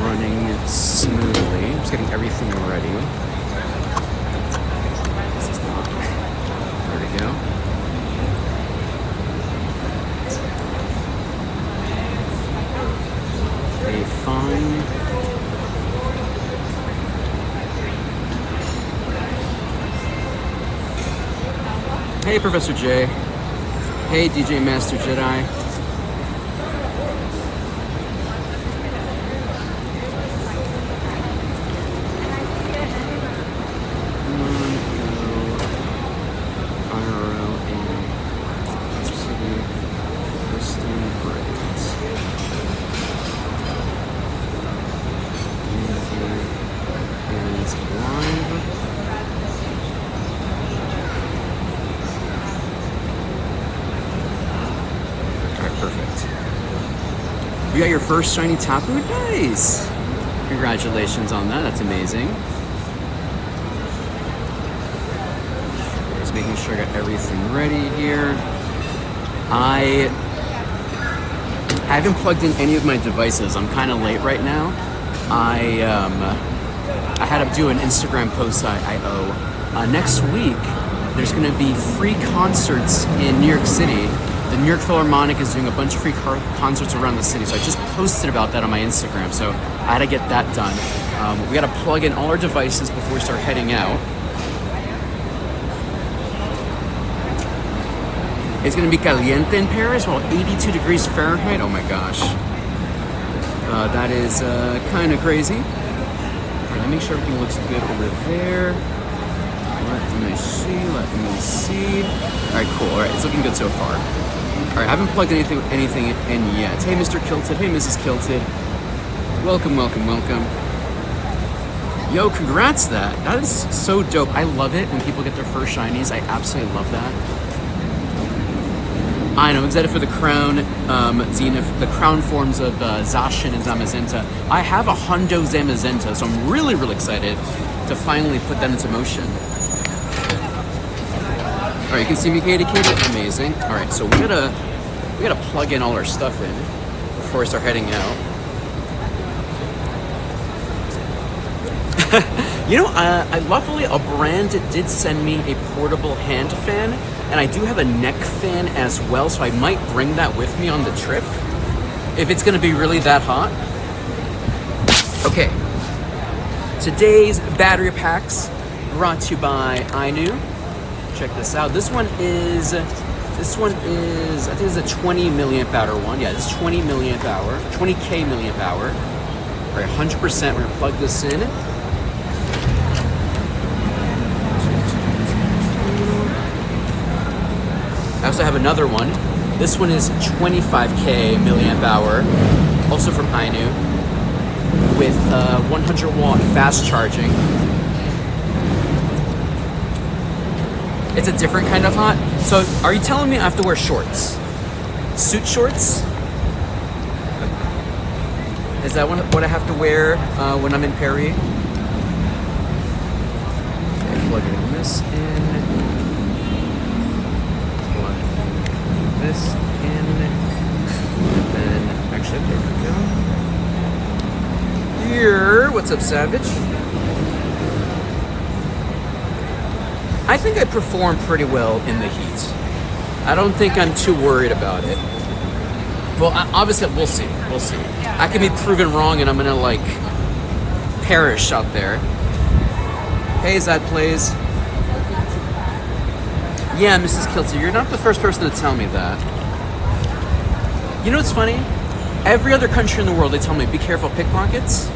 running smoothly. I'm just getting everything ready. This is not. There we go. Okay, fine. Hey, Professor J. Hey, DJ Master Jedi. IRL in City Listing Braids. And live. Perfect. You got your first shiny Tapu? Nice! Congratulations on that, that's amazing. Just making sure I got everything ready here. I haven't plugged in any of my devices. I'm kind of late right now. I had to do an Instagram post I owe. Next week, there's going to be free concerts in New York City. The New York Philharmonic is doing a bunch of free concerts around the city, so I just posted about that on my Instagram, so I had to get that done. We got to plug in all our devices before we start heading out. It's going to be caliente in Paris, well, 82 degrees Fahrenheit. Oh my gosh. That is kind of crazy. All right, let me make sure everything looks good over there. Let me see. All right, cool. All right, it's looking good so far. All right, I haven't plugged anything in yet. Hey, Mr. Kilted. Hey, Mrs. Kilted. Welcome. Yo, congrats that. That is so dope. I love it when people get their first shinies. I absolutely love that. I know, I'm excited for the crown, Zenith, the crown forms of Zacian and Zamazenta. I have a hundo Zamazenta, so I'm really, really excited to finally put that into motion. All right, you can see me Katie. Amazing. All right, so we gotta plug in all our stuff in before we start heading out. You know, luckily a brand did send me a portable hand fan, and I do have a neck fan as well, so I might bring that with me on the trip if it's gonna be really that hot. Okay, today's battery packs brought to you by Ainu. Check this out. This one is, I think it's a 20 milliamp hour one. Yeah, it's 20 milliamp hour, 20K milliamp hour. All right, 100%, we're gonna plug this in. I also have another one. This one is 25K milliamp hour, also from Ainu, with 100 watt fast charging. It's a different kind of hot. So are you telling me I have to wear shorts? Suit shorts? Is that what I have to wear when I'm in Paris? Okay, plugging this in. Plug this in. And then, actually, there we go. Here, what's up, Savage? I think I perform pretty well in the heat. I don't think I'm too worried about it. Well, obviously, we'll see. We'll see. I can be proven wrong, and I'm gonna like perish out there. Hey, Zad Plays. Yeah, Mrs. Kilty, you're not the first person to tell me that. You know what's funny? Every other country in the world, they tell me, be careful of pickpockets.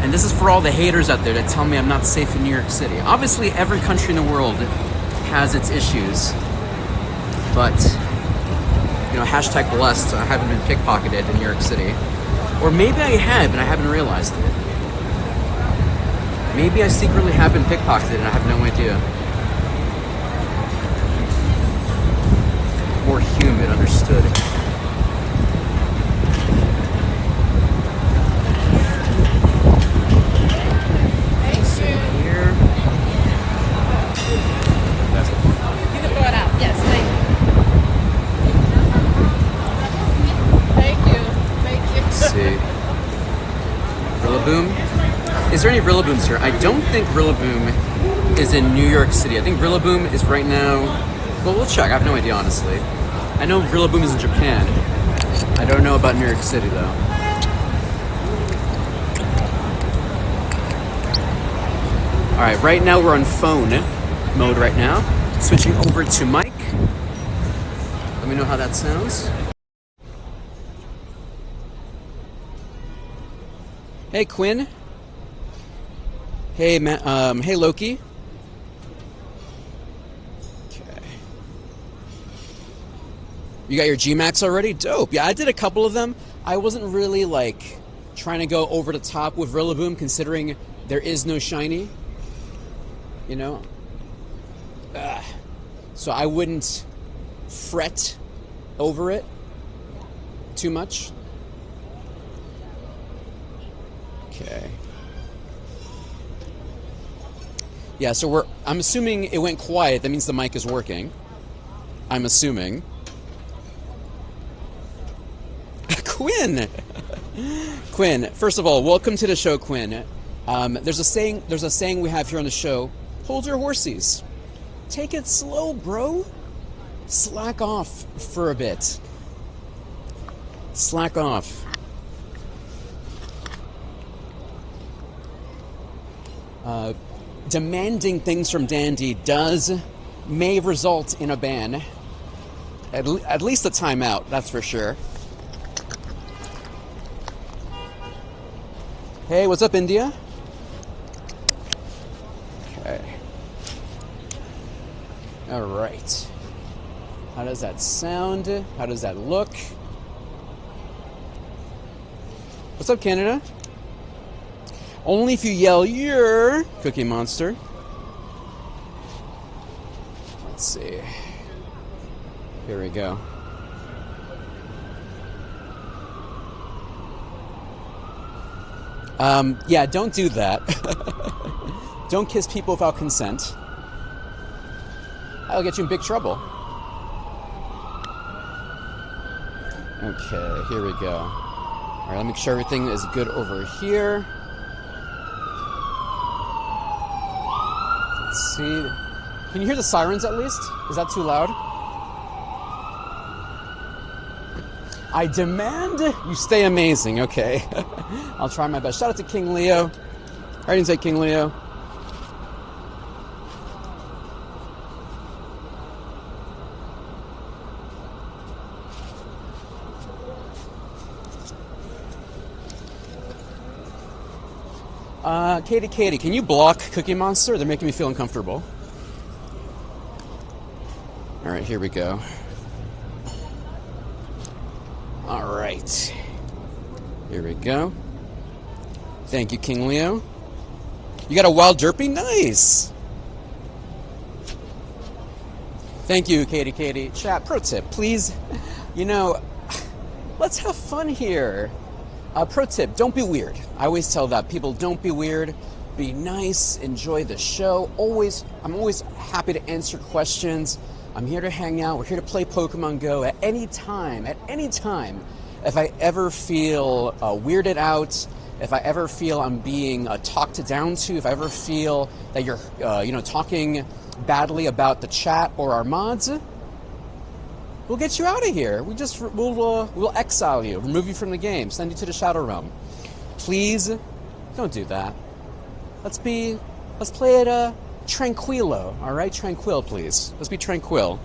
And this is for all the haters out there that tell me I'm not safe in New York City. Obviously, every country in the world has its issues. But, you know, hashtag blessed, I haven't been pickpocketed in New York City. Or maybe I have, and I haven't realized it. Maybe I secretly have been pickpocketed, and I have no idea. More humid, understood. Rillaboom. Is there any Rillabooms here? I don't think Rillaboom is in New York City. I think Rillaboom is right now... Well, we'll check. I have no idea, honestly. I know Rillaboom is in Japan. I don't know about New York City, though. Alright, right now we're on phone mode right now. Switching over to mic. Let me know how that sounds. Hey, Quinn. Hey, hey, Loki. Okay. You got your G-Max already? Dope. Yeah, I did a couple of them. I wasn't really, like, trying to go over the top with Rillaboom, considering there is no shiny. You know? So I wouldn't fret over it too much. Okay. Yeah, so I'm assuming it went quiet. That means the mic is working. I'm assuming. Quinn! Quinn, first of all, welcome to the show, Quinn. There's a saying we have here on the show. Hold your horsies. Take it slow, bro. Slack off for a bit. Slack off. Demanding things from Dandy may result in a ban. At least a timeout, that's for sure. Hey, what's up, India? Okay. All right. How does that sound? How does that look? What's up, Canada? Only if you yell, "Yeah!" Cookie Monster. Let's see. Here we go. Yeah, don't do that. Don't kiss people without consent. That'll get you in big trouble. Okay, here we go. All right, let me make sure everything is good over here. Let's see. Can you hear the sirens at least? Is that too loud? I demand you stay amazing. Okay. I'll try my best. Shout out to King Leo. I didn't say King Leo. Katie, can you block Cookie Monster? They're making me feel uncomfortable. All right, here we go. All right. Here we go. Thank you, King Leo. You got a wild derpy? Nice. Thank you, Katie. Chat, pro tip, please. You know, let's have fun here. Pro tip, don't be weird. I always tell that people, don't be weird. Be nice, enjoy the show. I'm always happy to answer questions. I'm here to hang out. We're here to play Pokemon Go at any time. If I ever feel weirded out, if I ever feel I'm being talked down to, if I ever feel that you're, talking badly about the chat or our mods, we'll get you out of here. We'll exile you, remove you from the game, send you to the Shadow Realm. Please, don't do that. Let's play it tranquilo, all right? Tranquil, please. Let's be tranquil.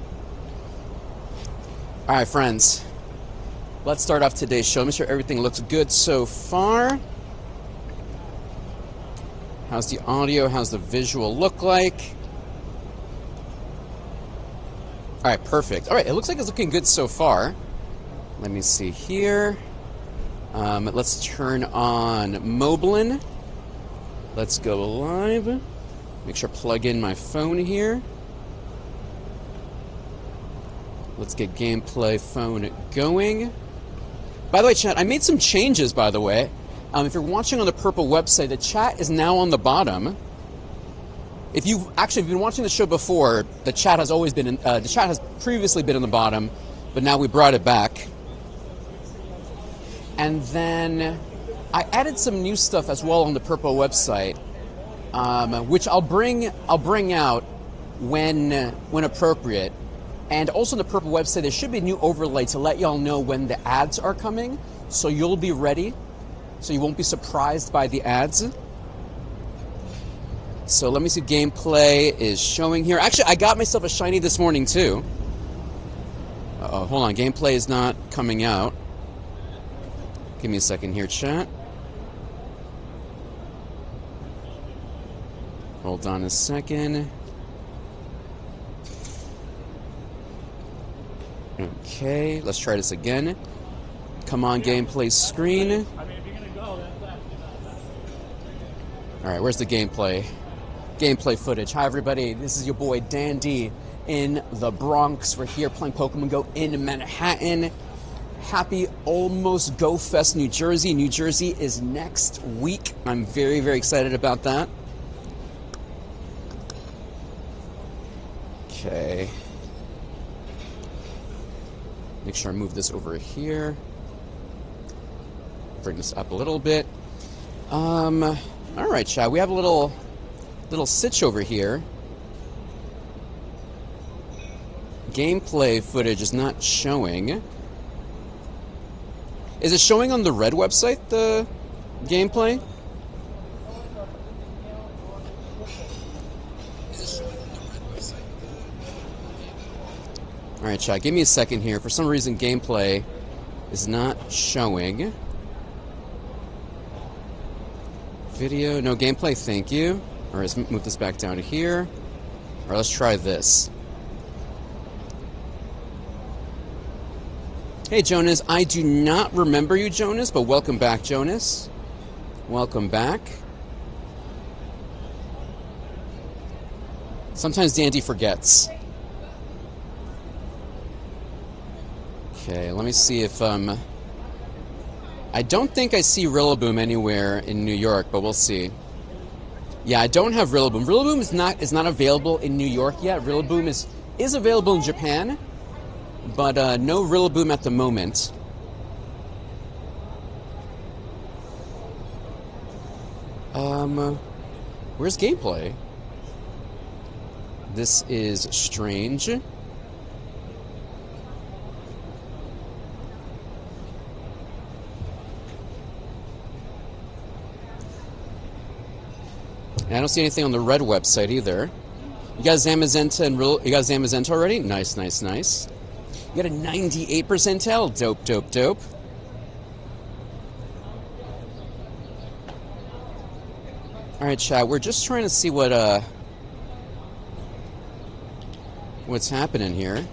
All right, friends. Let's start off today's show. Make sure everything looks good so far. How's the audio? How's the visual look like? All right, perfect. All right, it looks like it's looking good so far. Let me see here. Let's turn on Moblin. Let's go live. Make sure I plug in my phone here. Let's get gameplay phone going. By the way, chat, I made some changes, by the way. If you're watching on the Purple website, the chat is now on the bottom. If you've been watching the show before, the chat has always been the chat has previously been on the bottom, but now we brought it back. And then I added some new stuff as well on the Purple website, which I'll bring out when appropriate. And also on the Purple website, there should be a new overlay to let y'all know when the ads are coming, so you'll be ready, so you won't be surprised by the ads. So let me see, gameplay is showing here. Actually, I got myself a shiny this morning too. Uh-oh, hold on, gameplay is not coming out. Give me a second here, chat. Hold on a second. Okay, let's try this again. Come on, gameplay screen. Alright, where's the gameplay? Gameplay footage. Hi, everybody. This is your boy, Dandy, in the Bronx. We're here playing Pokemon Go in Manhattan. Happy almost Go Fest, New Jersey. New Jersey is next week. I'm very, very excited about that. Okay. Make sure I move this over here. Bring this up a little bit. Alright, chat. We have a little sitch over here. Gameplay footage is not showing. Is it showing on the red website, the gameplay? Alright, chat, give me a second here. For some reason, gameplay is not showing. Video, no gameplay, thank you. Alright, let's move this back down to here. Alright, let's try this. Hey, Jonas, I do not remember you, Jonas, but welcome back, Jonas. Welcome back. Sometimes Dandy forgets. Okay, let me see if, I don't think I see Rillaboom anywhere in New York, but we'll see. Yeah, I don't have Rillaboom. Rillaboom is not available in New York yet. Rillaboom is available in Japan, but no Rillaboom at the moment. Where's gameplay? This is strange. And I don't see anything on the red website either. You got Zamazenta and you got Zamazenta already? Nice, nice, nice. You got a 98 percentile? Dope, dope, dope. Alright, chat, we're just trying to see what's happening here.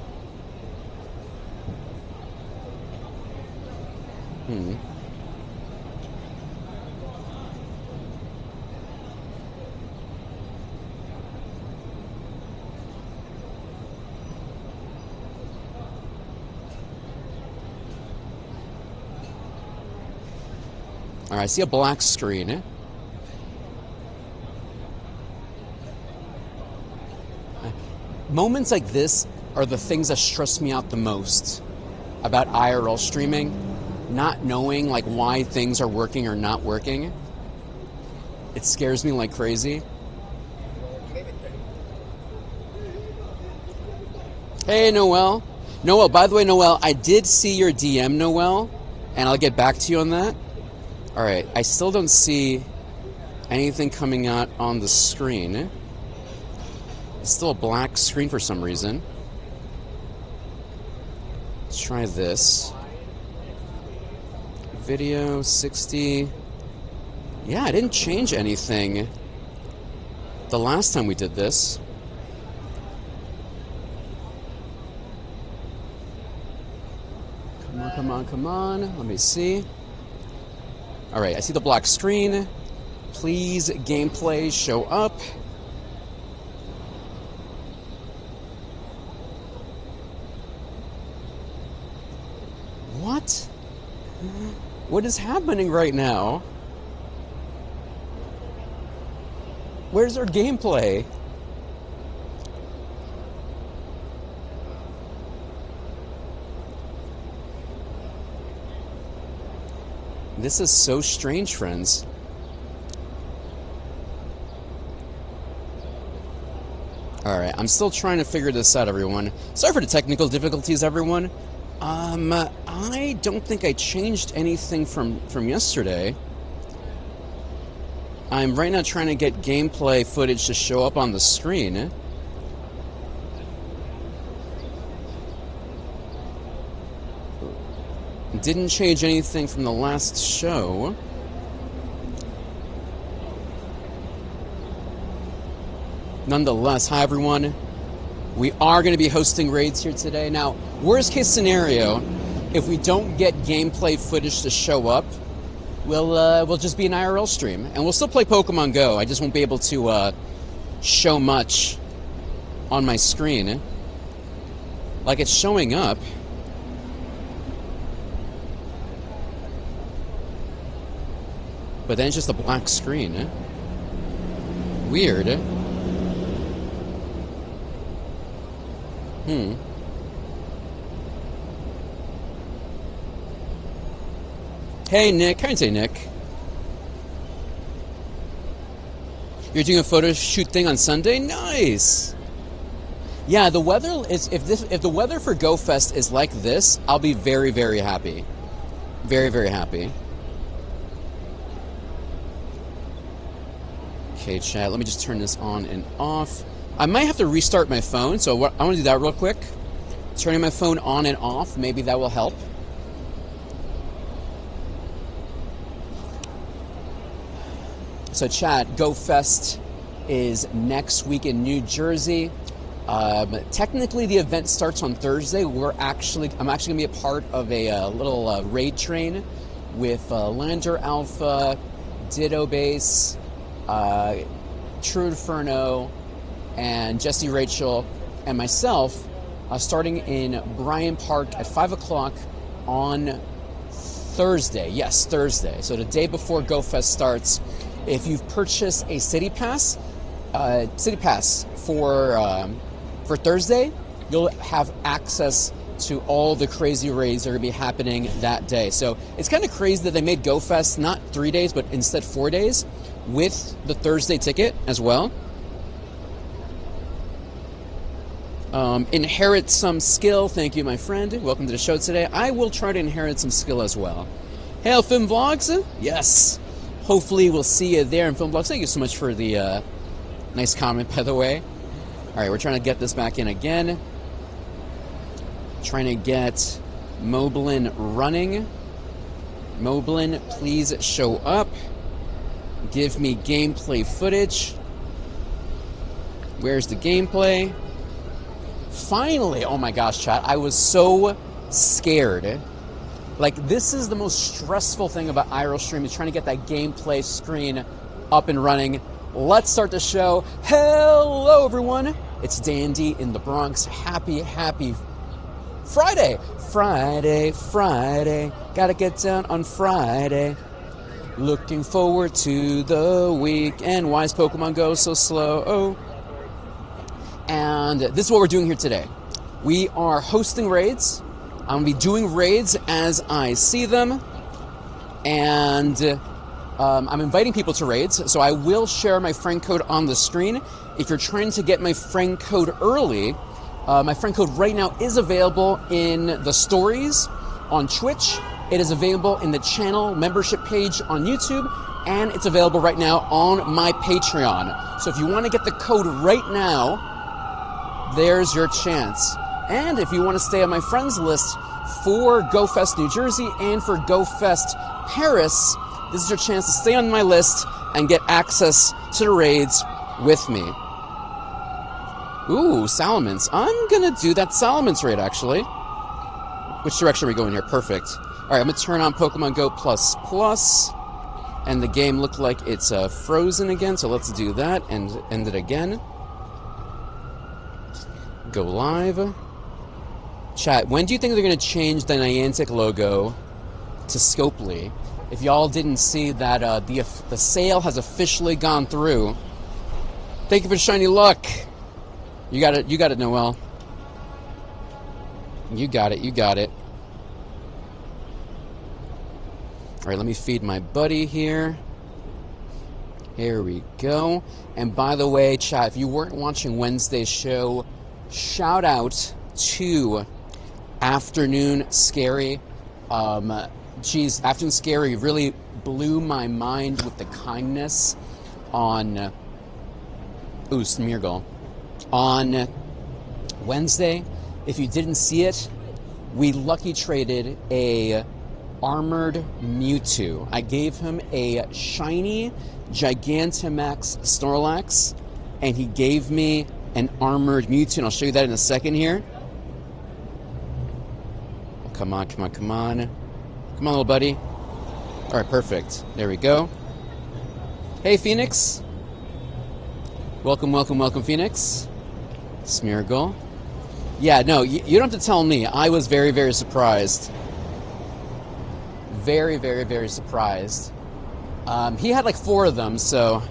Alright, I see a black screen. Moments like this are the things that stress me out the most about IRL streaming. Not knowing like why things are working or not working. It scares me like crazy. Hey, Noel. Noel, by the way, Noel, I did see your DM, Noel, and I'll get back to you on that. Alright, I still don't see anything coming out on the screen. It's still a black screen for some reason. Let's try this. Video 60. Yeah, I didn't change anything the last time we did this. Come on, come on, come on. Let me see. Alright, I see the black screen. Please, gameplay, show up. What? What is happening right now? Where's our gameplay? This is so strange, friends. Alright, I'm still trying to figure this out, everyone. Sorry for the technical difficulties, everyone. I don't think I changed anything from yesterday. I'm right now trying to get gameplay footage to show up on the screen. Didn't change anything from the last show. Nonetheless, hi everyone. We are going to be hosting raids here today. Now, worst case scenario, if we don't get gameplay footage to show up, we'll just be an IRL stream, and we'll still play Pokemon Go. I just won't be able to show much on my screen. Like it's showing up. But then it's just a black screen. Weird. Hey, Nick. How you say, Nick? You're doing a photo shoot thing on Sunday? Nice! Yeah, the weather is... If the weather for GoFest is like this, I'll be very, very happy. Very, very happy. Okay, chat. Let me just turn this on and off. I might have to restart my phone, so I want to do that real quick. Turning my phone on and off, maybe that will help. So chat, GoFest is next week in New Jersey. Technically the event starts on Thursday. I'm actually going to be a part of a little raid train with Lander Alpha, Ditto Base, True Inferno, and Jesse Rachel, and myself, starting in Bryant Park at 5 o'clock on Thursday. Yes, Thursday. So the day before GoFest starts. If you've purchased a City Pass for Thursday, you'll have access to all the crazy raids that are going to be happening that day. So it's kind of crazy that they made GoFest not 3 days, but instead 4 days with the Thursday ticket as well. Inherit some skill. Thank you, my friend. Welcome to the show today. I will try to inherit some skill as well. Hail Film Vlogs. Yes. Hopefully we'll see you there in Film Vlogs. Thank you so much for the nice comment, by the way. All right, we're trying to get this back in again. Trying to get Moblin running. Moblin, please show up. Give me gameplay footage. Where's the gameplay? Finally! Oh my gosh, chat. I was so scared. Like, this is the most stressful thing about IRL stream, is trying to get that gameplay screen up and running. Let's start the show. Hello, everyone. It's Dandy in the Bronx. Happy Friday. Friday. Gotta get down on Friday. Looking forward to the weekend. Why is Pokemon Go so slow? Oh. And this is what we're doing here today. We are hosting raids. I'm going to be doing raids as I see them. And I'm inviting people to raids. So I will share my friend code on the screen. If you're trying to get my friend code early, my friend code right now is available in the stories on Twitch. It is available in the channel membership page on YouTube. And it's available right now on my Patreon. So if you want to get the code right now, there's your chance. And if you want to stay on my friends list for GoFest New Jersey and for GoFest Paris, this is your chance to stay on my list and get access to the raids with me. Ooh, Salamence. I'm going to do that Salamence raid, actually. Which direction are we going here? Perfect. All right, I'm going to turn on Pokemon Go++. And the game looked like it's frozen again, so let's do that and end it again. Go live. Chat, when do you think they're going to change the Niantic logo to Scopely? If y'all didn't see that the sale has officially gone through. Thank you for shiny luck. You got it, Noel. You got it. right, let me feed my buddy here. Here we go. And by the way, chat, if you weren't watching Wednesday's show, shout out to Afternoon Scary. Geez, Afternoon Scary really blew my mind with the kindness on Smeargle. On Wednesday, if you didn't see it, we lucky traded a armored Mewtwo. I gave him a shiny Gigantamax Snorlax, and he gave me an armored Mewtwo, and I'll show you that in a second here. Oh, come on, come on, come on. Come on, little buddy. All right, perfect. There we go. Hey, Phoenix. Welcome, welcome, welcome, Phoenix. Smeargle. Yeah, no, you don't have to tell me. I was very, very surprised. Very, very, very surprised. He had like 4 of them, so...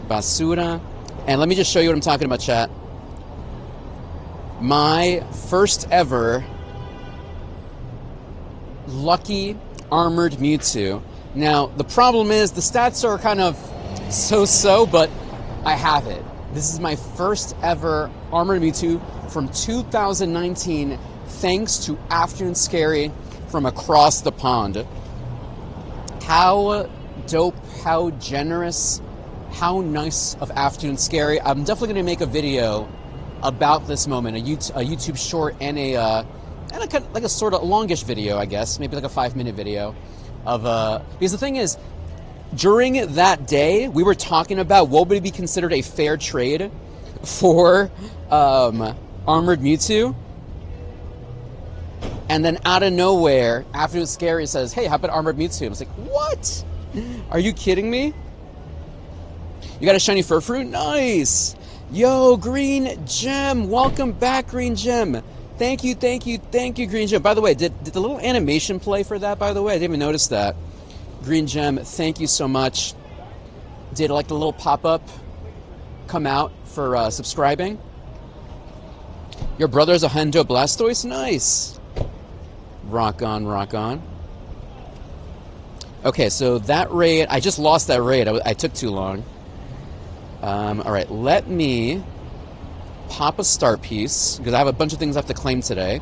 Basura. And let me just show you what I'm talking about, chat. My first ever lucky armored Mewtwo. Now, the problem is the stats are kind of so-so, but I have it. This is my first ever armored Mewtwo from 2019, thanks to Afternoon Scary from across the pond. How dope, how generous, how nice of Afternoon Scary. I'm definitely going to make a video about this moment, a YouTube short and a sort of longish video, I guess, maybe like a 5-minute video of because the thing is, during that day, we were talking about what would be considered a fair trade for armored Mewtwo. And then out of nowhere, Afternoon Scary says, hey, how about armored Mewtwo? I was like, what? Are you kidding me? You got a shiny Furfrou? Nice! Yo, Green Gem! Welcome back, Green Gem! Thank you, thank you, thank you, Green Gem. By the way, did the little animation play for that, by the way? I didn't even notice that. Green Gem, thank you so much. Did like the little pop-up come out for subscribing? Your brother's a Hundo Blastoise? Nice! Rock on, rock on. Okay, so that raid, I just lost that raid. I took too long. Alright, let me pop a star piece, because I have a bunch of things I have to claim today.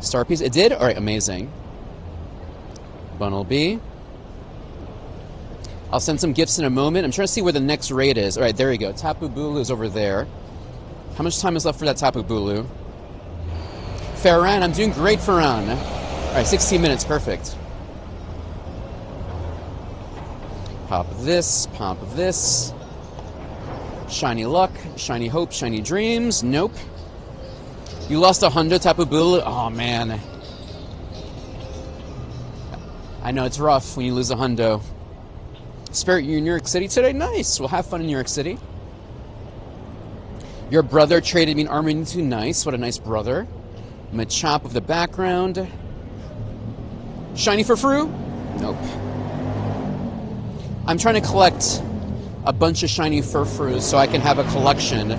Star piece, it did? Alright, amazing. Bunnelby. I'll send some gifts in a moment. I'm trying to see where the next raid is. Alright, there you go. Tapu Bulu is over there. How much time is left for that Tapu Bulu? Farran, I'm doing great, Farran. Alright, 16 minutes, perfect. Pop this, pop this. Shiny luck, shiny hope, shiny dreams. Nope. You lost a hundo Tapu Bulu? Oh, man. I know, it's rough when you lose a hundo. Spirit, you in New York City today? Nice. We'll have fun in New York City. Your brother traded me an armor into nice. What a nice brother. Machop of the background. Shiny Furfrou? Nope. I'm trying to collect a bunch of shiny Furfrous so I can have a collection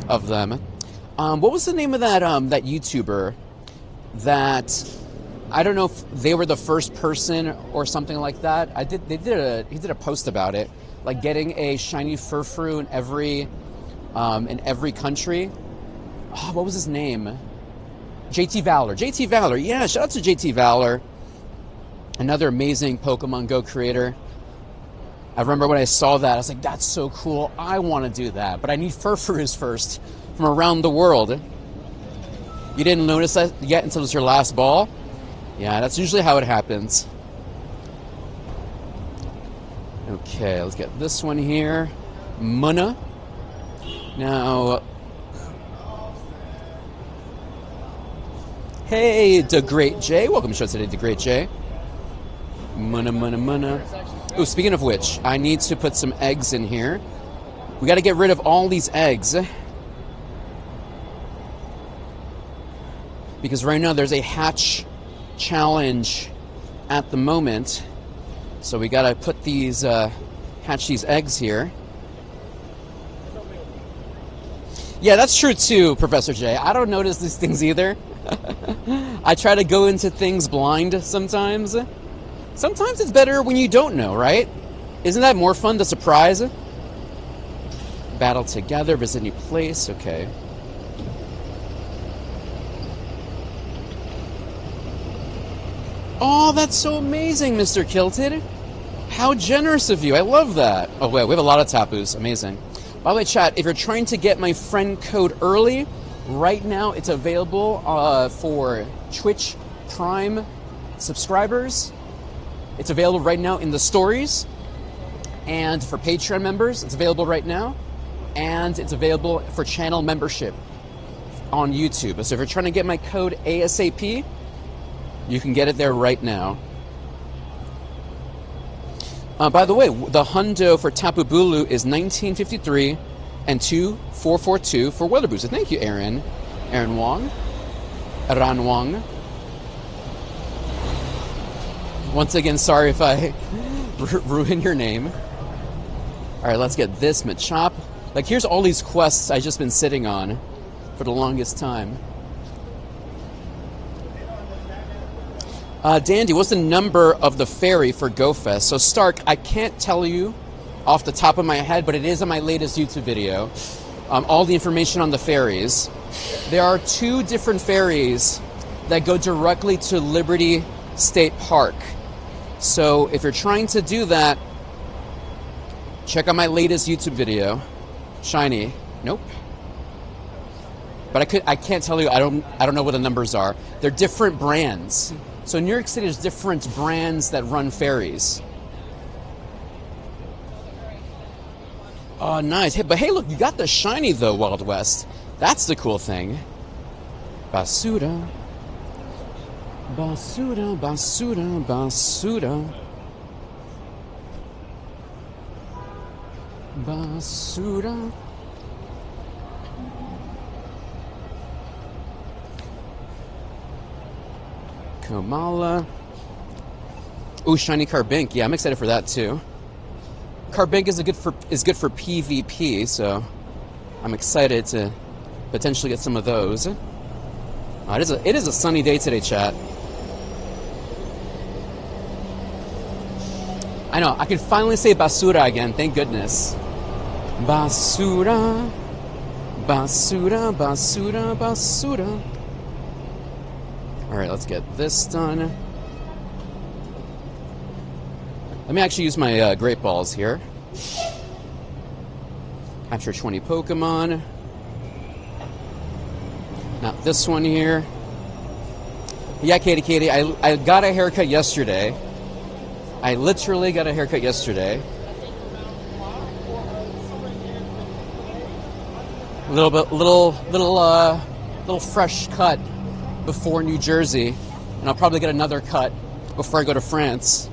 of them. What was the name of that that YouTuber that, I don't know if they were the first person or something like that. He did a post about it, like getting a shiny Furfrou in every country. Oh, what was his name? JT Valor. JT Valor. Yeah, shout out to JT Valor. Another amazing Pokemon Go creator. I remember when I saw that, I was like, that's so cool. I want to do that. But I need Furfrous first from around the world. You didn't notice that yet until it's your last ball? Yeah, that's usually how it happens. Okay, let's get this one here. Munna. Now, hey, the Great J. Welcome to the show today, the Great J. Munna, munna, munna. Oh, speaking of which, I need to put some eggs in here. We got to get rid of all these eggs. Because right now there's a hatch challenge at the moment. So we got to put these, hatch these eggs here. Yeah, that's true too, Professor J. I don't notice these things either. I try to go into things blind sometimes. Sometimes it's better when you don't know, right? Isn't that more fun to surprise? Battle together, visit new place, okay. Oh, that's so amazing, Mr. Kilted. How generous of you. I love that. Oh, wait, we have a lot of tapus. Amazing. By the way, chat, if you're trying to get my friend code early, right now it's available for Twitch Prime subscribers. It's available right now in the stories. And for Patreon members, it's available right now. And it's available for channel membership on YouTube. So if you're trying to get my code ASAP, you can get it there right now. By the way, the hundo for Tapu Bulu is 1953 and 2442 for Weather Booster. Thank you, Aaron. Aaron Wong. Ran Wong. Once again, sorry if I ruin your name. All right, let's get this Machop. Like, here's all these quests I've just been sitting on for the longest time. Dandy, what's the number of the ferry for GoFest? So Stark, I can't tell you off the top of my head, but it is on my latest YouTube video. All the information on the ferries. There are 2 different ferries that go directly to Liberty State Park. So if you're trying to do that, check out my latest YouTube video. Shiny. Nope. But I can't tell you, I don't know what the numbers are. They're different brands. So in New York City, there's different brands that run ferries. Oh, nice. Hey, but hey, look, you got the shiny, though, Wild West. That's the cool thing. Basura. Basura, basura, basura. Basura. Kamala. Ooh, shiny Carbink. Yeah, I'm excited for that too. Carbink is good for PvP, so I'm excited to potentially get some of those. It is a sunny day today, chat. I know, I can finally say basura again, thank goodness. Basura. Basura, basura, basura. Alright, let's get this done. Let me actually use my Great Balls here. Capture 20 Pokemon. Now, this one here. Yeah, Katie, I got a haircut yesterday. I literally got a haircut yesterday. Little fresh cut before New Jersey, and I'll probably get another cut before I go to France.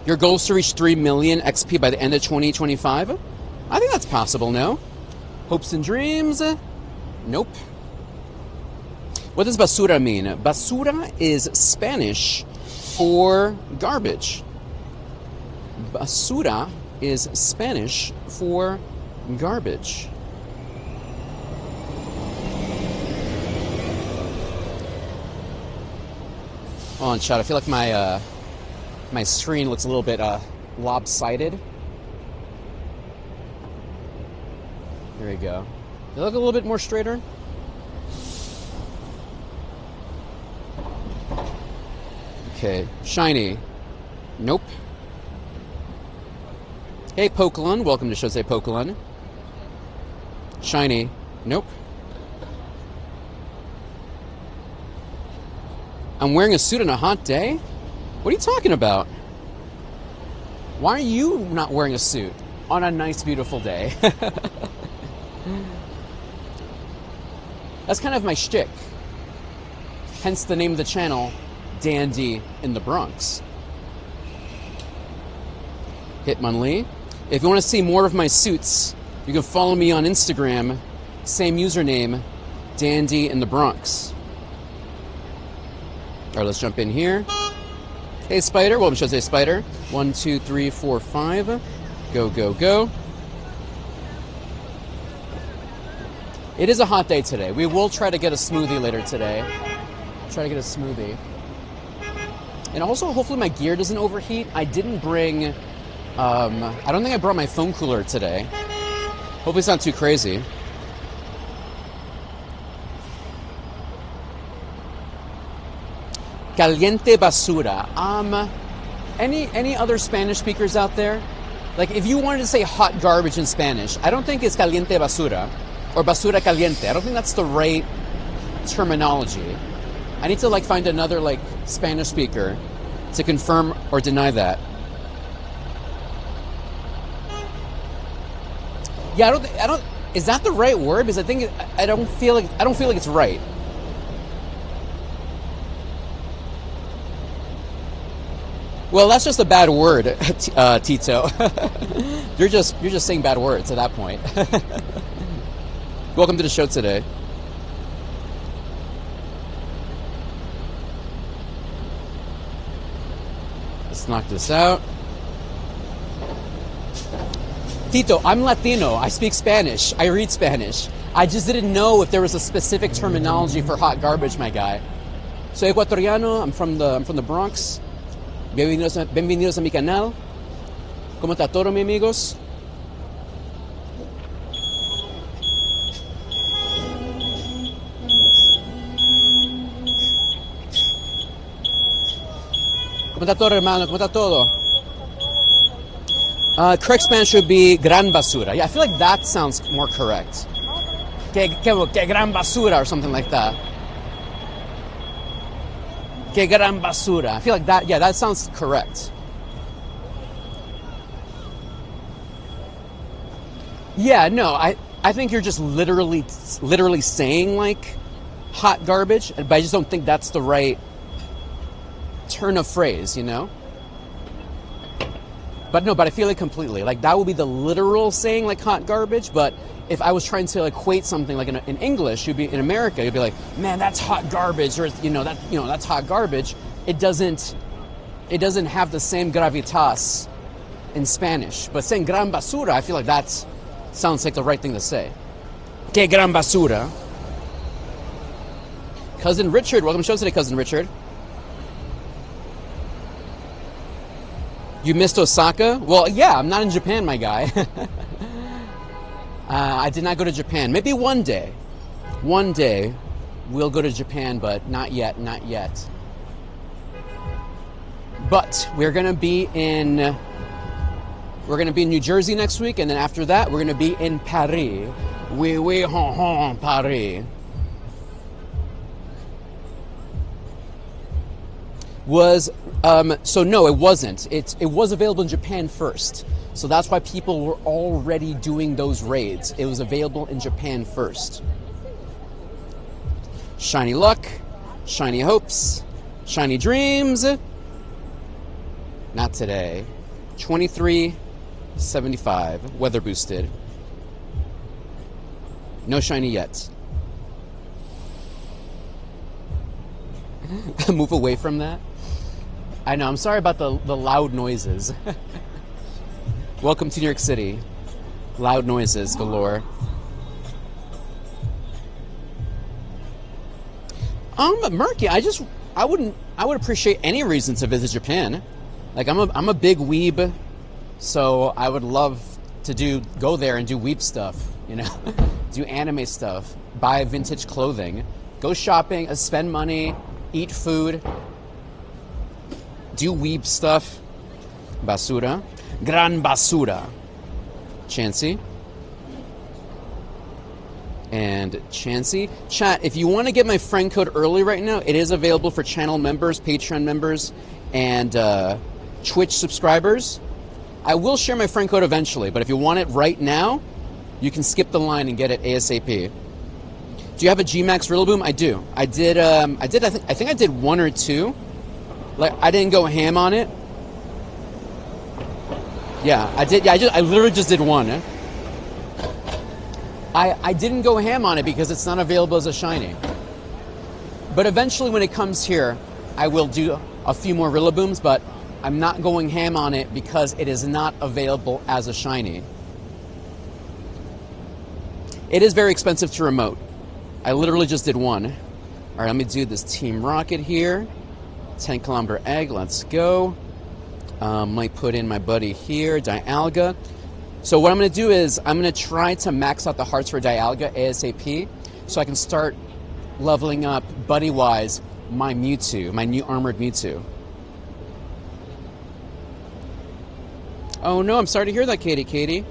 Your goal is to reach 3 million XP by the end of 2025? I think that's possible, no? Hopes and dreams? Nope. What does basura mean? Basura is Spanish for garbage. Basura is Spanish for garbage. Hold on, chat. I feel like my screen looks a little bit lopsided. There we go. Does it look a little bit more straighter? Okay, shiny. Nope. Hey, Pokelun. Welcome to Shosei Pokelun. Shiny. Nope. I'm wearing a suit on a hot day? What are you talking about? Why are you not wearing a suit on a nice, beautiful day? That's kind of my shtick. Hence the name of the channel, Dandy in the Bronx. Hitmonlee. If you want to see more of my suits, you can follow me on Instagram. Same username, Dandy in the Bronx. All right, let's jump in here. Hey, Spider. Welcome to Shosei Spider. 1, 2, 3, 4, 5. Go, go, go. It is a hot day today. We will try to get a smoothie later today. Try to get a smoothie. And also, hopefully my gear doesn't overheat. I didn't bring... I don't think I brought my foam cooler today. Hopefully it's not too crazy. Caliente basura. Any other Spanish speakers out there? Like, if you wanted to say hot garbage in Spanish, I don't think it's caliente basura or basura caliente. I don't think that's the right terminology. I need to, like, find another, like, Spanish speaker to confirm or deny that. Yeah, I don't. Is that the right word? Because I don't feel like it's right. Well, that's just a bad word, Tito. You're just saying bad words at that point. Welcome to the show today. Let's knock this out. Tito, I'm Latino. I speak Spanish. I read Spanish. I just didn't know if there was a specific terminology for hot garbage, my guy. Soy ecuatoriano. I'm from the Bronx. Bienvenidos a mi canal. ¿Cómo está todo, mis amigos? ¿Cómo está todo, hermano? ¿Cómo está todo? Correct Spanish would be gran basura. Yeah, I feel like that sounds more correct. Que gran basura or something like that. Que gran basura. I feel like that, yeah, that sounds correct. Yeah, no, I think you're just literally saying, like, hot garbage, but I just don't think that's the right turn of phrase, you know? But I feel it completely. Like, that would be the literal saying, like, hot garbage, but if I was trying to equate something, like, in English, you'd be, in America, you'd be like, man, that's hot garbage, or, that's hot garbage. It doesn't have the same gravitas in Spanish. But saying gran basura, I feel like that sounds like the right thing to say. Que gran basura. Cousin Richard, welcome to the show today, Cousin Richard. You missed Osaka? Well, yeah, I'm not in Japan, my guy. I did not go to Japan. Maybe one day. One day we'll go to Japan, but not yet. But we're gonna be in New Jersey next week, and then after that we're gonna be in Paris. Oui, Paris. So no, it wasn't. It was available in Japan first. So that's why people were already doing those raids. It was available in Japan first. Shiny luck, shiny hopes, shiny dreams. Not today. 2375, weather boosted. No shiny yet. Move away from that. I know, I'm sorry about the loud noises. Welcome to New York City. Loud noises galore. Murky, I would appreciate any reason to visit Japan. Like, I'm a big weeb, so I would love to go there and do weeb stuff, you know? Do anime stuff, buy vintage clothing, go shopping, spend money, eat food, do weeb stuff. Basura. Gran basura. Chancy. And Chancy. Chat, if you want to get my friend code early right now, it is available for channel members, Patreon members, and Twitch subscribers. I will share my friend code eventually, but if you want it right now, you can skip the line and get it ASAP. Do you have a G-Max Rillaboom? I do. I think I did one or two. Like, I didn't go ham on it. Yeah, I did. Yeah, I literally just did one. I didn't go ham on it because it's not available as a shiny. But eventually when it comes here, I will do a few more Rillabooms, but I'm not going ham on it because it is not available as a shiny. It is very expensive to remote. I literally just did one. All right, let me do this Team Rocket here. 10-kilometer egg, let's go. Might put in my buddy here, Dialga. So what I'm going to do is I'm going to try to max out the hearts for Dialga ASAP so I can start leveling up buddy-wise my Mewtwo, my new armored Mewtwo. Oh no, I'm sorry to hear that, Katie.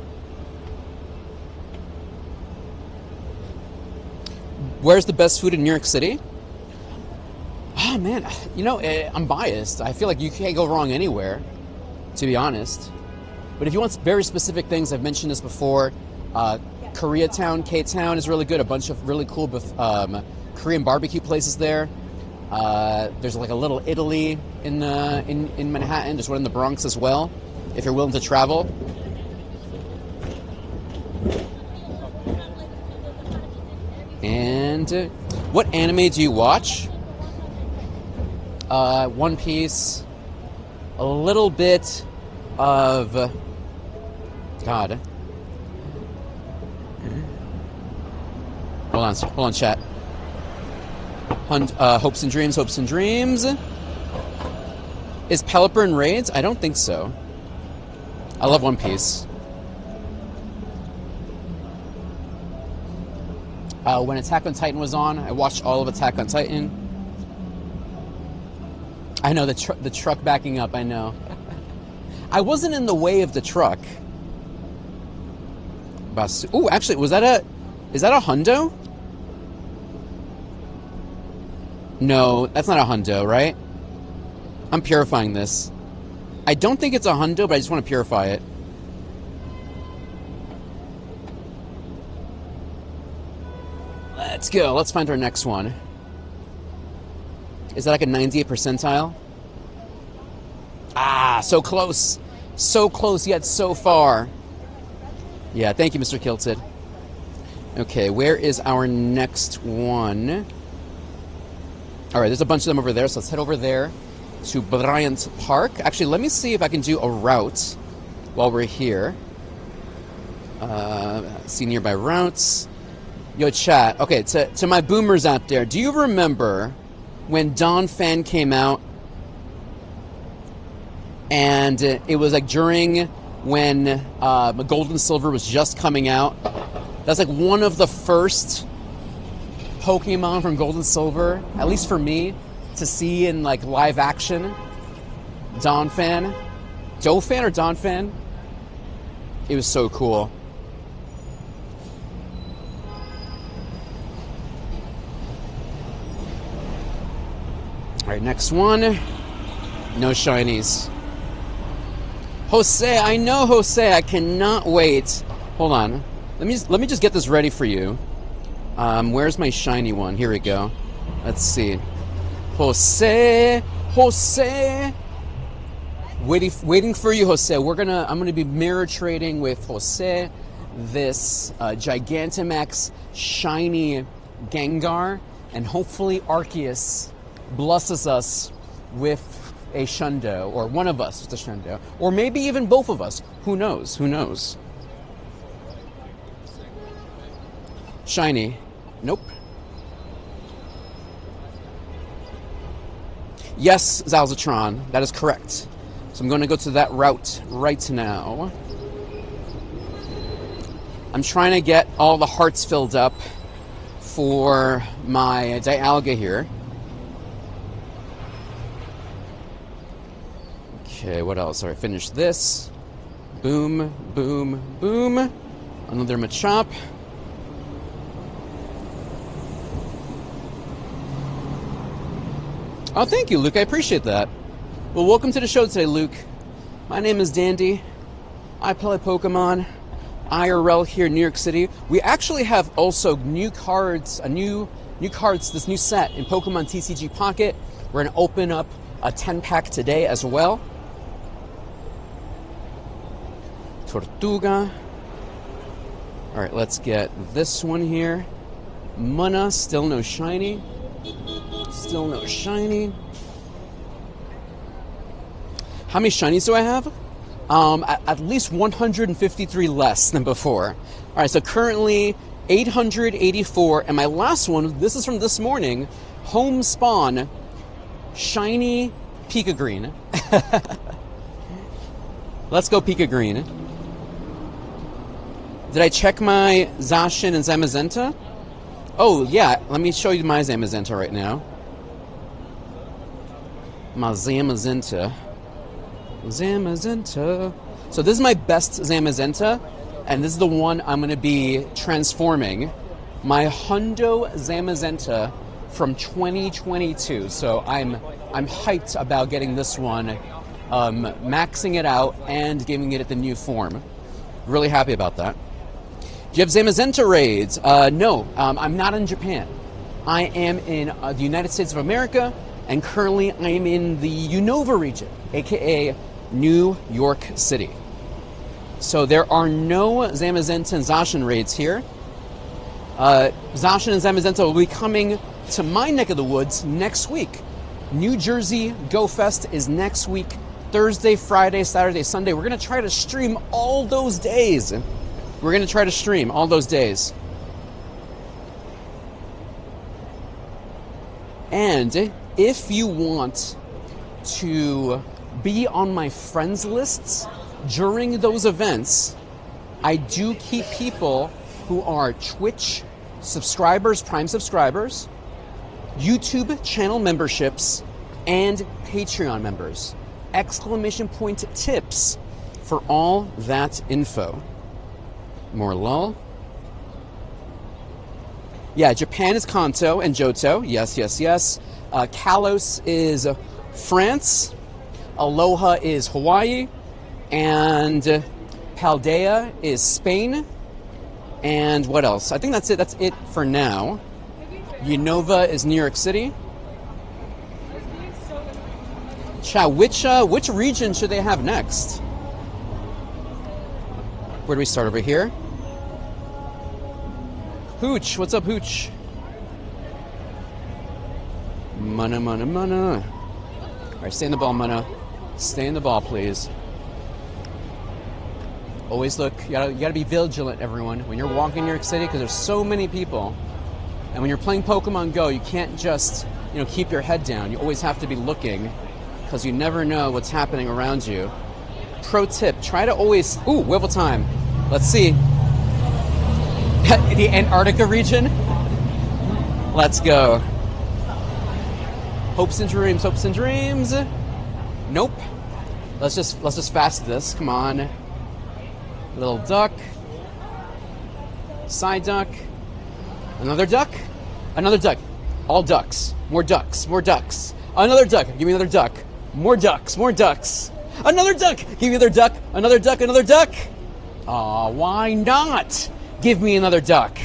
Where's the best food in New York City? Oh man, you know, I'm biased. I feel like you can't go wrong anywhere, to be honest. But if you want very specific things, I've mentioned this before. Koreatown, K-Town is really good. A bunch of really cool Korean barbecue places there. There's like a little Italy in Manhattan. There's one in the Bronx as well, if you're willing to travel. And what anime do you watch? One Piece, a little bit of God. Hold on, chat. Hopes and Dreams. Is Pelipper in raids? I don't think so. I love One Piece. When Attack on Titan was on, I watched all of Attack on Titan. I know the truck backing up. I know. I wasn't in the way of the truck. Oh, actually, is that a hundo? No, that's not a hundo, right? I'm purifying this. I don't think it's a hundo, but I just want to purify it. Let's go. Let's find our next one. Is that like a 98th percentile? Ah, so close. So close, yet so far. Yeah, thank you, Mr. Kilted. Okay, where is our next one? All right, there's a bunch of them over there, so let's head over there to Bryant Park. Actually, let me see if I can do a route while we're here. See nearby routes. Yo, chat. Okay, to my boomers out there, do you remember when Dawn Fan came out? And it was like during when Gold and Silver was just coming out. That's like one of the first Pokemon from Gold and Silver, at least for me, to see in like live action. Dawn Fan. Do Fan or Dawn Fan? It was so cool. Alright, next one. No shinies. Jose, I know Jose, I cannot wait. Hold on. Let me just get this ready for you. Where's my shiny one? Here we go. Let's see. Jose. Waiting for you, Jose. I'm gonna be mirror trading with Jose this Gigantamax shiny Gengar, and hopefully Arceus blesses us with a Shundo, or one of us with a Shundo, or maybe even both of us. Who knows? Shiny. Nope. Yes, Zalzatron. That is correct. So I'm going to go to that route right now. I'm trying to get all the hearts filled up for my Dialga here. Okay, what else? All right, finish this. Boom. Another Machop. Oh, thank you, Luke. I appreciate that. Well, welcome to the show today, Luke. My name is Dandy. I play Pokemon IRL here in New York City. We actually have also new cards, this new set in Pokemon TCG Pocket. We're going to open up a 10-pack today as well. Tortuga. All right, let's get this one here. Munna, still no shiny. How many shinies do I have? At least 153 less than before. All right, so currently 884, and my last one, this is from this morning, home spawn, shiny Pika Green. Let's go Pika Green. Did I check my Zacian and Zamazenta? Oh yeah, let me show you my Zamazenta right now. My Zamazenta. Zamazenta. So this is my best Zamazenta, and this is the one I'm going to be transforming. My hundo Zamazenta from 2022. So I'm hyped about getting this one, maxing it out and giving it the new form. Really happy about that. Do you have Zamazenta raids? No, I'm not in Japan. I am in the United States of America, and currently I am in the Unova region, aka New York City. So there are no Zamazenta and Zacian raids here. Zacian and Zamazenta will be coming to my neck of the woods next week. New Jersey Go Fest is next week, Thursday, Friday, Saturday, Sunday. We're going to try to stream all those days. We're going to try to stream all those days. And if you want to be on my friends lists during those events, I do keep people who are Twitch subscribers, Prime subscribers, YouTube channel memberships, and Patreon members. Exclamation point tips for all that info. More lol. Yeah, Japan is Kanto and Johto. Yes, yes, yes. Kalos is France. Aloha is Hawaii. And Paldea is Spain. And what else? I think that's it. That's it for now. Unova is New York City. Chow, which region should they have next? Where do we start? Over here? Hooch, what's up, Hooch? Mana, mana, mana. All right, stay in the ball, Mana. Stay in the ball, please. Always look, you gotta be vigilant, everyone, when you're walking New York City, because there's so many people. And when you're playing Pokemon Go, you can't just, keep your head down. You always have to be looking, because you never know what's happening around you. Pro tip, try to always... Ooh, Wibble time. Let's see. The Antarctica region? Let's go. Hopes and dreams, hopes and dreams. Nope. Let's just fast this. Come on. Little duck. Side duck. Another duck. Another duck. All ducks. More ducks. More ducks. Another duck. Give me another duck. More ducks. More ducks. Another duck! Give me another duck! Another duck! Another duck! Aw, why not? Give me another duck!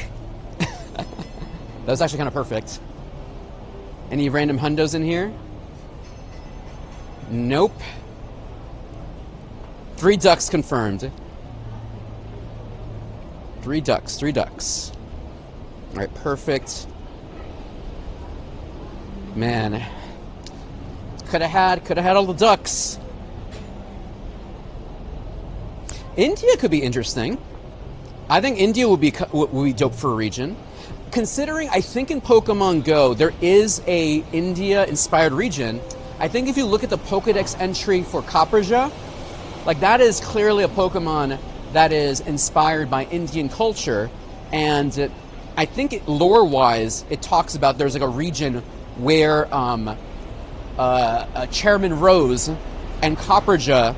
That was actually kind of perfect. Any random hundos in here? Nope. 3 ducks confirmed. 3 ducks. 3 ducks. Alright, perfect. Man. Could have had all the ducks. India could be interesting. I think India would be dope for a region. Considering, I think in Pokemon Go, there is a India-inspired region. I think if you look at the Pokédex entry for Copperja, like that is clearly a Pokemon that is inspired by Indian culture. And I think lore-wise, it talks about there's like a region where Chairman Rose and Copperja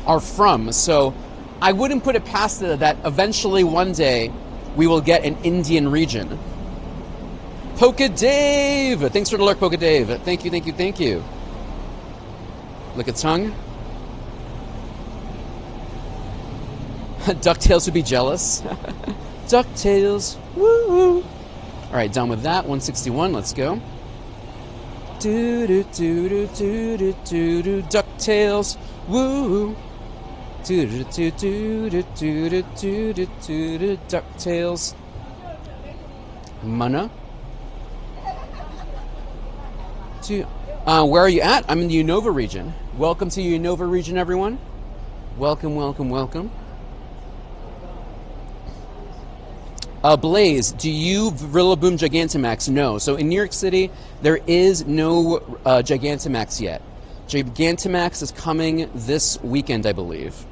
are from. So I wouldn't put it past it that eventually one day we will get an Indian region. Poke Dave! Thanks for the lurk, Poke Dave. Thank you, thank you, thank you. Look at tongue. DuckTales would be jealous. DuckTales. Woo! Alright, done with that. 161, let's go. DuckTales. Woo! DuckTales. Mana. Where are you at? I'm in the Unova region. Welcome to Unova region, everyone. Welcome, welcome, welcome. Blaze, do you Rillaboom Gigantamax? No. So in New York City, there is no Gigantamax yet. Gigantamax is coming this weekend, I believe.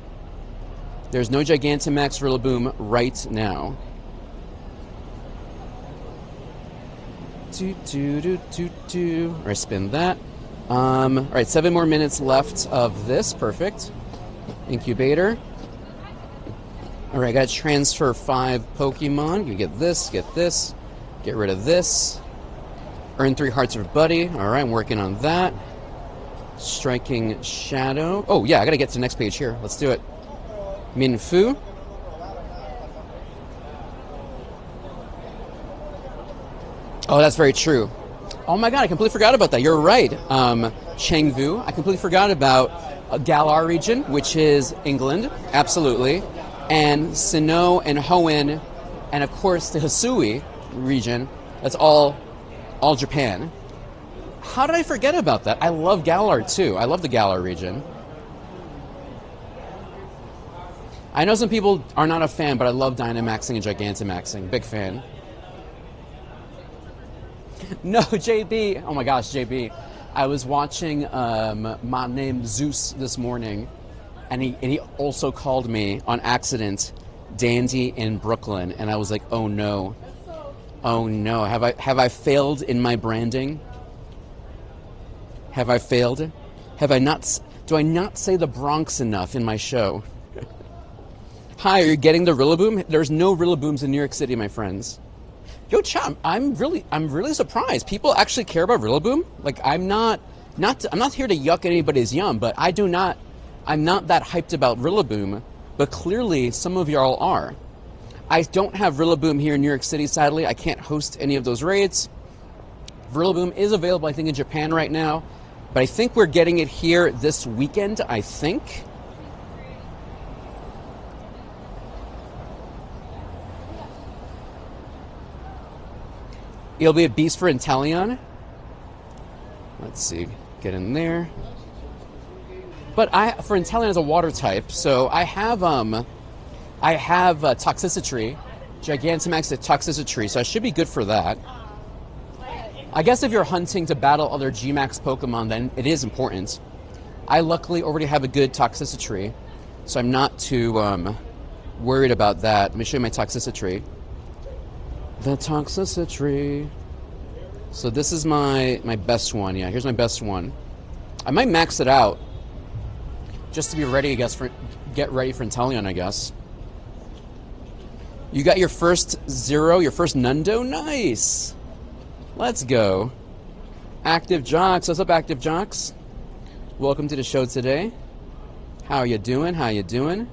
There's no Gigantamax Rillaboom right now. All right, spin that. All right, 7 more minutes left of this. Perfect. Incubator. All right, I got to transfer 5 Pokemon. You get this, get rid of this. Earn 3 hearts for Buddy. All right, I'm working on that. Striking Shadow. Oh, yeah, I got to get to the next page here. Let's do it. Minfu. Oh, that's very true. Oh my god, I completely forgot about that. You're right. Chengdu. I completely forgot about Galar region, which is England. Absolutely. And Sinnoh and Hoenn, and of course the Hisui region. That's all Japan. How did I forget about that? I love Galar too. I love the Galar region. I know some people are not a fan, but I love Dynamaxing and Gigantamaxing. Big fan. No, JB. Oh my gosh, JB. I was watching my name Zeus this morning, and he also called me on accident Dandy in Brooklyn, and I was like, oh no. Oh no. Have I failed in my branding? Have I failed? Have I not? Do I not say the Bronx enough in my show? Hi, are you getting the Rillaboom? There's no Rillabooms in New York City, my friends. Yo, chat, I'm really surprised. People actually care about Rillaboom. Like, I'm not here to yuck anybody's yum, but I'm not that hyped about Rillaboom, but clearly some of y'all are. I don't have Rillaboom here in New York City, sadly. I can't host any of those raids. Rillaboom is available, I think, in Japan right now, but I think we're getting it here this weekend, I think. It'll be a beast for Inteleon. Let's see, get in there. But for Inteleon as a water type, so I have Toxicity, Gigantamax Toxicity, so I should be good for that. I guess if you're hunting to battle other Gmax Pokemon, then it is important. I luckily already have a good Toxicity, so I'm not too worried about that. Let me show you my Toxicity. The Toxicity. So this is my best one. Yeah, here's my best one. I might max it out just to be ready, I guess, get ready for Inteleon, I guess. You got your first Zero, your first Nundo? Nice! Let's go. Active Jocks. What's up, Active Jocks? Welcome to the show today. How are you doing? How you doing?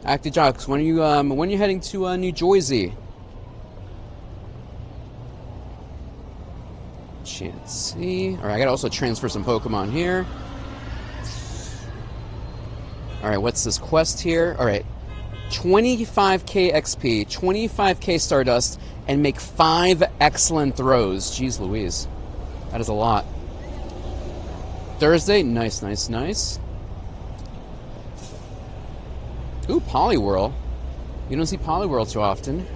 Active Jocks, when are you heading to New Jersey? Chancy. Alright, I gotta also transfer some Pokemon here. Alright, what's this quest here? Alright. 25k XP, 25k Stardust, and make 5 excellent throws. Jeez Louise. That is a lot. Thursday, nice, nice, nice. Ooh, Poliwhirl. You don't see Poliwhirl too often.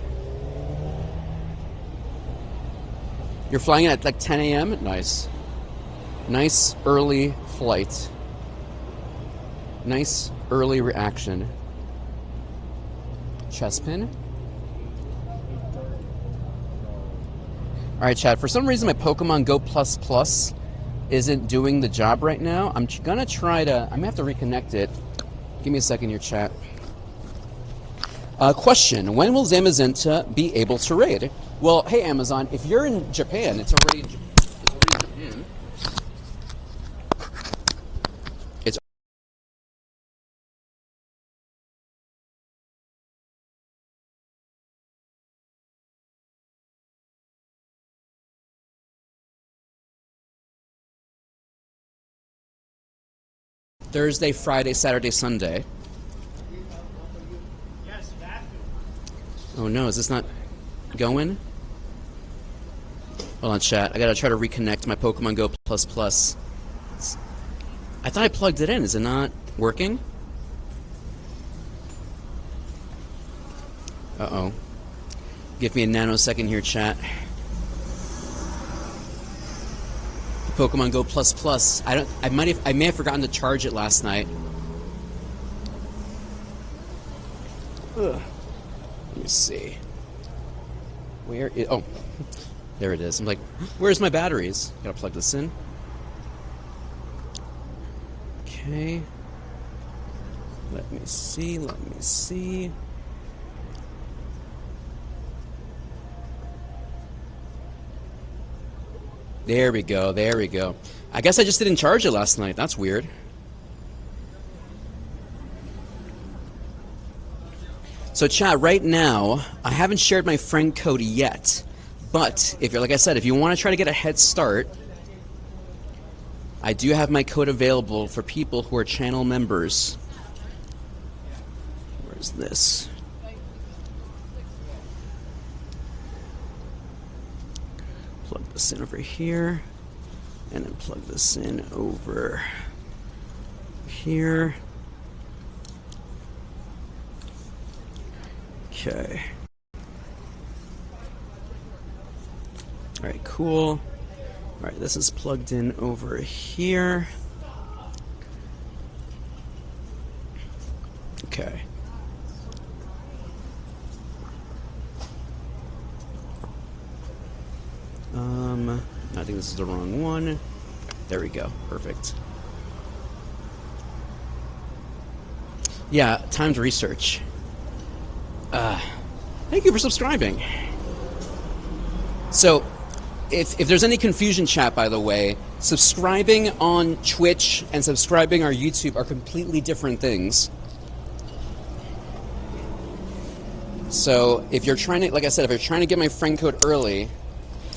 You're flying in at like 10 a.m.? Nice. Nice early flight. Nice early reaction. Chespin. Alright, chat. For some reason, my Pokemon Go Plus isn't doing the job right now. I'm gonna try to... I'm gonna have to reconnect it. Give me a second here, chat. Question. When will Zamazenta be able to raid? Well, hey, Amazon, if you're in Japan, it's already in Japan. It's Thursday, Friday, Saturday, Sunday. Oh no, is this not going? Hold on, chat. I gotta try to reconnect my Pokemon Go Plus. I thought I plugged it in. Is it not working? Uh-oh. Give me a nanosecond here, chat. Pokemon Go Plus Plus. I may have forgotten to charge it last night. Ugh. Let me see. Where is... Oh, there it is. I'm like, where's my batteries? Gotta plug this in. Okay. Let me see. There we go. I guess I just didn't charge it last night. That's weird. So chat, right now, I haven't shared my friend code yet. But, if you're, like I said, if you want to try to get a head start, I do have my code available for people who are channel members. Where's this? Plug this in over here, and then plug this in over here. Okay. All right, cool. All right, this is plugged in over here. Okay. I think this is the wrong one. There we go. Perfect. Yeah, time to research. Thank you for subscribing. So, if there's any confusion, chat, by the way, subscribing on Twitch and subscribing on YouTube are completely different things. So, if you're trying to, like I said, if you're trying to get my friend code early,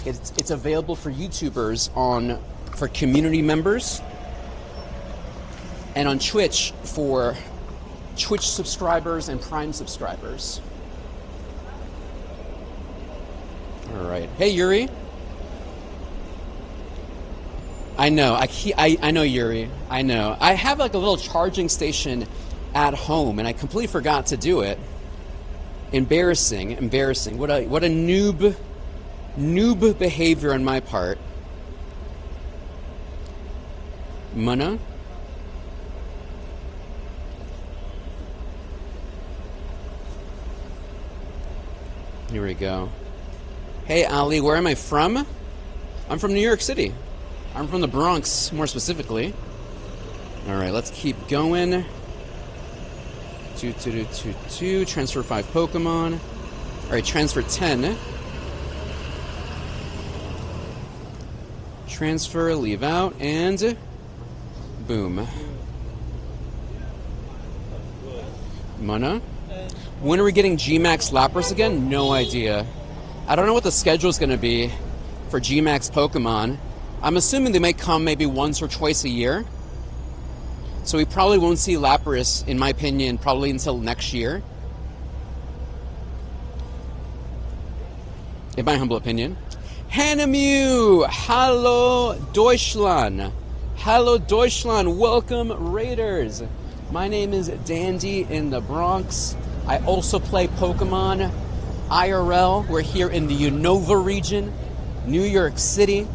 it's available for YouTubers for community members, and on Twitch for Twitch subscribers and Prime subscribers. All right. Hey, Yuri. I know. I know, Yuri. I know. I have like a little charging station at home, and I completely forgot to do it. Embarrassing. What a noob behavior on my part. Mana. Here we go. Hey, Ali, where am I from? I'm from New York City. I'm from the Bronx, more specifically. All right, let's keep going. 2, transfer 5 Pokemon. All right, transfer 10. Transfer, leave out, and boom. Mana. When are we getting G-Max Lapras again? No idea. I don't know what the schedule is going to be for G-Max Pokemon. I'm assuming they may come maybe once or twice a year. So we probably won't see Lapras, in my opinion, probably until next year. In my humble opinion. Hannemew! Hallo Deutschland! Hallo Deutschland! Welcome Raiders! My name is Dandy in the Bronx. I also play Pokemon IRL. We're here in the Unova region, New York City.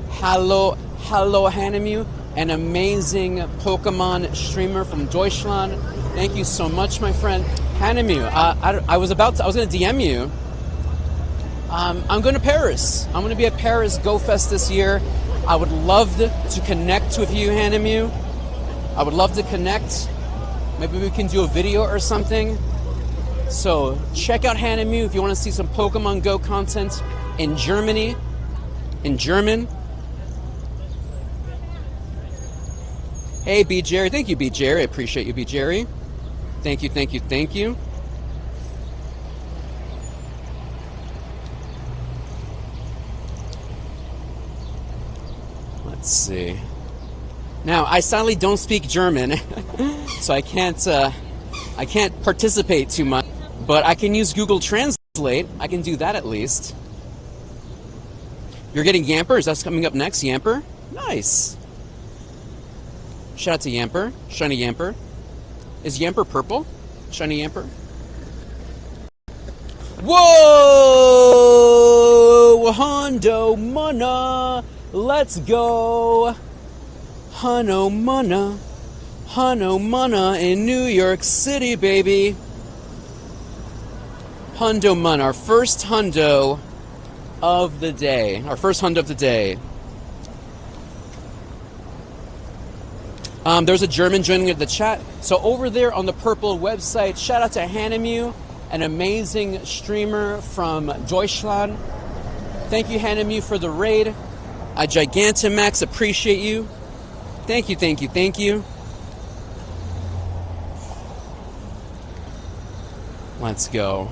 Hallo Hannemew, an amazing Pokemon streamer from Deutschland. Thank you so much, my friend. Hannemew, I was going to DM you. I'm going to Paris. I'm going to be at Paris Go Fest this year. I would love to connect with you, Hannemew. I would love to connect. Maybe we can do a video or something. So check out Hannemew if you want to see some Pokemon Go content in Germany, in German. Hey, B. Jerry. Thank you, B. Jerry. I appreciate you, B. Jerry. Thank you. Let's see. Now, I sadly don't speak German, so I can't participate too much, but I can use Google Translate. I can do that at least. You're getting Yamper? Is that coming up next? Yamper? Nice. Shout out to Yamper. Shiny Yamper. Is Yamper purple? Shiny Yamper? Whoa! Hondo Mana! Let's go! Hundo Mana in New York City, baby! Hundo Mana, our first hundo of the day. Our first hundo of the day. There's a German joining the chat. So over there on the purple website, shout out to Hanamew, an amazing streamer from Deutschland. Thank you, Hanamew, for the raid. I Gigantamax, appreciate you. Thank you, thank you, thank you. Let's go.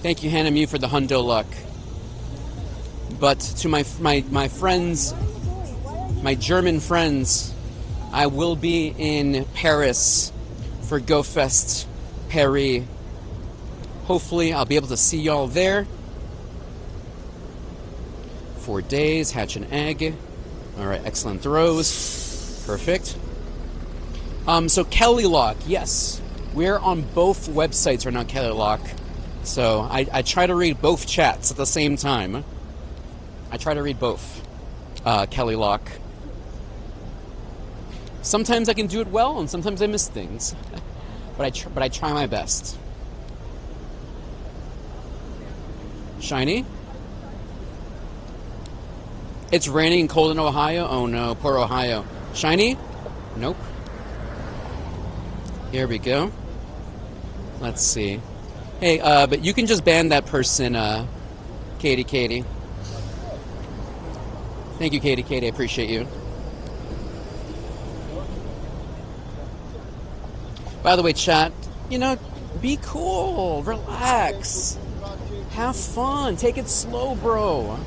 Thank you, Hanamew, for the hundo luck. But to my friends, my German friends, I will be in Paris for GoFest Paris. Hopefully, I'll be able to see y'all there. 4 days, hatch an egg. All right, excellent throws. Perfect. So Kelly Lock, yes. We're on both websites right now, Kelly Lock. So I try to read both chats at the same time. I try to read both. Kelly Lock. Sometimes I can do it well, and sometimes I miss things. but I try my best. Shiny? It's raining and cold in Ohio? Oh no, poor Ohio. Shiny? Nope. Here we go. Let's see. Hey, but you can just ban that person, Katie. Thank you, Katie. I appreciate you. By the way, chat, be cool, relax, have fun, take it slow, bro.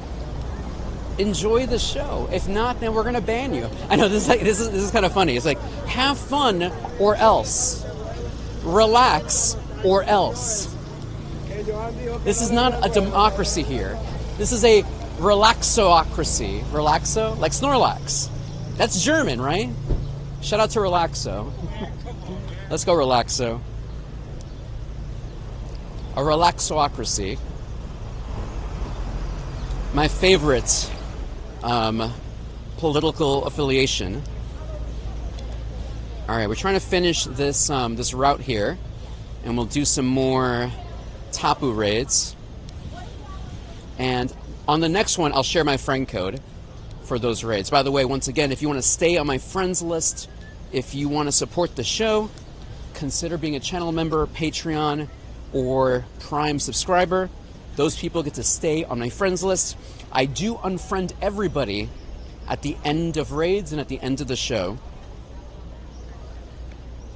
Enjoy the show. If not, then we're gonna ban you. I know this is kind of funny. It's like, have fun or else, relax or else. This is not a democracy here. This is a relaxocracy. Relaxo? Like Snorlax. That's German, right? Shout out to Relaxo. Let's go, Relaxo. A relaxocracy. My favorite political affiliation. All right, we're trying to finish this this route here, and we'll do some more Tapu raids. And on the next one, I'll share my friend code for those raids. By the way, once again, if you want to stay on my friends list, if you want to support the show, consider being a channel member, Patreon, or Prime subscriber. Those people get to stay on my friends list. I do unfriend everybody at the end of raids and at the end of the show.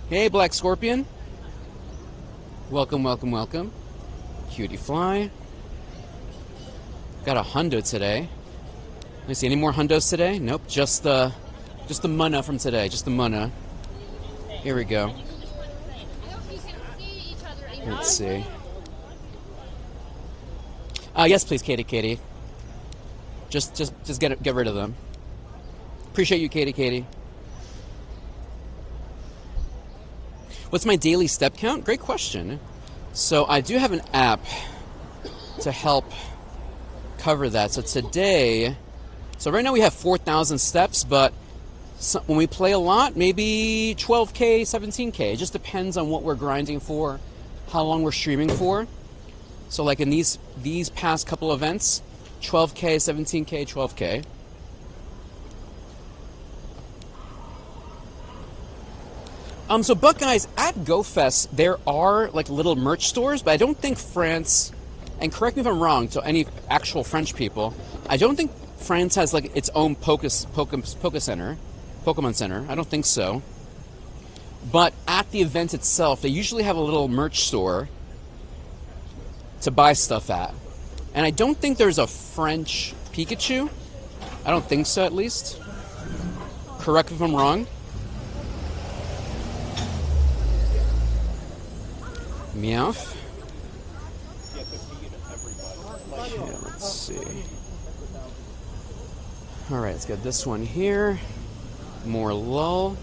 Hey, Black Scorpion. Welcome, welcome, welcome. Cutie Fly. Got a hundo today. Let me see, any more hundos today? Nope, just the mana from today, just the mana. Here we go. Let's see. Yes, please, Katie. Just get rid of them. Appreciate you, Katie. What's my daily step count? Great question. So I do have an app to help cover that. So today, right now we have 4,000 steps, but when we play a lot, maybe 12K, 17K. It just depends on what we're grinding for, how long we're streaming for. So like in these past couple events, 12K, 17K, 12K. But guys, at GoFest, there are like little merch stores, but I don't think France, and correct me if I'm wrong, to any actual French people, I don't think France has like its own Pokemon Center. I don't think so. But at the event itself, they usually have a little merch store to buy stuff at. And I don't think there's a French Pikachu. I don't think so, at least. Correct me if I'm wrong. Meowth. Okay, let's see. Alright, let's get this one here. More lull.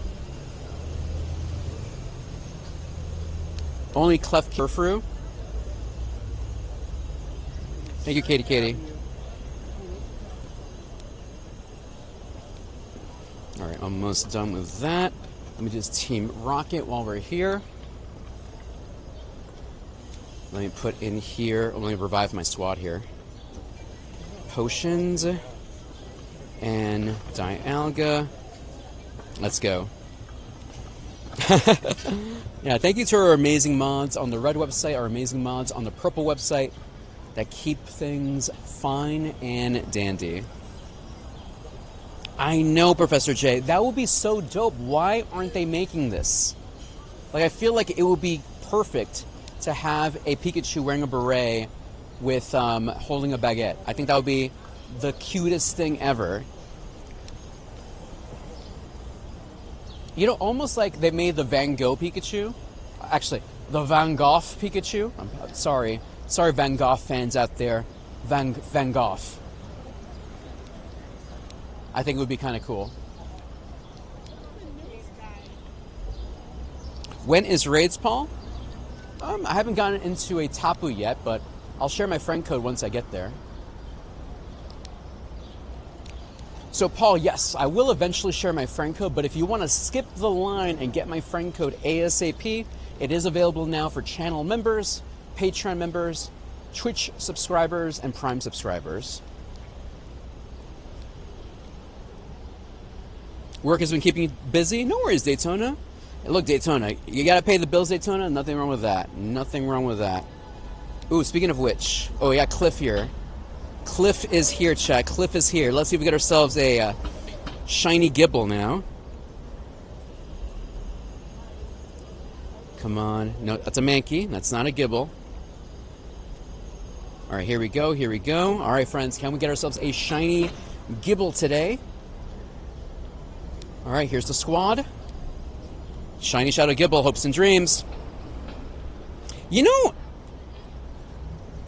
Only Clef Furfru. Thank you, Katie. All right, almost done with that. Let me just Team Rocket while we're here. Let me put in here, let me revive my squad here. Potions and Dialga. Let's go. Yeah, thank you to our amazing mods on the red website, our amazing mods on the purple website that keep things fine and dandy. I know, Professor J. That would be so dope. Why aren't they making this? Like, I feel like it would be perfect to have a Pikachu wearing a beret with holding a baguette. I think that would be the cutest thing ever. You know, almost like they made the Van Gogh Pikachu. Actually, the Van Gogh Pikachu. I'm sorry. Sorry, Van Gogh fans out there. Van Gogh. I think it would be kind of cool. When is raids, Paul? I haven't gotten into a Tapu yet, but I'll share my friend code once I get there. So, Paul, yes, I will eventually share my friend code, but if you want to skip the line and get my friend code ASAP, it is available now for channel members, Patreon members, Twitch subscribers, and Prime subscribers. Work has been keeping you busy? No worries, Daytona. Hey, look, Daytona, you gotta pay the bills, Daytona. Nothing wrong with that. Nothing wrong with that. Ooh, speaking of which, oh yeah, Cliff here. Cliff is here, chat. Cliff is here. Let's see if we get ourselves a shiny Gibble now. Come on. No, that's a Mankey. That's not a Gibble. All right, here we go. Here we go. All right, friends, can we get ourselves a shiny Gibble today? All right, here's the squad. Shiny Shadow Gibble, hopes and dreams. You know,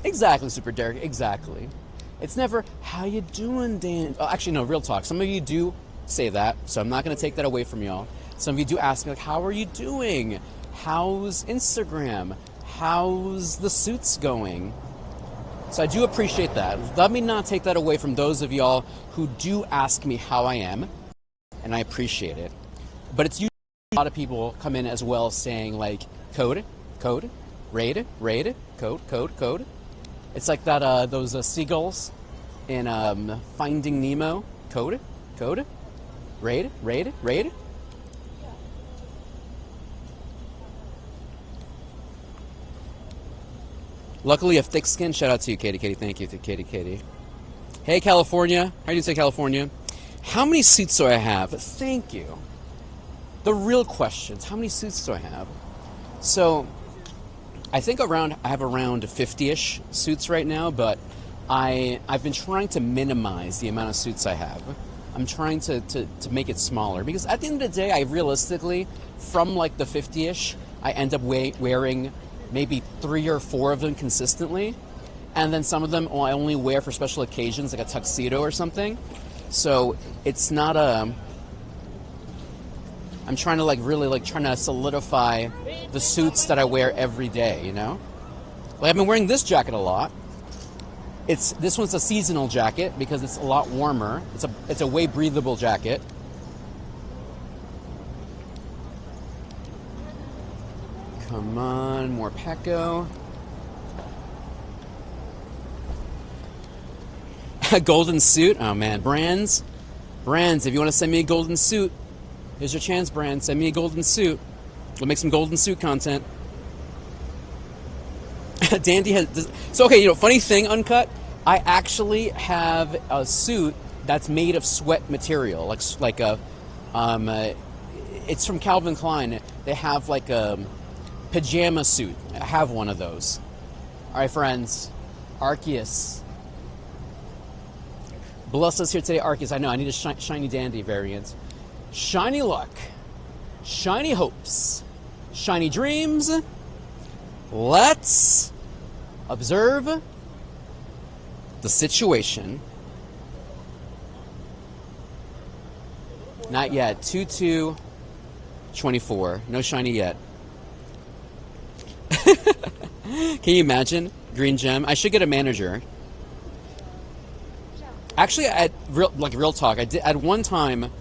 exactly, Super Derek, exactly. It's never, how you doing, Dan? Oh, actually, no, real talk. Some of you do say that, so I'm not going to take that away from y'all. Some of you do ask me, like, how are you doing? How's Instagram? How's the suits going? So I do appreciate that. Let me not take that away from those of y'all who do ask me how I am, and I appreciate it. But it's usually a lot of people come in as well saying, like, code, raid, code. It's like that, those seagulls in Finding Nemo. Code, raid. Luckily, you have thick skin. Shout out to you, Katie. Thank you to Katie. Hey, California. How do you say California? How many suits do I have? Thank you. The real questions. How many suits do I have? So, I think I have around 50-ish suits right now, but I've been trying to minimize the amount of suits I have. I'm trying to make it smaller, because at the end of the day, I realistically, from like the 50-ish, I end up wearing maybe 3 or 4 of them consistently, and then some of them I only wear for special occasions, like a tuxedo or something. So it's not I'm trying to really trying to solidify the suits that I wear every day, you know? Like, I've been wearing this jacket a lot. This one's a seasonal jacket because it's a lot warmer. It's a way breathable jacket. Come on, more Pecco. A golden suit? Oh man, brands, if you want to send me a golden suit, here's your chance, brand. Send me a golden suit. We'll make some golden suit content. Dandy has... So, okay, you know, funny thing, Uncut, I actually have a suit that's made of sweat material. Like a... it's from Calvin Klein. They have like a pajama suit. I have one of those. All right, friends. Arceus. Bless us here today, Arceus. I know, I need a shiny dandy variant. Shiny luck. Shiny hopes. Shiny dreams. Let's observe the situation. Not yet. 2/2/24. No shiny yet. Can you imagine? Green gem. I should get a manager. Actually, real talk. I did at one time.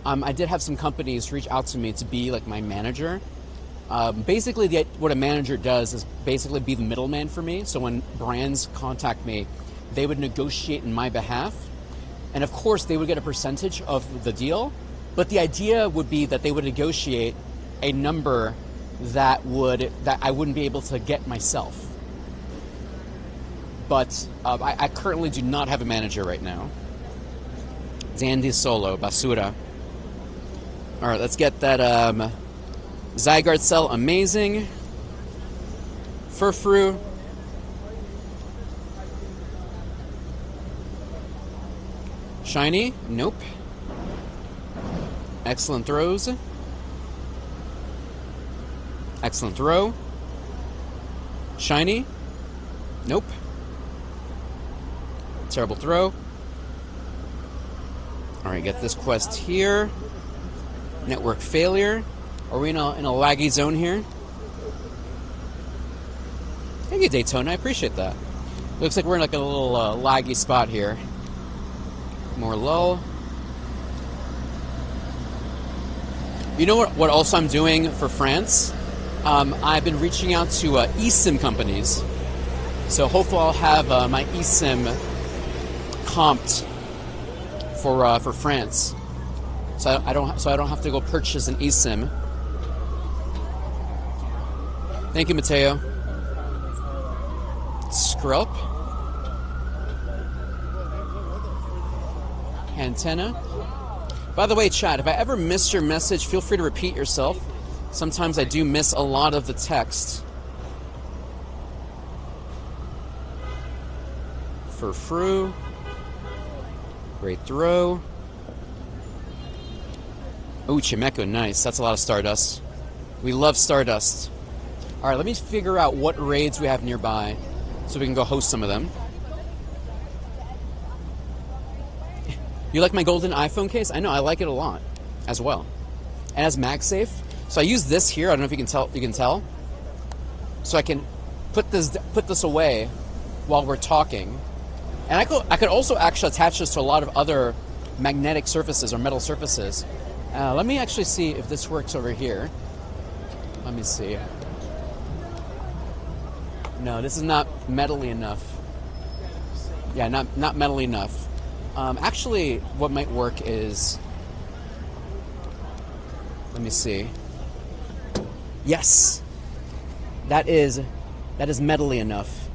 I did have some companies reach out to me to be like my manager. Basically, what a manager does is basically be the middleman for me. So when brands contact me, they would negotiate in my behalf, and of course, they would get a percentage of the deal. But the idea would be that they would negotiate a number that I wouldn't be able to get myself. But I currently do not have a manager right now. Zandy Solo, Basura. All right, let's get that Zygarde cell, amazing. Furfru. Shiny, nope. Excellent throws. Excellent throw. Shiny, nope. Terrible throw. Alright, get this quest here. Network failure. Are we in a laggy zone here? Thank you, Daytona. I appreciate that. Looks like we're in like a little laggy spot here. More lull. You know what also I'm doing for France? I've been reaching out to eSIM companies. So hopefully I'll have my eSIM comped for France. So I don't have to go purchase an eSIM. Thank you, Mateo. Scrub. Antenna. By the way, chat, if I ever missed your message, feel free to repeat yourself. Sometimes I do miss a lot of the text. Furfru. Great throw. Oh, Chimeco, nice. That's a lot of Stardust. We love Stardust. All right, let me figure out what raids we have nearby so we can go host some of them. You like my golden iPhone case? I know, I like it a lot as well. And it has MagSafe. So I use this here. I don't know if you can tell. So I can put this away while we're talking. And I could also actually attach this to a lot of other magnetic surfaces or metal surfaces. Let me actually see if this works over here. Let me see. No, this is not metally enough. Yeah, not metally enough. Actually, what might work is... Let me see. Yes! That is metally enough.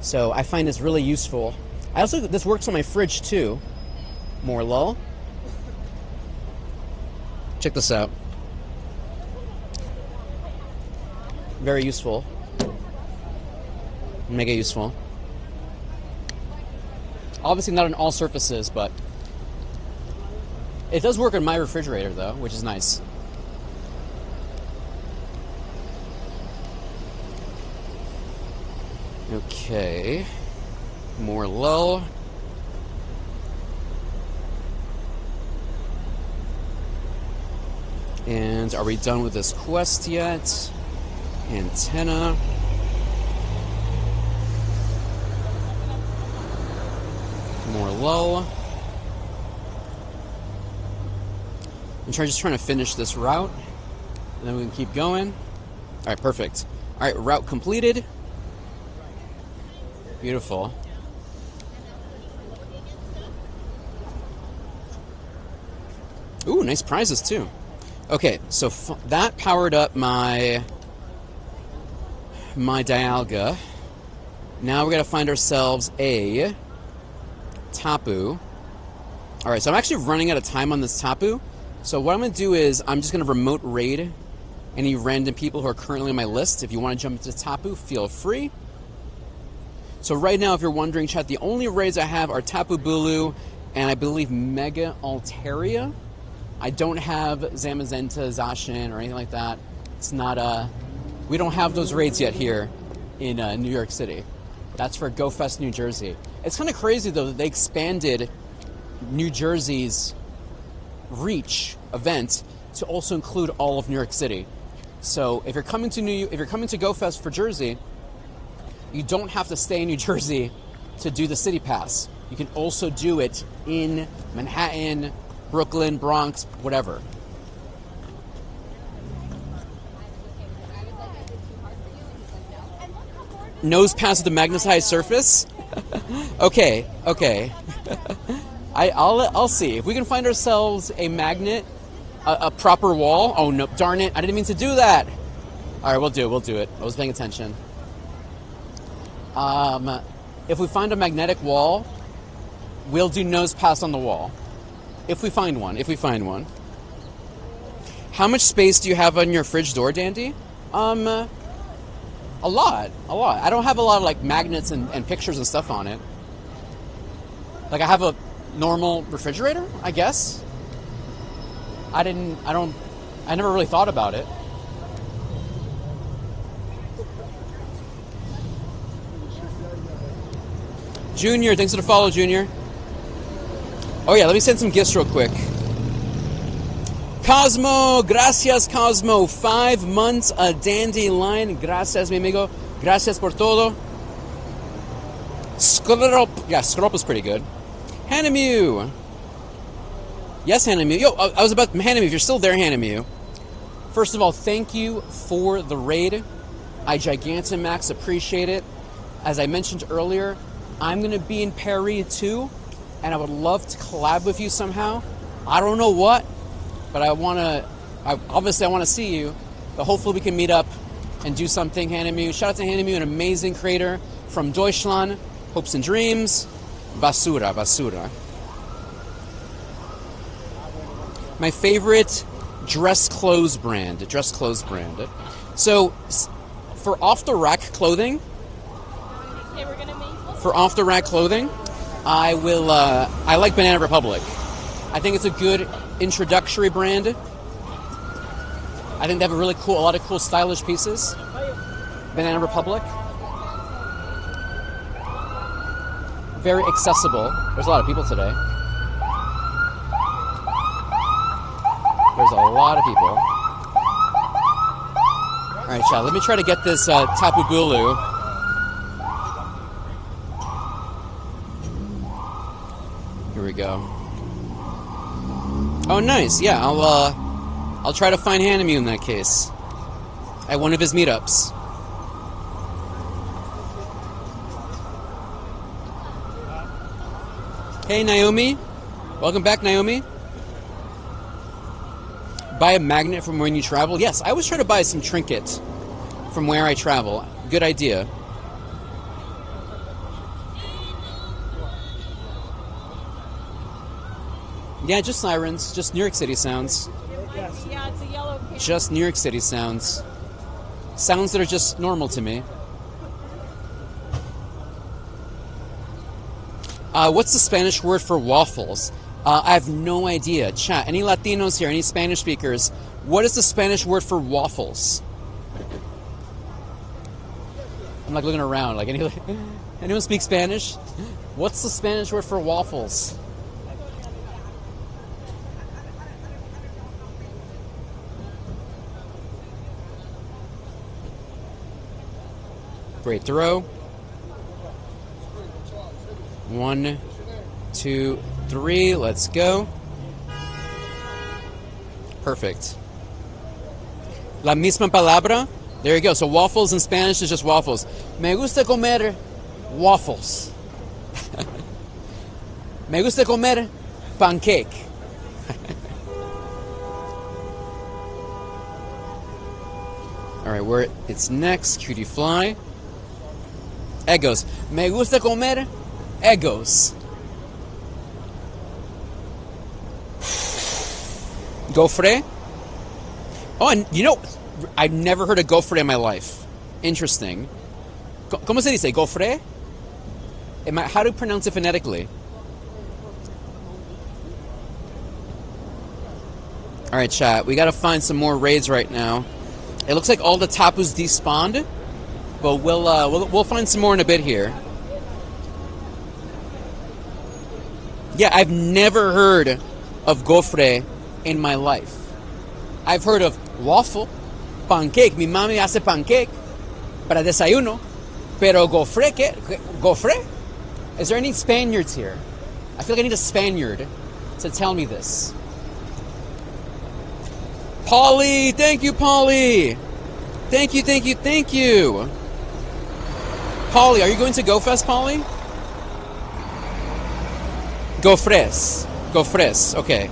So I find this really useful. This works on my fridge too. More lull. Check this out. Very useful. Mega useful. Obviously not on all surfaces, but it does work on my refrigerator though, which is nice. Okay. More lull. And are we done with this quest yet? Antenna. More lull. I'm just trying to finish this route, and then we can keep going. All right, perfect. All right, route completed. Beautiful. Ooh, nice prizes too. Okay, so that powered up my Dialga. Now we're gonna find ourselves a Tapu. Alright, so I'm actually running out of time on this Tapu. So what I'm going to do is I'm just going to remote raid any random people who are currently on my list. If you want to jump into Tapu, feel free. So right now, if you're wondering, chat, the only raids I have are Tapu Bulu and I believe Mega Altaria. I don't have Zamazenta, Zacian, or anything like that. It's not we don't have those raids yet here in New York City. That's for GoFest New Jersey. It's kind of crazy, though, that they expanded New Jersey's Reach event to also include all of New York City. So if you're coming to Go Fest for Jersey, you don't have to stay in New Jersey to do the City Pass. You can also do it in Manhattan, Brooklyn, Bronx, whatever. Nose pass at the magnetized surface? Okay. I'll see. If we can find ourselves a magnet, a proper wall. Oh, no, darn it. I didn't mean to do that. All right, we'll do it. I was paying attention. If we find a magnetic wall, we'll do nose pass on the wall. If we find one. How much space do you have on your fridge door, Dandy? A lot. I don't have a lot of like magnets and pictures and stuff on it. Like I have a normal refrigerator, I guess. I never really thought about it. Junior, thanks for the follow, Junior. Oh yeah, let me send some gifts real quick. Cosmo, gracias Cosmo. 5 months a dandelion. Gracias, mi amigo. Gracias por todo. Skrop. Yeah, Skrop is pretty good. Hanamew. Yes, Hanamew. Yo, I was about Hanamew. If you're still there, Hanamew. First of all, thank you for the raid. I Gigantamax appreciate it. As I mentioned earlier, I'm going to be in Paris too, and I would love to collab with you somehow. I don't know what, but I want to see you, but hopefully we can meet up and do something, Hanamew. Shout out to Hanamew, an amazing creator from Deutschland, hopes and dreams, basura. My favorite dress clothes brand. So, for off-the-rack clothing, I like Banana Republic. I think it's a good introductory brand. I think they have a lot of cool stylish pieces. Banana Republic. Very accessible. There's a lot of people today. There's a lot of people. Alright, chat, let me try to get this Tapu Bulu. Here we go. Oh, nice. Yeah, I'll try to find Hanamew in that case. At one of his meetups. Hey, Naomi. Welcome back, Naomi. Buy a magnet from when you travel? Yes, I always try to buy some trinket from where I travel. Good idea. Yeah, just sirens. Just New York City sounds. Yeah, it's a yellow can. Just New York City sounds. Sounds that are just normal to me. What's the Spanish word for waffles? I have no idea. Chat, any Latinos here, any Spanish speakers, what is the Spanish word for waffles? I'm like looking around, like anyone speak Spanish? What's the Spanish word for waffles? Great throw. 1, 2, 3, let's go. Perfect. La misma palabra. There you go. So waffles in Spanish is just waffles. Me gusta comer waffles. Me gusta comer pancake. All right, where it's next, Cutie Fly. Egos. Me gusta comer egos. Gofre? Oh, and you know, I've never heard of gofre in my life. Interesting. ¿Cómo se dice? Gofre? How do you pronounce it phonetically? Alright, chat. We gotta find some more raids right now. It looks like all the Tapus despawned, but we'll find some more in a bit here. Yeah, I've never heard of gofre in my life. I've heard of waffle. pancake. Mi mami hace pancake para desayuno. Pero gofre, ¿qué? Gofre? Is there any Spaniards here? I feel like I need a Spaniard to tell me this. Polly! Thank you, Polly! Thank you, thank you, thank you! Polly, are you going to GoFest, Polly? Gofres. Gofres, okay.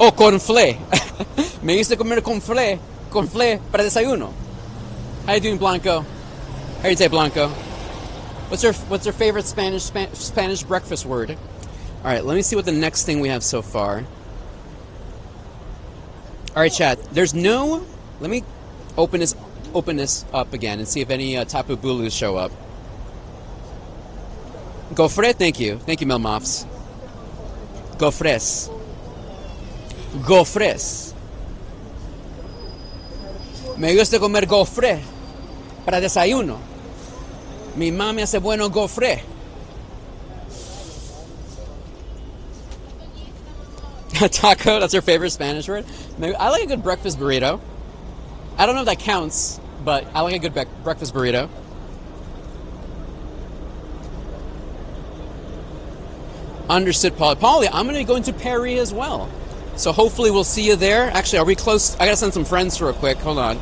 Oh, conflé. Me gusta comer conflé. Conflé para desayuno. How you doing, Blanco? How you doing, Blanco? What's your favorite Spanish breakfast word? All right, let me see what the next thing we have so far. All right, chat. There's no. Let me open this up again and see if any Tapu Bulus show up. Gofre, thank you, Melmoffs. Gofres. Gofres. Me gusta comer gofre para desayuno. Mi mami hace bueno gofre. Taco, that's your favorite Spanish word? I like a good breakfast burrito. I don't know if that counts, but I like a good breakfast burrito. Understood, Polly. Polly, I'm going to go into Perry as well. So hopefully we'll see you there. Actually, are we close? I got to send some friends real quick. Hold on.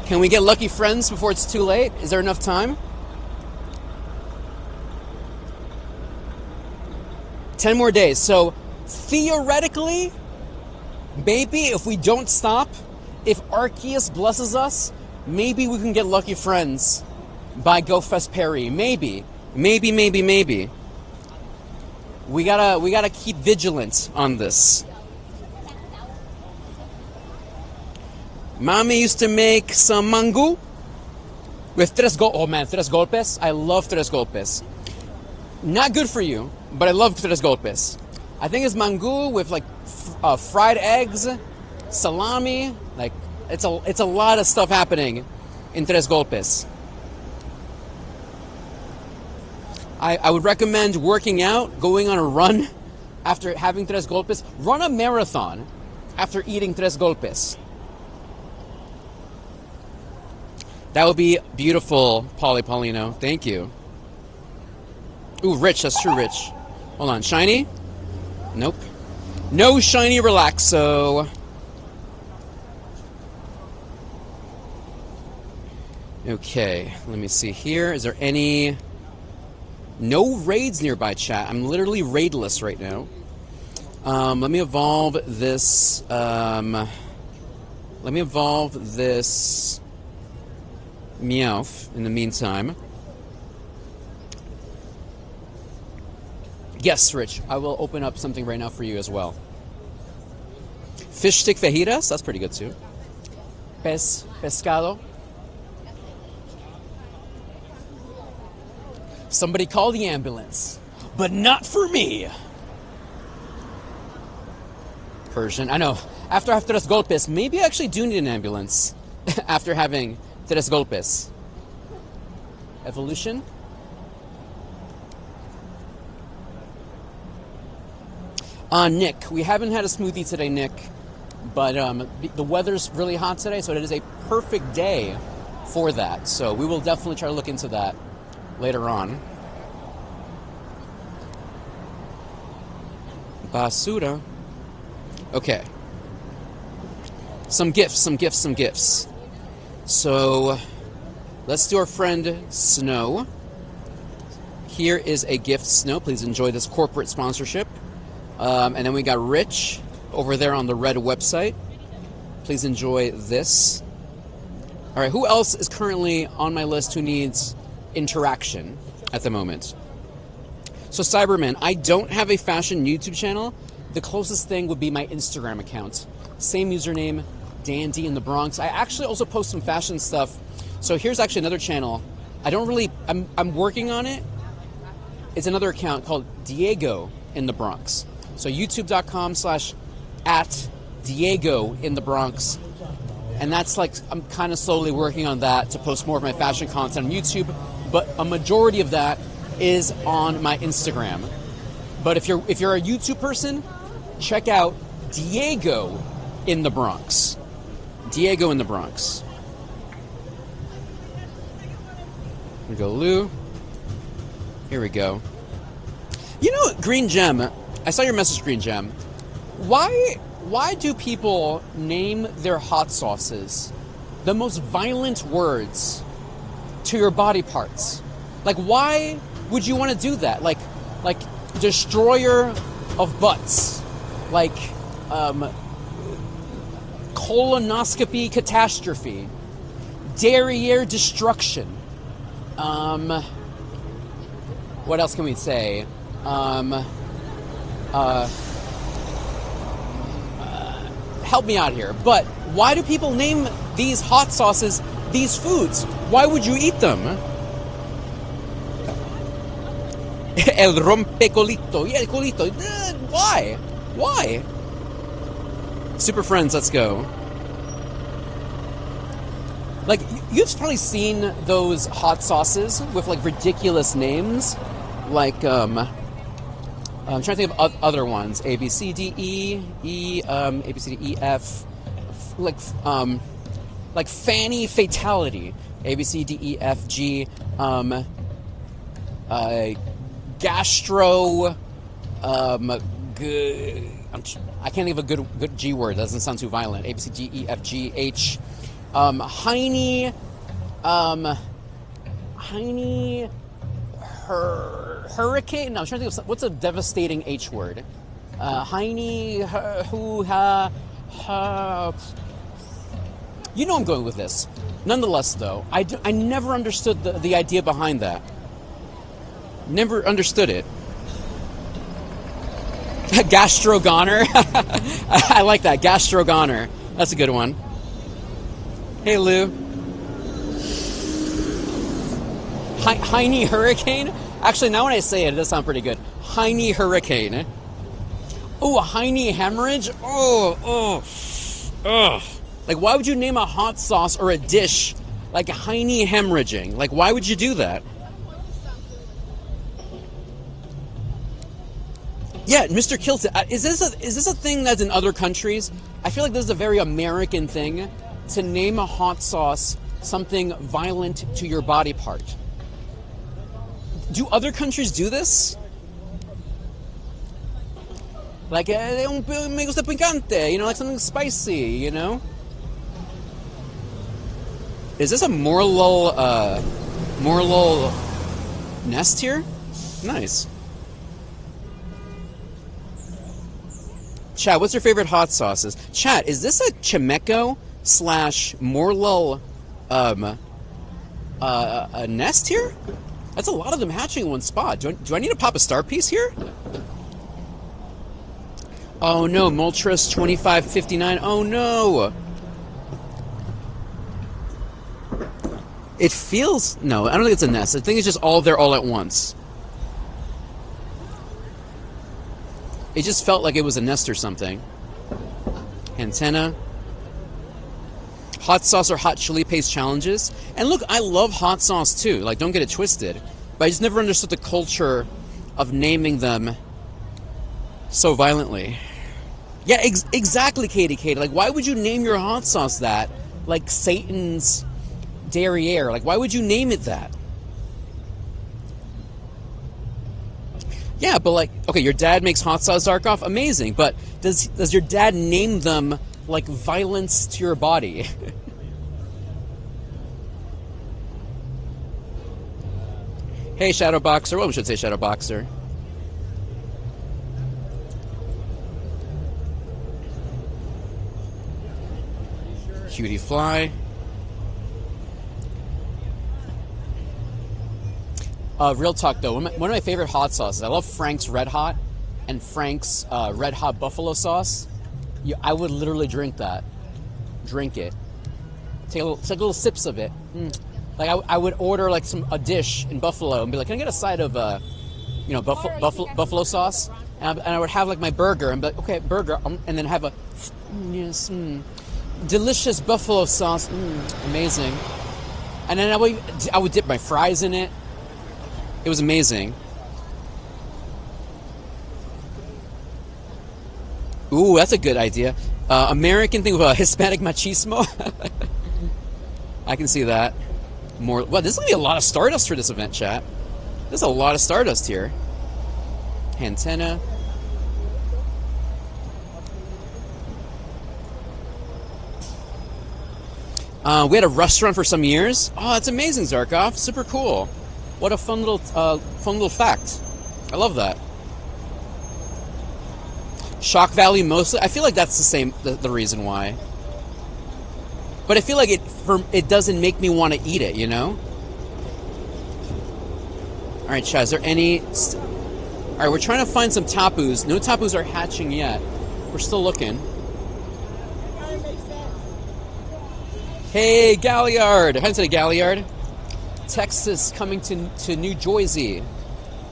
Can we get lucky friends before it's too late? Is there enough time? 10 more days. So theoretically, maybe if we don't stop, if Arceus blesses us, maybe we can get lucky friends by GoFest Perry. Maybe. We gotta keep vigilant on this. Mommy used to make some mango with tres golpes. I love tres golpes. Not good for you, but I love tres golpes. I think it's mango with like fried eggs, salami. Like it's a lot of stuff happening in tres golpes. I would recommend working out, going on a run after having tres golpes. Run a marathon after eating tres golpes. That would be beautiful, Paulino. Thank you. Ooh, Rich. That's true, Rich. Hold on. Shiny? Nope. No Shiny Relaxo. Okay. Let me see here. Is there any... No raids nearby, chat. I'm literally raidless right now. Let me evolve this... Meowth in the meantime. Yes, Rich. I will open up something right now for you as well. Fish stick fajitas? That's pretty good too. Pescado. Somebody call the ambulance. But not for me. Persian. I know. After I have tres golpes, maybe I actually do need an ambulance. After having tres golpes. Evolution. Nick. We haven't had a smoothie today, Nick. But the weather's really hot today, so it is a perfect day for that. So we will definitely try to look into that later on. Basura. Okay. Some gifts. So, let's do our friend Snow. Here is a gift, Snow. Please enjoy this corporate sponsorship. And then we got Rich over there on the red website. Please enjoy this. All right, who else is currently on my list who needs interaction at the moment? So, Cyberman, I don't have a fashion YouTube channel. The closest thing would be my Instagram account. Same username, Dandy in the Bronx. I actually also post some fashion stuff. So here's actually another channel. I'm working on it. It's another account called Diego in the Bronx. So youtube.com/@Diego in the Bronx. And that's like, I'm kind of slowly working on that to post more of my fashion content on YouTube. But a majority of that is on my Instagram. But if you're a YouTube person, check out Diego in the Bronx. Diego in the Bronx. Here we go, Lou. Here we go. You know, Green Gem, I saw your message, Green Gem. Why do people name their hot sauces the most violent words to your body parts? Like, why would you want to do that? Like destroyer of butts. Like, colonoscopy catastrophe. Derriere destruction. What else can we say? Help me out here. But why do people name these hot sauces these foods? Why would you eat them? El rompecolito. Yeah, colito. Why? Why? Super Friends, let's go. Like, you've probably seen those hot sauces with, like, ridiculous names. Like, I'm trying to think of other ones. A, B, C, D, E, A, B, C, D, E, F. Like Fanny Fatality. A, B, C, D, E, F, G. Gastro. I can't think of a good G word. That doesn't sound too violent. A, B, C, D, E, F, G, H. Heine. Hurricane? No, I'm trying to think of what's a devastating H word. Heine, who, ha. You know I'm going with this. Nonetheless, though, I never understood the idea behind that. Never understood it. Gastrogoner. I like that. Gastrogoner. That's a good one. Hey, Lou. Heine Hurricane? Actually, now when I say it, it does sound pretty good. Heine Hurricane. Oh, a Heine Hemorrhage? Oh. Like, why would you name a hot sauce or a dish like Heine Hemorrhaging? Like, why would you do that? Yeah, Mr. Kilton. Is this a thing that's in other countries? I feel like this is a very American thing to name a hot sauce something violent to your body part. Do other countries do this? Like, me gusta picante, you know, like something spicy, you know? Is this a Morlul nest here? Nice. Chat, what's your favorite hot sauces? Chat, is this a Chimeco / Morlul a nest here? That's a lot of them hatching in one spot. Do I need to pop a star piece here? Oh no, Moltres 2559. Oh no. It feels... No, I don't think it's a nest. I think it's just all there all at once. It just felt like it was a nest or something. Antenna. Hot sauce or hot chili paste challenges. And look, I love hot sauce too. Like, don't get it twisted. But I just never understood the culture of naming them so violently. Yeah, exactly, Katie. Like, why would you name your hot sauce that? Like Satan's derriere. Like, why would you name it that? Yeah, but like, okay, your dad makes hot sauce Zarkov? Amazing. But does your dad name them like violence to your body? Hey, Shadow Boxer. Well, we should say Shadow Boxer. Cutie Fly. Real talk, though, one of my favorite hot sauces, I love Frank's Red Hot and Frank's Red Hot Buffalo Sauce. I would literally drink that. Drink it. Take little sips of it. Like, I would order, like, a dish in Buffalo and be like, can I get a side of, buffalo sauce? And I would have, like, my burger and be like, okay, burger. And then have a, delicious buffalo sauce. Amazing. And then I would dip my fries in it. It was amazing. Ooh, that's a good idea. American thing with Hispanic machismo. I can see that. More. Well, this is gonna be a lot of Stardust for this event, chat. There's a lot of Stardust here. Antenna. We had a restaurant for some years. Oh, that's amazing, Zarkov. Super cool. What a fun little fact. I love that. Shock value mostly. I feel like that's the reason why. But I feel like it doesn't make me want to eat it, you know? All right, Chad, is there any... All right, we're trying to find some tapus. No tapus are hatching yet. We're still looking. Hey, Galliard! Hi to the Galliard. Texas coming to New Jersey.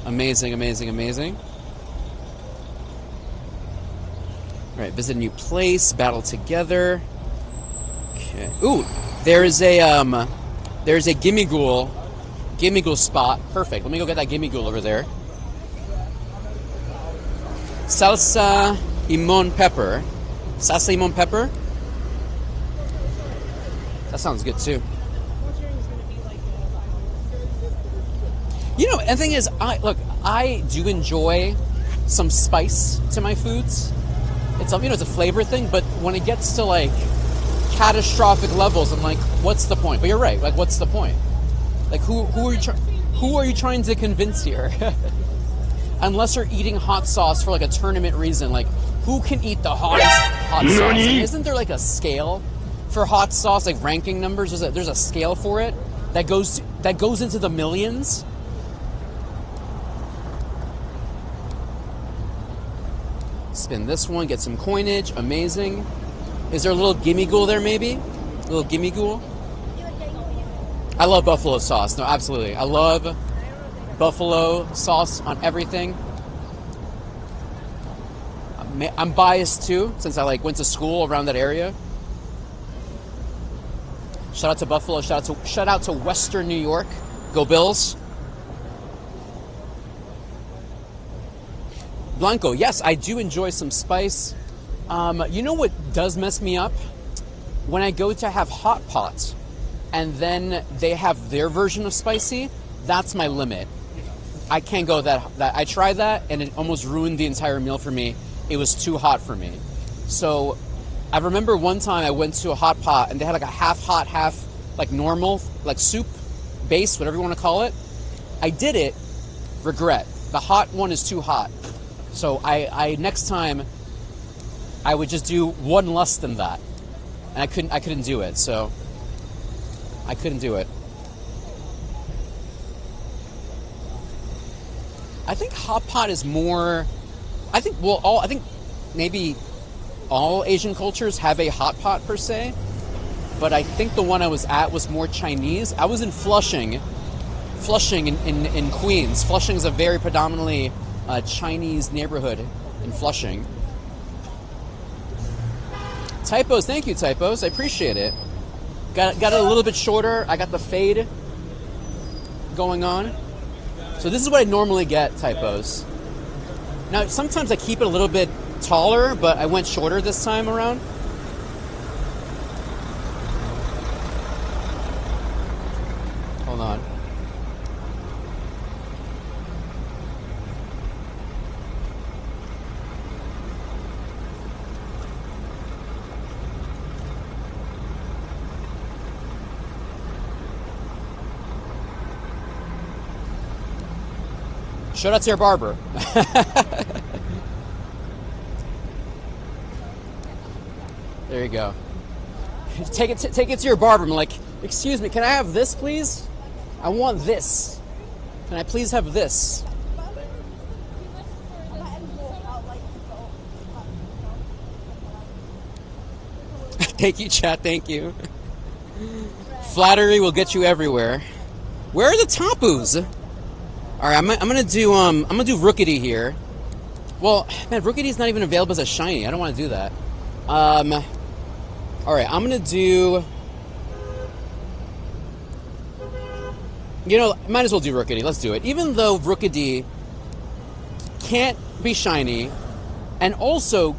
Amazing, amazing, amazing. All right, visit a new place, battle together. Okay. Ooh, there's a Gimmighoul spot. Perfect. Let me go get that Gimmighoul over there. Salsa limon pepper. Salsa limon pepper. That sounds good too. You know, and the thing is, I do enjoy some spice to my foods. It's it's a flavor thing, but when it gets to like catastrophic levels, I'm like, what's the point? But you're right. Like, what's the point? Like, who are you trying to convince here? Unless you're eating hot sauce for like a tournament reason, like who can eat the hottest hot sauce? Like, isn't there like a scale for hot sauce, like ranking numbers? There's a scale for it that goes into the millions. Spin this one, get some coinage. Amazing. Is there a little Gimmighoul there, maybe? A little Gimmighoul? I love buffalo sauce. No, absolutely. I love buffalo sauce on everything. I'm biased too, since I went to school around that area. Shout out to Buffalo. Shout out to Western New York. Go Bills. Blanco, yes, I do enjoy some spice. You know what does mess me up? When I go to have hot pot, and then they have their version of spicy, that's my limit. I can't go that. I tried that, and it almost ruined the entire meal for me. It was too hot for me. So I remember one time I went to a hot pot, and they had like a half hot, half like normal, like soup base, whatever you want to call it. I did it. Regret. The hot one is too hot. So I next time I would just do one less than that, and I couldn't do it. So I couldn't do it. I think hot pot is more. I think maybe all Asian cultures have a hot pot per se, but I think the one I was at was more Chinese. I was in Flushing in Queens. Flushing is a very predominantly Chinese neighborhood in Flushing. Typos, thank you, Typos. I appreciate it. Got it a little bit shorter. I got the fade going on. So this is what I normally get, Typos. Now, sometimes I keep it a little bit taller, but I went shorter this time around. Hold on. Shout out to your barber. There you go. Take it to your barber. I'm like, excuse me, can I have this, please? I want this. Can I please have this? Thank you, chat. Thank you. Flattery will get you everywhere. Where are the tapus? All right, I'm gonna do Rookity here. Well, man, Rookity's not even available as a shiny. I don't want to do that. All right, I'm gonna do. Might as well do Rookity. Let's do it. Even though Rookity can't be shiny, and also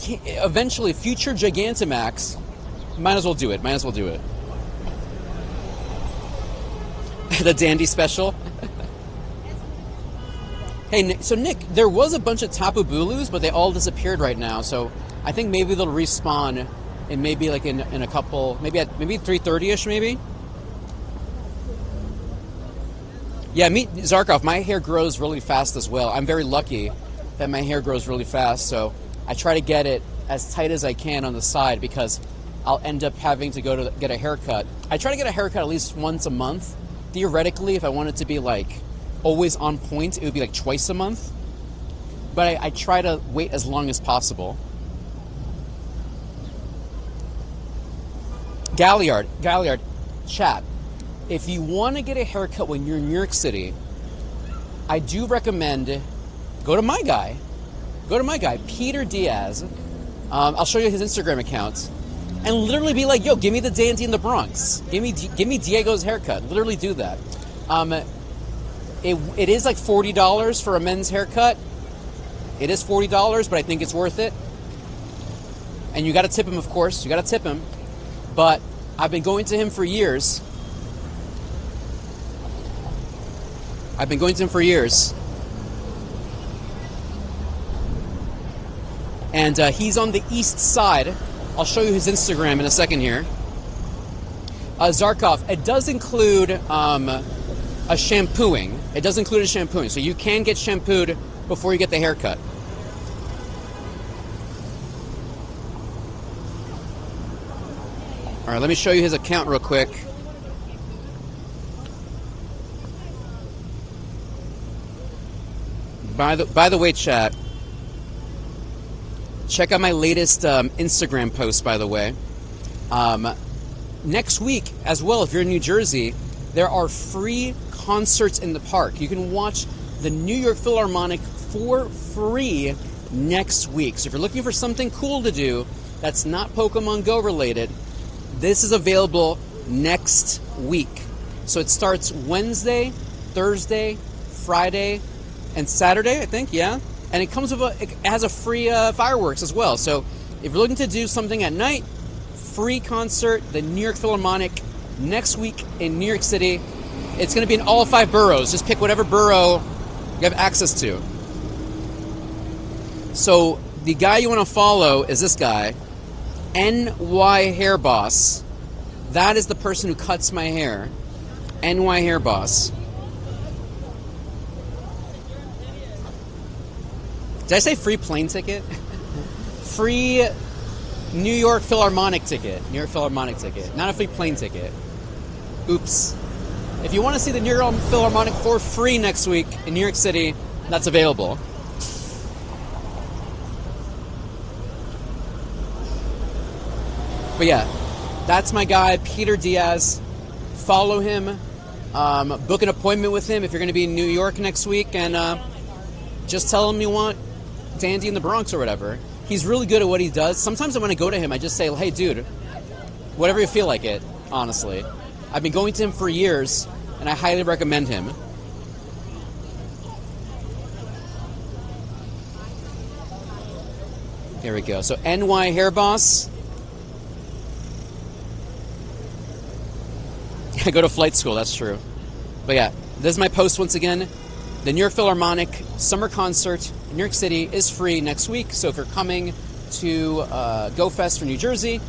eventually, future Gigantamax, might as well do it. The Dandy special. Hey, so Nick, there was a bunch of Tapu Bulus, but they all disappeared right now. So I think maybe they'll respawn in maybe like in a couple, maybe 3:30ish, maybe. Yeah, meet Zarkov. My hair grows really fast as well. I'm very lucky that my hair grows really fast, so I try to get it as tight as I can on the side because I'll end up having to go to get a haircut. I try to get a haircut at least once a month. Theoretically, if I wanted to be like always on point, it would be like twice a month. But I try to wait as long as possible. Galliard, chat. If you want to get a haircut when you're in New York City, I do recommend go to my guy, Peter Diaz. I'll show you his Instagram account, and literally be like, "Yo, give me the dandy in the Bronx. Give me Diego's haircut." Literally do that. It is like $40 for a men's haircut. It is $40, but I think it's worth it. And you got to tip him, of course. You got to tip him. But I've been going to him for years. And he's on the east side. I'll show you his Instagram in a second here. Zarkov, it does include a shampooing. So you can get shampooed before you get the haircut. All right, let me show you his account real quick. By the way, chat, check out my latest Instagram post, by the way. Next week, as well, if you're in New Jersey, there are free concerts in the park. You can watch the New York Philharmonic for free next week. So if you're looking for something cool to do that's not Pokemon Go related, this is available next week. So it starts Wednesday, Thursday, Friday, and Saturday, I think, yeah. And it comes with it has a free fireworks as well. So if you're looking to do something at night, free concert, the New York Philharmonic next week in New York City. It's going to be in all 5 boroughs. Just pick whatever borough you have access to. So the guy you want to follow is this guy, NY Hair Boss. That is the person who cuts my hair. NY Hair Boss. Did I say free plane ticket? Free New York Philharmonic ticket. New York Philharmonic ticket. Not a free plane ticket. Oops. If you want to see the New York Philharmonic for free next week in New York City, that's available. But yeah, that's my guy, Peter Diaz. Follow him. Book an appointment with him if you're going to be in New York next week, and just tell him you want Dandy in the Bronx or whatever. He's really good at what he does. Sometimes when I go to him, I just say, "Hey, dude, whatever you feel like it," honestly. I've been going to him for years, and I highly recommend him. Here we go. So NY Hair Boss. I go to flight school, that's true. But yeah, this is my post once again. The New York Philharmonic Summer Concert in New York City is free next week. So if you're coming to Go Fest for New Jersey,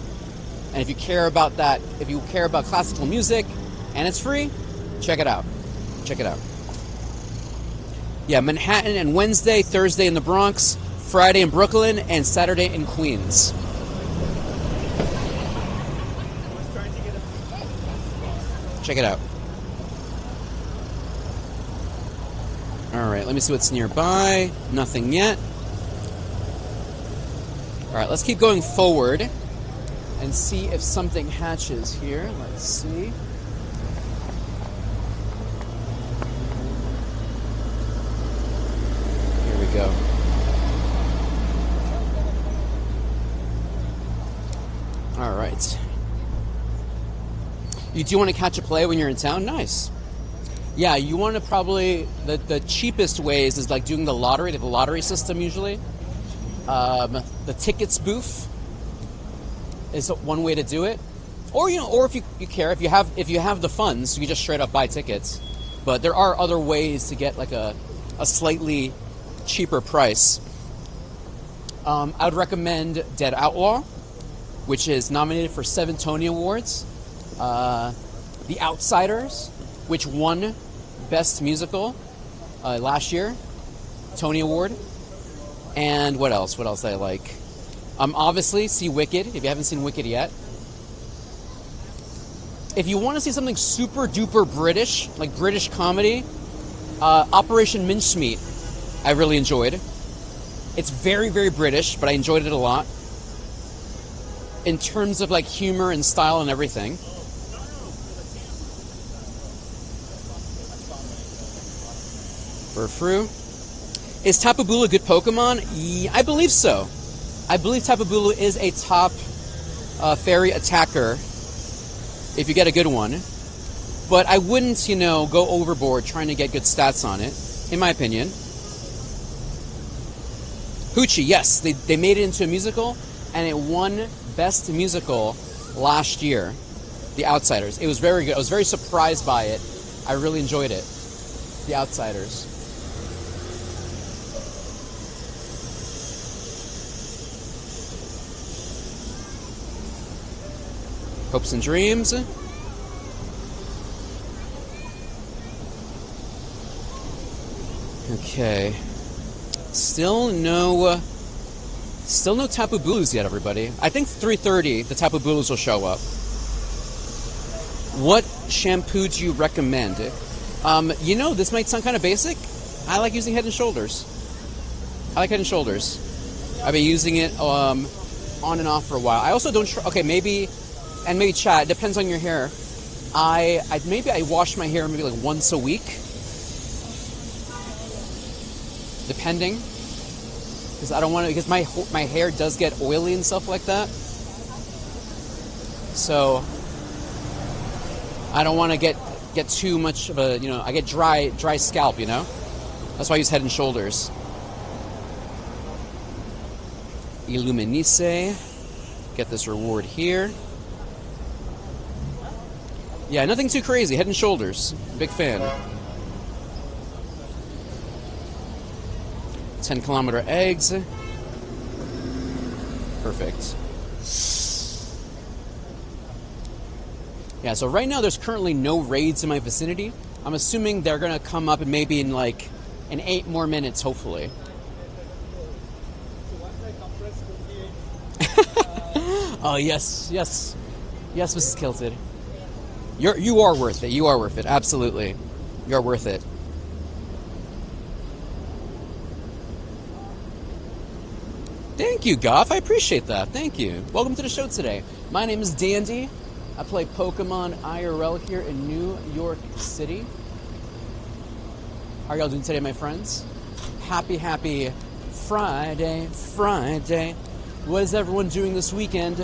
and if you care about that, if you care about classical music, and it's free, check it out. Check it out. Yeah, Manhattan and Wednesday, Thursday in the Bronx, Friday in Brooklyn, and Saturday in Queens. Check it out. All right, let me see what's nearby. Nothing yet. All right, let's keep going forward and see if something hatches here. Let's see. Here we go. All right. You do want to catch a play when you're in town? Nice. Yeah, you want to probably, the cheapest ways is like doing the lottery. They have a lottery system usually. The tickets booth is one way to do it. Or or if you care, if you have the funds, you just straight up buy tickets. But there are other ways to get like a slightly cheaper price. I would recommend Dead Outlaw, which is nominated for 7 Tony Awards. The Outsiders, which won Best Musical last year, Tony Award. And what else? What else I like? Obviously, see Wicked, if you haven't seen Wicked yet. If you want to see something super duper British, like British comedy, Operation Mincemeat, I really enjoyed. It's very, very British, but I enjoyed it a lot. In terms of like humor and style and everything. Furfru. Is Tapu Bulu a good Pokemon? Yeah, I believe so. I believe Tapu Bulu is a top fairy attacker if you get a good one. But I wouldn't, go overboard trying to get good stats on it, in my opinion. Hoochie, yes, they made it into a musical, and it won Best Musical last year, The Outsiders. It was very good. I was very surprised by it. I really enjoyed it. The Outsiders. Hopes and Dreams. Okay. Still no Tapu Bulus yet, everybody. I think 3:30 the Tapu Bulus will show up. What shampoo do you recommend? This might sound kind of basic. I like using Head & Shoulders. I like Head & Shoulders. I've been using it on and off for a while. I also don't... maybe chat. It depends on your hair. I wash my hair maybe like once a week. Depending. Because I don't want to... Because my hair does get oily and stuff like that. So... I don't want to get too much of a... I get dry scalp, That's why I use Head & Shoulders. Illuminise. Get this reward here. Yeah, nothing too crazy. Head & Shoulders. Big fan. 10-kilometer eggs. Perfect. Yeah, so right now there's currently no raids in my vicinity. I'm assuming they're going to come up maybe in like in 8 more minutes, hopefully. Oh, yes, Mrs. Kilted. You are worth it. You are worth it. Absolutely. You're worth it. Thank you, Goff. I appreciate that. Thank you. Welcome to the show today. My name is Dandy. I play Pokemon IRL here in New York City. How are y'all doing today, my friends? Happy Friday. What is everyone doing this weekend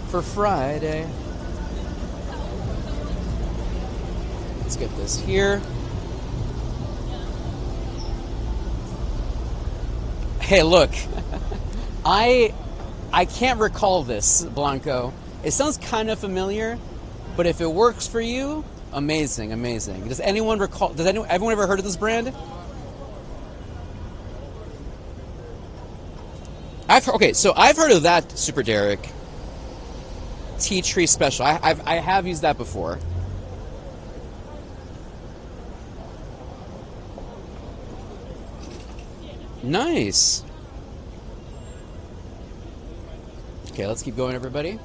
for Friday? Let's get this here. Hey, look. I can't recall this, Blanco. It sounds kind of familiar, but if it works for you, amazing. Does anyone recall? Everyone ever heard of this brand? I've heard of that, Super Derek. Tea Tree Special. I have used that before. Nice. Okay, let's keep going, everybody.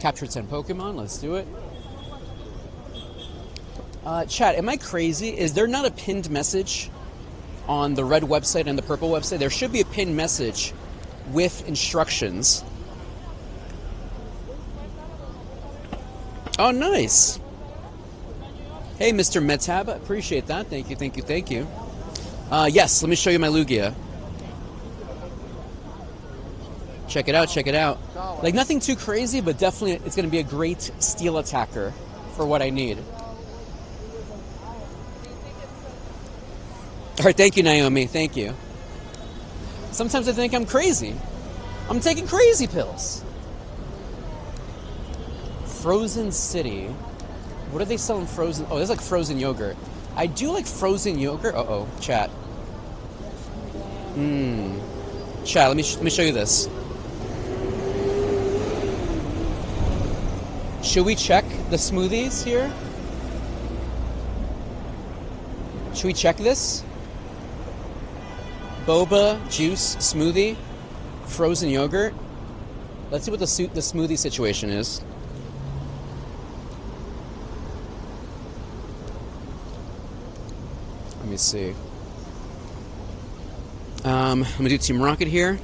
Captured 10 Pokemon. Let's do it. Chat, am I crazy? Is there not a pinned message on the red website and the purple website? There should be a pinned message with instructions. Oh, nice. Hey, Mr. Metab. Appreciate that. Thank you. Yes, let me show you my Lugia. Check it out. Like, nothing too crazy, but definitely it's going to be a great steel attacker for what I need. All right, thank you, Naomi. Thank you. Sometimes I think I'm crazy. I'm taking crazy pills. Frozen City. What are they selling frozen? Oh, there's like frozen yogurt. I do like frozen yogurt. Uh-oh, chat. Chat, let me show you this. Should we check the smoothies here? Should we check this? Boba juice smoothie, frozen yogurt. Let's see what the smoothie situation is. Let me see. I'm gonna do Team Rocket here.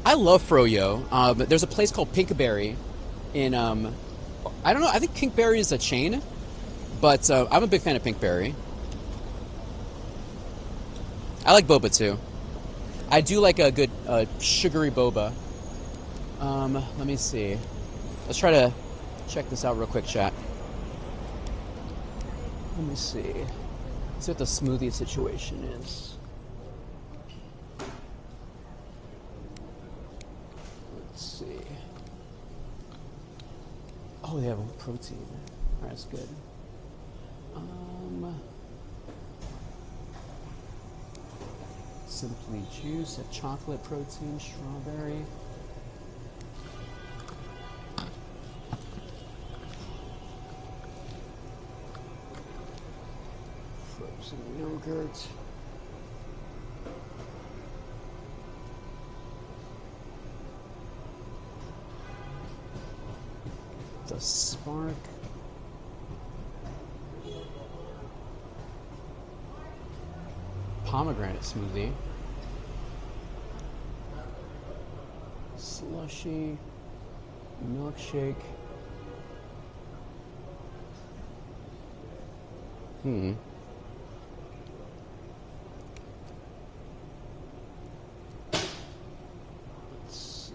I love Froyo, but there's a place called Pinkberry in, I don't know, I think Pinkberry is a chain, but I'm a big fan of Pinkberry. I like boba too. I do like a good sugary boba. Let me see. Let's try to check this out real quick, chat. Let me see. Let's see what the smoothie situation is. Let's see. Oh, they have protein. All right, that's good. Simply Juice, a chocolate protein, strawberry. Frozen yogurt. The Spark. Pomegranate smoothie. Slushy. Milkshake. Let's see.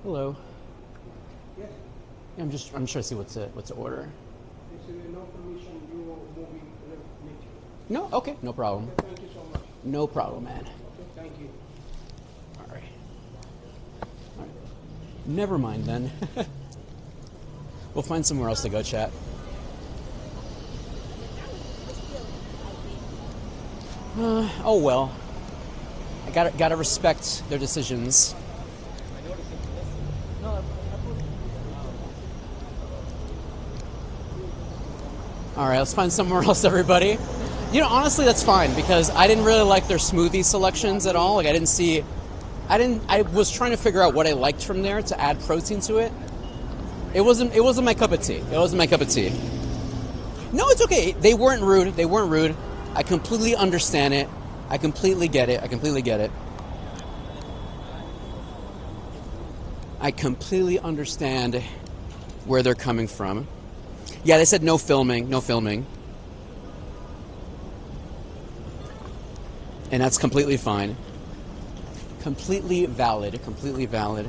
Hello. Yes. I'm trying to see what to order. This is no permission. You are moving meeting. No, okay, no problem. Okay, thank you so much. No problem, man. Okay, thank you. All right. Never mind then. We'll find somewhere else to go, chat. Oh well. I gotta respect their decisions. All right, let's find somewhere else, everybody. You know, honestly, that's fine because I didn't really like their smoothie selections at all. Like, I was trying to figure out what I liked from there to add protein to it. It wasn't my cup of tea. It wasn't my cup of tea. No, it's okay. They weren't rude. They weren't rude. I completely understand it. I completely get it. I completely get it. I completely understand where they're coming from. Yeah, they said no filming, no filming. And that's completely fine. Completely valid, completely valid.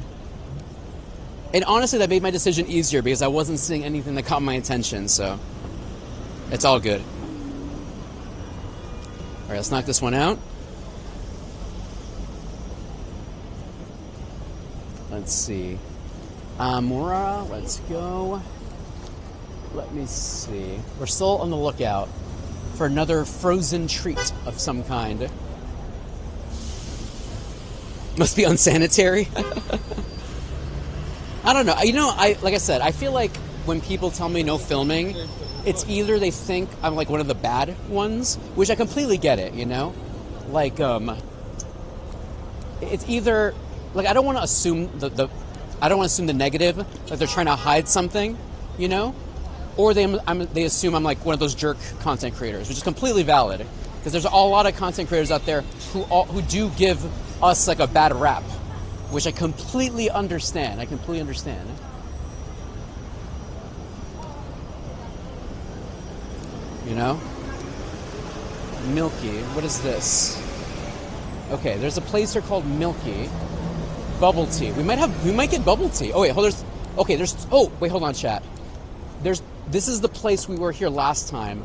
And honestly, that made my decision easier because I wasn't seeing anything that caught my attention, so it's all good. All right, let's knock this one out. Let's see. Amora, let's go. Let me see. We're still on the lookout for another frozen treat of some kind. Must be unsanitary. I don't know. You know, like I said, I feel like when people tell me no filming, it's either they think I'm like one of the bad ones, which I completely get it, you know? Like, it's either, like, I don't want to assume I don't want to assume the negative, that they're trying to hide something, you know? Or they assume I'm like one of those jerk content creators, which is completely valid. Because there's a lot of content creators out there who do give us like a bad rap, which I completely understand. I completely understand. You know? Milky. What is this? Okay, there's a place here called Milky. Bubble tea. We might get bubble tea. Oh wait, hold on. Okay, there's... Oh, wait, hold on, chat. This is the place we were here last time.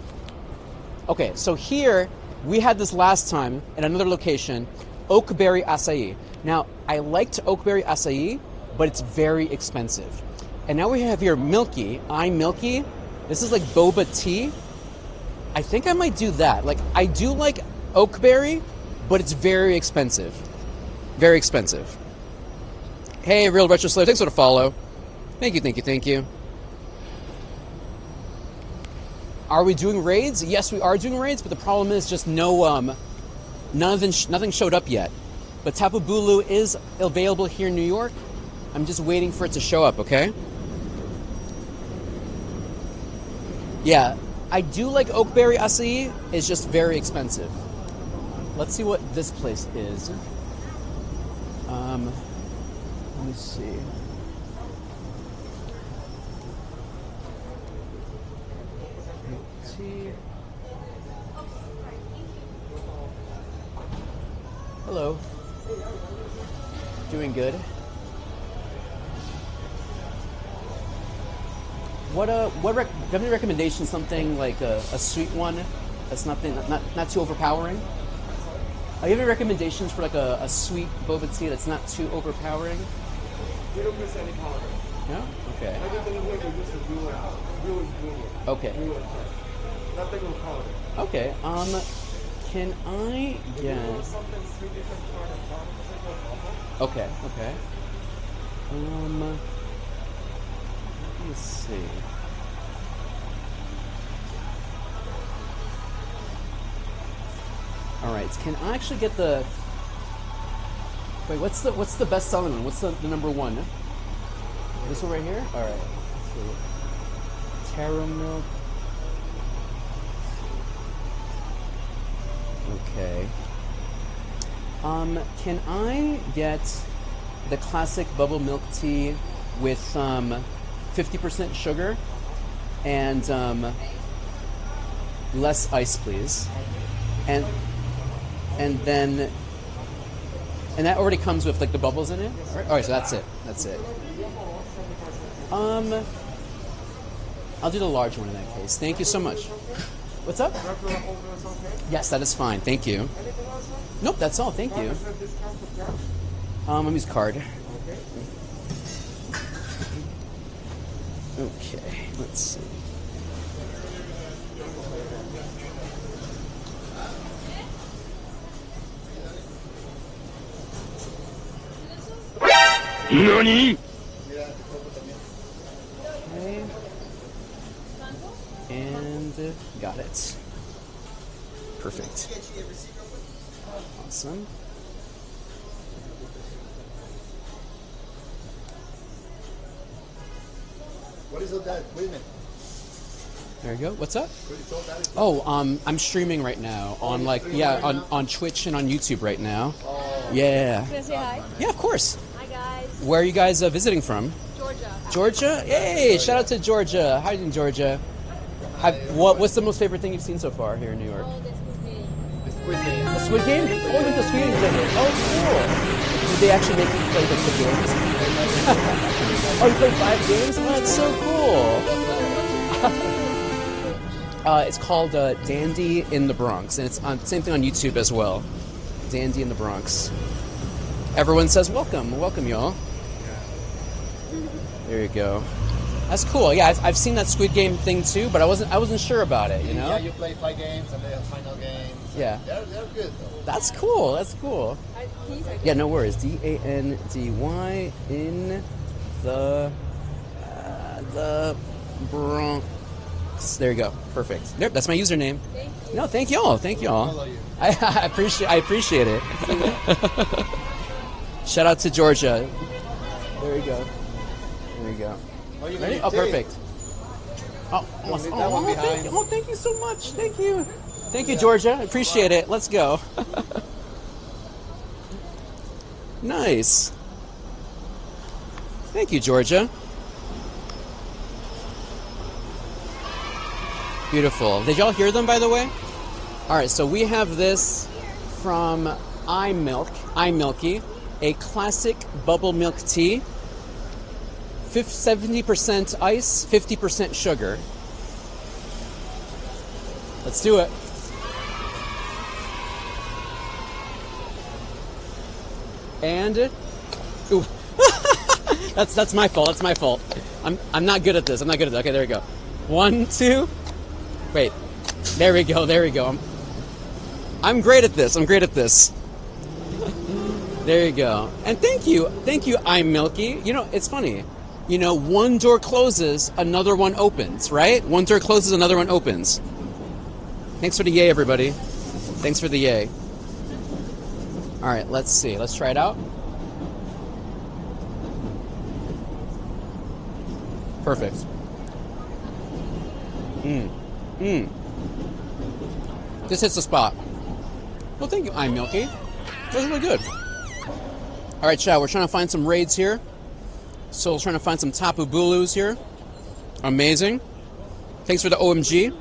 Okay, so here, we had this last time at another location, Oakberry Acai. Now, I liked Oakberry Acai, but it's very expensive. And now we have here Milky, I'm Milky. This is like boba tea. I think I might do that. Like, I do like Oakberry, but it's very expensive. Very expensive. Hey, Real Retro Slave, thanks for the follow. Thank you, thank you, thank you. Are we doing raids? Yes, we are doing raids, but the problem is just nothing showed up yet. But Tapu Bulu is available here in New York. I'm just waiting for it to show up, okay? Yeah, I do like Oakberry Acai. It's just very expensive. Let's see what this place is. Let me see. Hello. Doing good. Do you have any recommendations? Something like a sweet one that's not too overpowering? Do you have any recommendations for like a sweet boba tea that's not too overpowering? We don't miss any powder. No? Okay. Everything here we just do real ingredient. Okay. Nothing with powder. Okay. Can I get... Something sweet, you can try the Okay, okay. Let me see. All right, can I actually get the... Wait, what's the best selling one? What's the number one? This one right here? All right. Let's see. Taro milk. Okay. Can I get the classic bubble milk tea with 50% sugar and less ice, please? And that already comes with like the bubbles in it. All right, so that's it. That's it. I'll do the large one in that case. Thank you so much. What's up? Yes, that is fine. Thank you. Nope, that's all. Thank you. Let me use card. Okay, let's see. NANI?! Okay. And got it. Perfect. Awesome. What is all that? Wait a minute. There you go. What's up? What is all that? Oh, I'm streaming right now on on Twitch and on YouTube right now. Oh. Yeah. Can I say hi? Yeah, of course. Hi, guys. Where are you guys visiting from? Georgia. Georgia? Hey, shout out to Georgia. How are you doing, Georgia? What's the most favorite thing you've seen so far here in New York? Oh, this was me. The Squid Game. The Squid Game? Oh, you went to Sweden today. Oh, cool. Did they actually make you play the games? Oh, you played 5 games? Oh, that's so cool. It's called Dandy in the Bronx, and it's same thing on YouTube as well. Dandy in the Bronx. Everyone says welcome, welcome, y'all. There you go. That's cool. Yeah, I've seen that Squid Game thing too, but I wasn't sure about it. You know? Yeah, you play 5 games and then final games. Yeah. They're good though. That's cool. That's cool. Can you say Yeah, no worries. DANDY in the Bronx. There you go. Perfect. There, that's my username. thank you? No, thank y'all. Thank y'all. Follow you. I appreciate it. Shout out to Georgia. There you go. There you go. Oh, you Ready? need Oh, tea. perfect. Oh, Don't leave that one behind. thank you so much. Thank you. Thank you, Georgia. I appreciate it. Let's go. Nice. Thank you, Georgia. Beautiful. Did y'all hear them, by the way? All right, so we have this from iMilky, a classic bubble milk tea 70% ice, 50% sugar. Let's do it. And ooh. That's my fault. That's my fault. I'm not good at this. I'm not good at that. Okay, there we go. 1, 2. Wait. There we go. There we go. I'm great at this. I'm great at this. There you go. And thank you. Thank you, I'm Milky. You know, it's funny. You know, one door closes, another one opens, right? One door closes, another one opens. Thanks for the yay, everybody. Thanks for the yay. All right, let's see. Let's try it out. Perfect. This hits the spot. Well, thank you, I'm Milky. That was really good. All right, chat, we're trying to find some raids here. So we're trying to find some Tapu Bulus here. Amazing. Thanks for the OMG.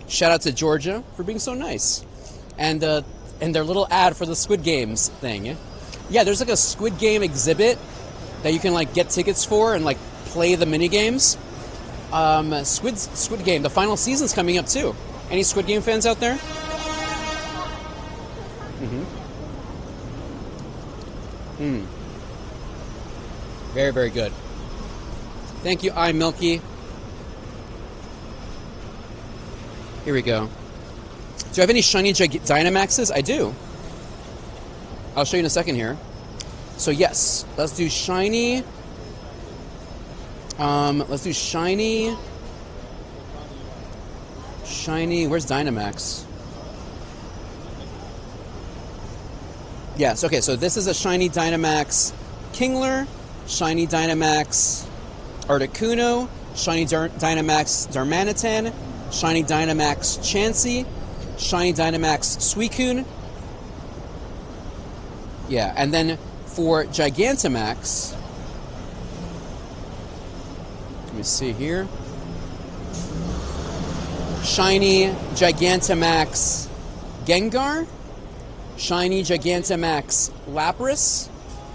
Shout out to Georgia for being so nice. And their little ad for the Squid Games thing. Yeah, there's like a Squid Game exhibit that you can like get tickets for and like play the mini games. Squid Game, the final season's coming up too. Any Squid Game fans out there? Very, very good. Thank you, I'm Milky. Here we go. Do I have any shiny Dynamaxes? I do. I'll show you in a second here. So yes, let's do shiny. Let's do shiny. Shiny. Where's Dynamax? Yes. Okay. So this is a shiny Dynamax Kingler, shiny Dynamax Articuno, shiny Dynamax Darmanitan, shiny Dynamax Chancy, shiny Dynamax Suicune. Yeah, and then for Gigantamax, let me see here. Shiny Gigantamax Gengar, shiny Gigantamax Lapras,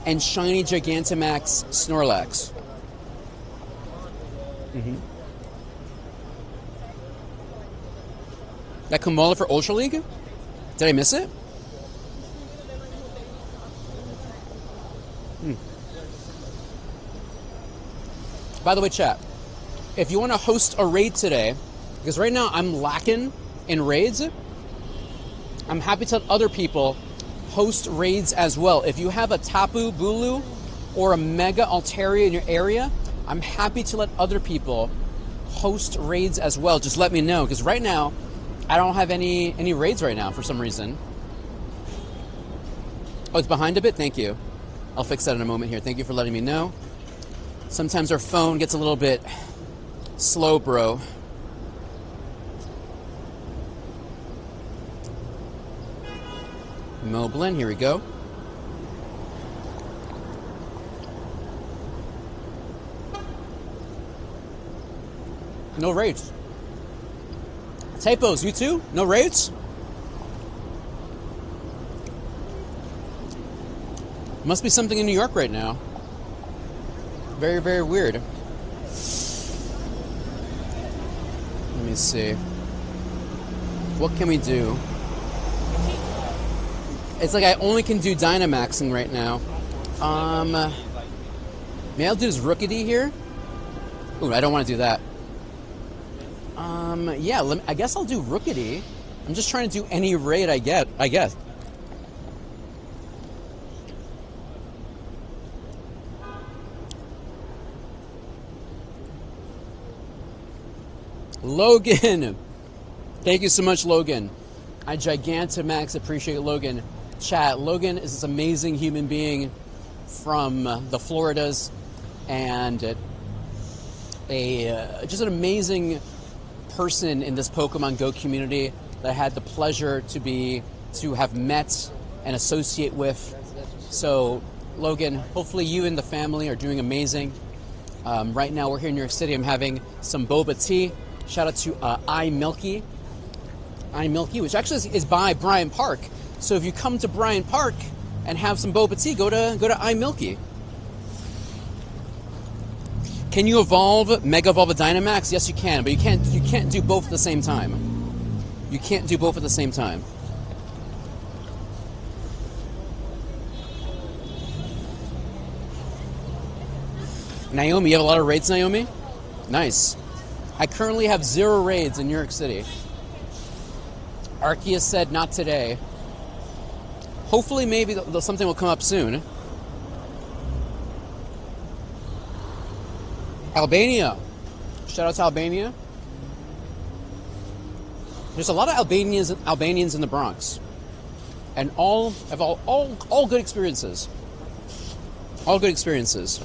and shiny Gigantamax Snorlax. That Kamala for Ultra League? Did I miss it? By the way, chat, if you want to host a raid today, because right now I'm lacking in raids, I'm happy to let other people host raids as well. If you have a Tapu Bulu or a Mega Altaria in your area, I'm happy to let other people host raids as well. Just let me know, because right now I don't have any raids right now for some reason. Oh, it's behind a bit? Thank you. I'll fix that in a moment here. Thank you for letting me know. Sometimes our phone gets a little bit slow, bro. Moblin, here we go. No raids. Typos, you too? No raids? Must be something in New York right now. Very, very weird. Let me see. What can we do? It's like I only can do Dynamaxing right now. Maybe I'll do this Rookity here. Ooh, I don't want to do that. Yeah, I guess I'll do Rookity. I'm just trying to do any raid I guess. Logan! Thank you so much, Logan. I Gigantamax appreciate Logan. Chat, Logan is this amazing human being from the Floridas, and just an amazing person in this Pokemon Go community that I had the pleasure to have met and associate with. So, Logan, hopefully you and the family are doing amazing. Right now we're here in New York City. I'm having some boba tea. Shout out to iMilky, which actually is by Bryant Park. So if you come to Bryant Park, and have some boba tea, go to iMilky. Can you Mega Evolve a Dynamax? Yes, you can, but you can't do both at the same time. You can't do both at the same time. Naomi, you have a lot of raids, Naomi? Nice. I currently have 0 raids in New York City. Arceus said not today. Hopefully, maybe something will come up soon. Albania. Shout out to Albania. There's a lot of Albanians in the Bronx, and all good experiences. All good experiences.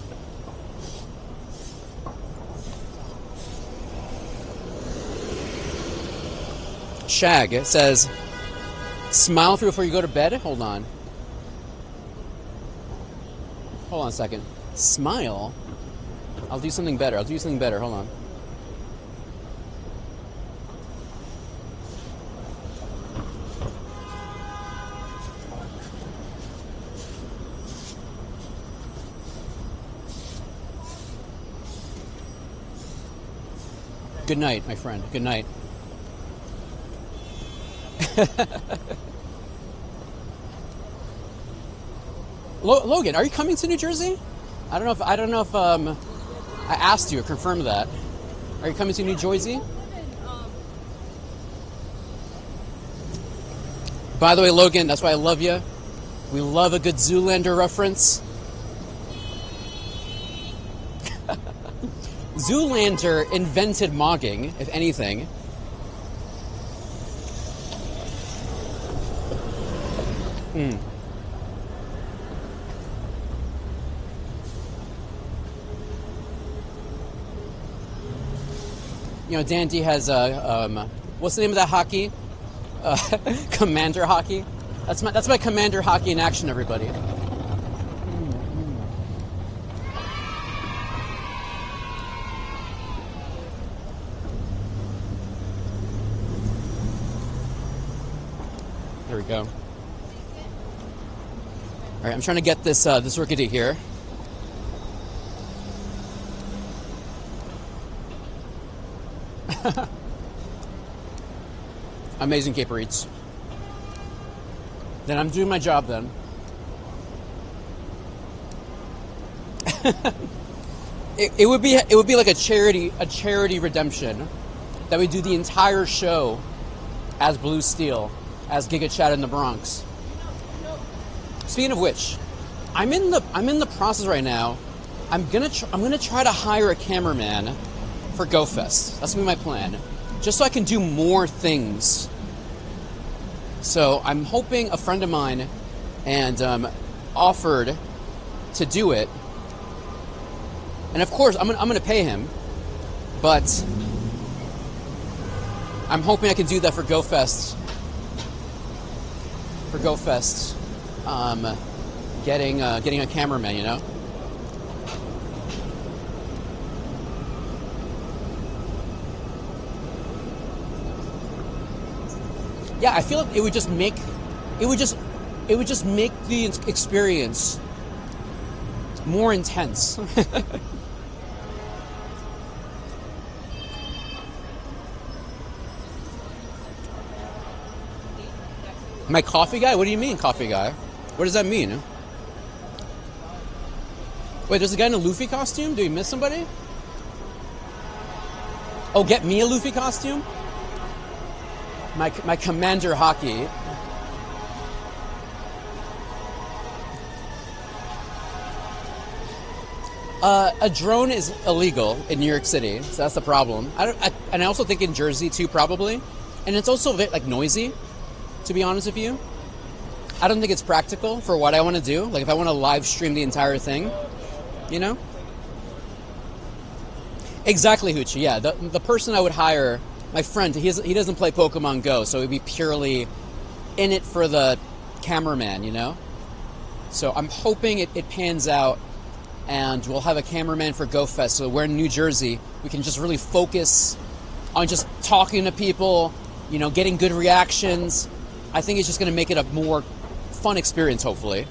Shag says, smile through before you go to bed. Hold on a second. Smile. I'll do something better. Hold on. Good night, my friend. Good night. Logan, are you coming to New Jersey? I don't know if I asked you or confirmed that. Are you coming to New Jersey? By the way, Logan, that's why I love you. We love a good Zoolander reference. Zoolander invented mogging, if anything. You know, Dandy has what's the name of that hockey? Commander hockey. That's my Commander hockey in action, everybody. There we go. All right, I'm trying to get this Orchidea here. Amazing caper eats. Then I'm doing my job then. it would be like a charity redemption that we do the entire show as Blue Steel, as Giga Chat in the Bronx. Speaking of which, I'm in the process right now. I'm gonna try to hire a cameraman for GoFest. That's gonna be my plan, just so I can do more things. So I'm hoping a friend of mine and offered to do it, and of course I'm gonna pay him, but I'm hoping I can do that for GoFest. Getting a cameraman, you know. Yeah, I feel like it would just make the experience more intense. My coffee guy? What do you mean, coffee guy? What does that mean? Wait, there's a guy in a Luffy costume? Did we miss somebody? Oh, get me a Luffy costume? My Commander hockey. A drone is illegal in New York City, so that's the problem. And I also think in Jersey too, probably. And it's also a bit like noisy, to be honest with you. I don't think it's practical for what I want to do. Like if I want to live stream the entire thing, you know? Exactly, Hoochie. Yeah, the person I would hire, my friend, he doesn't play Pokemon Go, so it would be purely in it for the cameraman, you know? So I'm hoping it pans out, and we'll have a cameraman for GoFest. So we're in New Jersey, we can just really focus on just talking to people, you know, getting good reactions. I think it's just going to make it a more fun experience, hopefully.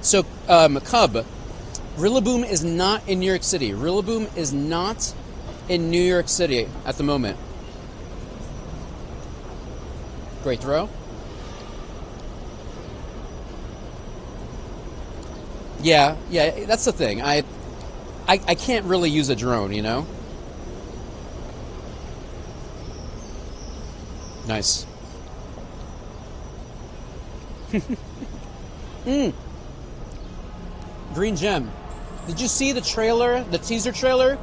So, Cub, Rillaboom is not in New York City. Rillaboom is not in New York City at the moment. Great throw. Yeah, that's the thing. I can't really use a drone, you know? Nice. Green Gem. Did you see the trailer, the teaser trailer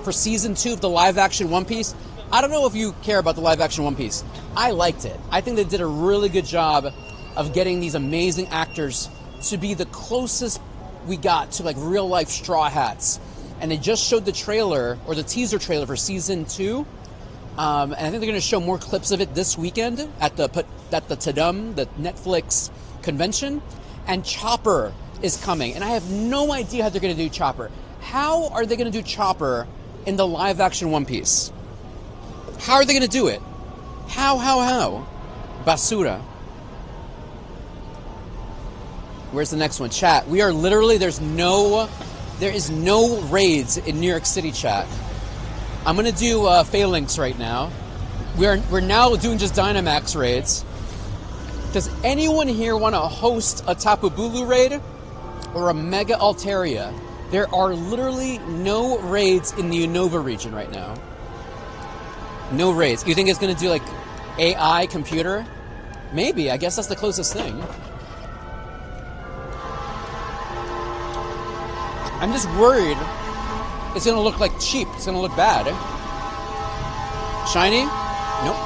for season 2 of the live action One Piece? I don't know if you care about the live action One Piece. I liked it. I think they did a really good job of getting these amazing actors to be the closest we got to like real life Straw Hats. And they just showed the trailer or the teaser trailer for season 2. And I think they're going to show more clips of it this weekend at the Tadum, the Netflix convention. And Chopper is coming. And I have no idea how they're going to do Chopper. How are they going to do Chopper in the live action One Piece? How are they going to do it? How? Basura. Where's the next one? Chat. We are literally, there is no raids in New York City, chat. I'm going to do Phalanx right now. We're now doing just Dynamax raids. Does anyone here want to host a Tapu Bulu raid or a Mega Altaria? There are literally no raids in the Unova region right now. No raids. You think it's going to do like AI computer? Maybe. I guess that's the closest thing. I'm just worried it's going to look like cheap. It's going to look bad. Shiny? Nope.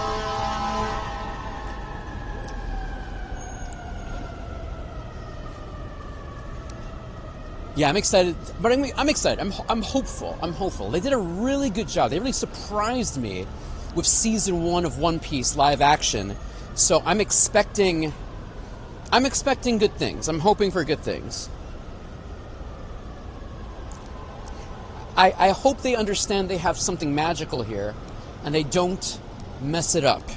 Yeah, I'm excited. But I'm excited. I'm hopeful. I'm hopeful. They did a really good job. They really surprised me with season 1 of One Piece live action. So I'm expecting good things. I'm hoping for good things. I hope they understand they have something magical here, and they don't mess it up.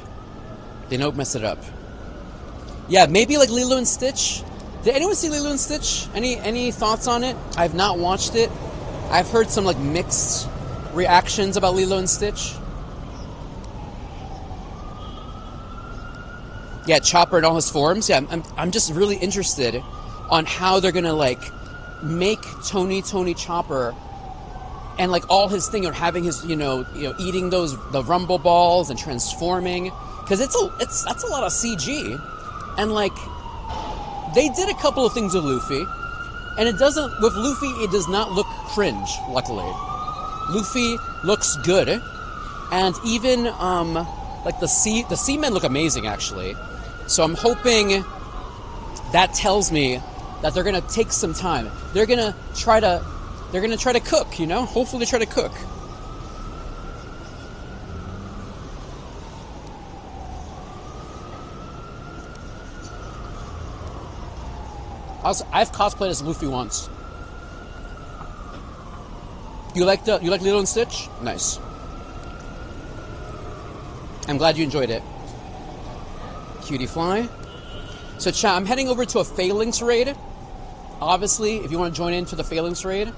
They don't mess it up. Yeah, maybe like Lilo and Stitch. Did anyone see Lilo and Stitch? Any thoughts on it? I've not watched it. I've heard some like mixed reactions about Lilo and Stitch. Yeah, Chopper in all his forms. Yeah, I'm just really interested on how they're gonna like make Tony Chopper. And like all his thing, having his, eating the rumble balls and transforming, because that's a lot of CG, and like they did a couple of things with Luffy, and it does not look cringe. Luckily, Luffy looks good, and even like the Seamen look amazing actually. So I'm hoping that tells me that they're gonna take some time. They're gonna try to cook, Hopefully they try to cook. I've cosplayed as Luffy once. You like Lilo and Stitch? Nice. I'm glad you enjoyed it. Cutie Fly. So chat, I'm heading over to a Phalanx raid. Obviously, if you want to join in to the Phalanx raid,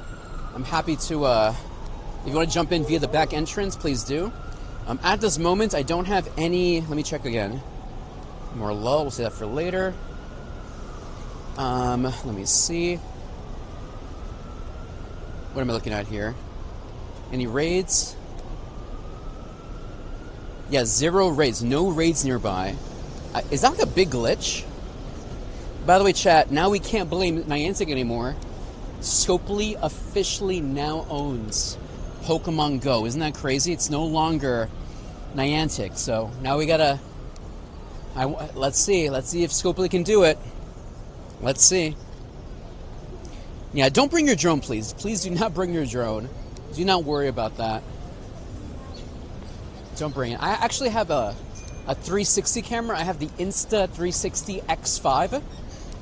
I'm happy to, if you want to jump in via the back entrance, please do. At this moment, I don't have any, let me check again. More lull, we'll say that for later. Let me see. What am I looking at here? Any raids? Yeah, 0 raids, no raids nearby. Is that like a big glitch? By the way, chat, now we can't blame Niantic anymore. Scopely officially now owns Pokemon Go. Isn't that crazy? It's no longer Niantic. So now we gotta... let's see if Scopely can do it. Let's see. Yeah, don't bring your drone, please. Please do not bring your drone. Do not worry about that. Don't bring it. I actually have a 360 camera. I have the Insta360 X5.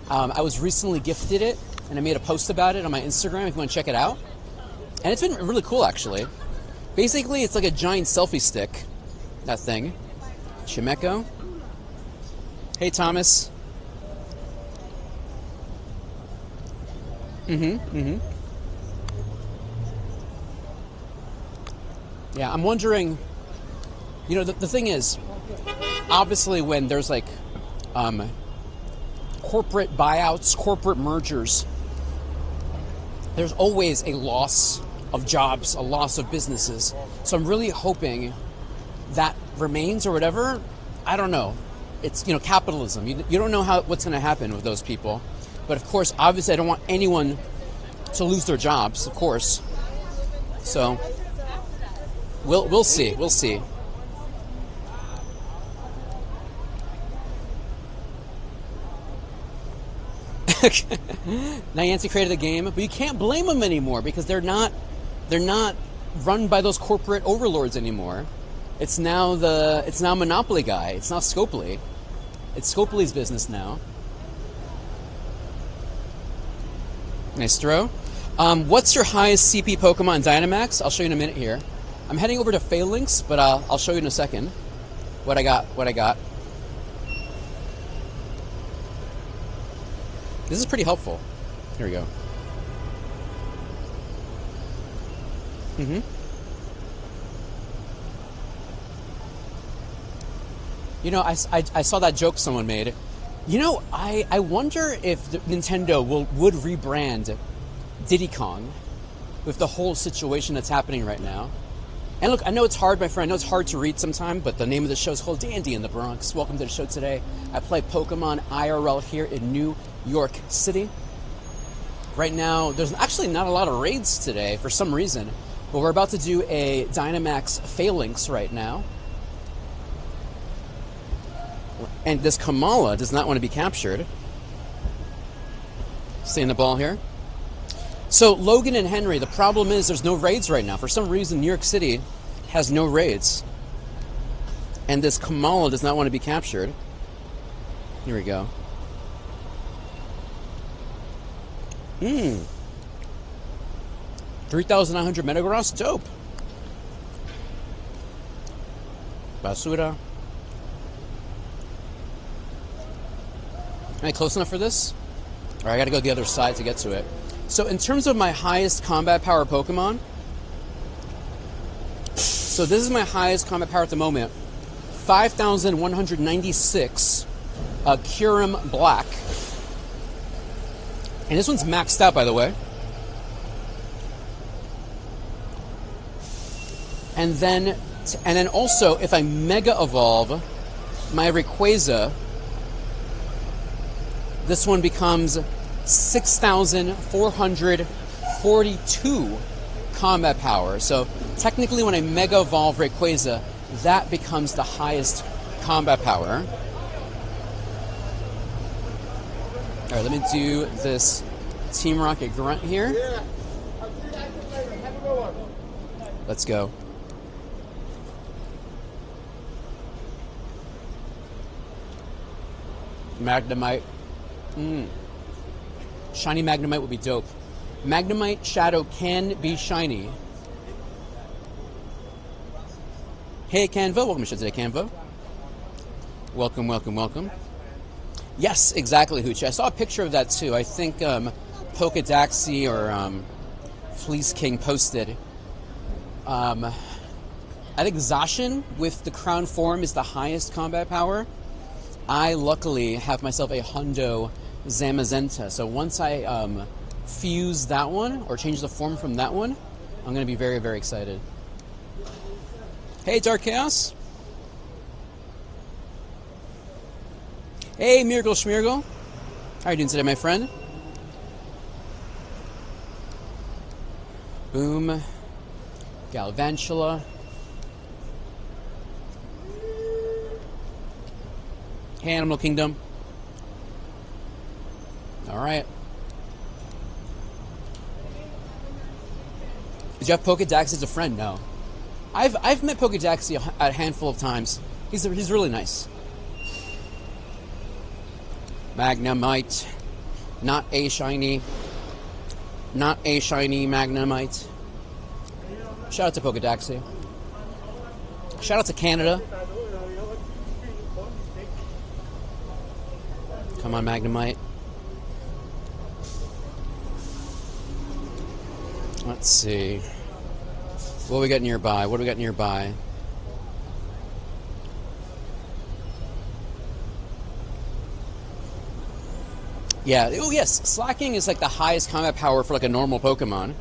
I was recently gifted it, and I made a post about it on my Instagram if you want to check it out. And it's been really cool, actually. Basically, it's like a giant selfie stick, that thing. Chimeco. Hey, Thomas. Yeah, I'm wondering, you know, the thing is, obviously when there's like corporate buyouts, corporate mergers, there's always a loss of jobs, a loss of businesses. So I'm really hoping that remains or whatever. I don't know. It's, you know, capitalism. You don't know what's going to happen with those people. But of course, obviously, I don't want anyone to lose their jobs, of course. So we'll see. We'll see. Niantic created the game, but you can't blame them anymore because they're not run by those corporate overlords anymore. It's now Monopoly guy. It's not Scopely. It's Scopely's business now. Nice throw. What's your highest CP Pokemon, Dynamax? I'll show you in a minute here. I'm heading over to Phalanx, but I'll show you in a second what I got. This is pretty helpful. Here we go. You know, I saw that joke someone made. You know, I wonder if Nintendo would rebrand Diddy Kong with the whole situation that's happening right now. And look, I know it's hard, my friend. I know it's hard to read sometime, but the name of the show is called Dandy in the Bronx. Welcome to the show today. I play Pokemon IRL here in New York City. Right now, there's actually not a lot of raids today for some reason, but we're about to do a Dynamax Phalanx right now. And this Kamala does not want to be captured. Stay in the ball here. So, Logan and Henry, the problem is there's no raids right now. For some reason, New York City has no raids. And this Kamala does not want to be captured. Here we go. 3,900 Metagross? Dope. Basura. Am I close enough for this? Or I gotta go the other side to get to it. So in terms of my highest combat power Pokemon, so this is my highest combat power at the moment, 5,196 Kyurem Black. And this one's maxed out, by the way. And then also, if I Mega Evolve my Rayquaza, this one becomes 6,442 combat power. So technically when I Mega Evolve Rayquaza, that becomes the highest combat power. Alright, let me do this Team Rocket Grunt here. Let's go. Magnemite. Shiny Magnemite would be dope. Magnemite Shadow can be shiny. Hey, Canva. Welcome to the show today, Canva. Welcome, welcome, welcome. Yes, exactly, Hoochie. I saw a picture of that, too. I think Pokedaxi or Fleece King posted. I think Zacian with the crown form is the highest combat power. I, luckily, have myself a hundo Zamazenta. So once I fuse that one, or change the form from that one, I'm going to be very, very excited. Hey, Dark Chaos. Hey, Miracle Schmirgle. How are you doing today, my friend? Boom. Galvantula. Hey, Animal Kingdom. All right. Did you have Pokedaxi as a friend? No. I've met Pokedaxi a handful of times. He's really nice. Magnemite. Not a shiny. Not a shiny Magnemite. Shout out to Pokedaxi. Shout out to Canada. Come on, Magnemite. Let's see. What do we got nearby? What do we got nearby? Yeah. Oh, yes. Slacking is like the highest combat power for like a normal Pokemon.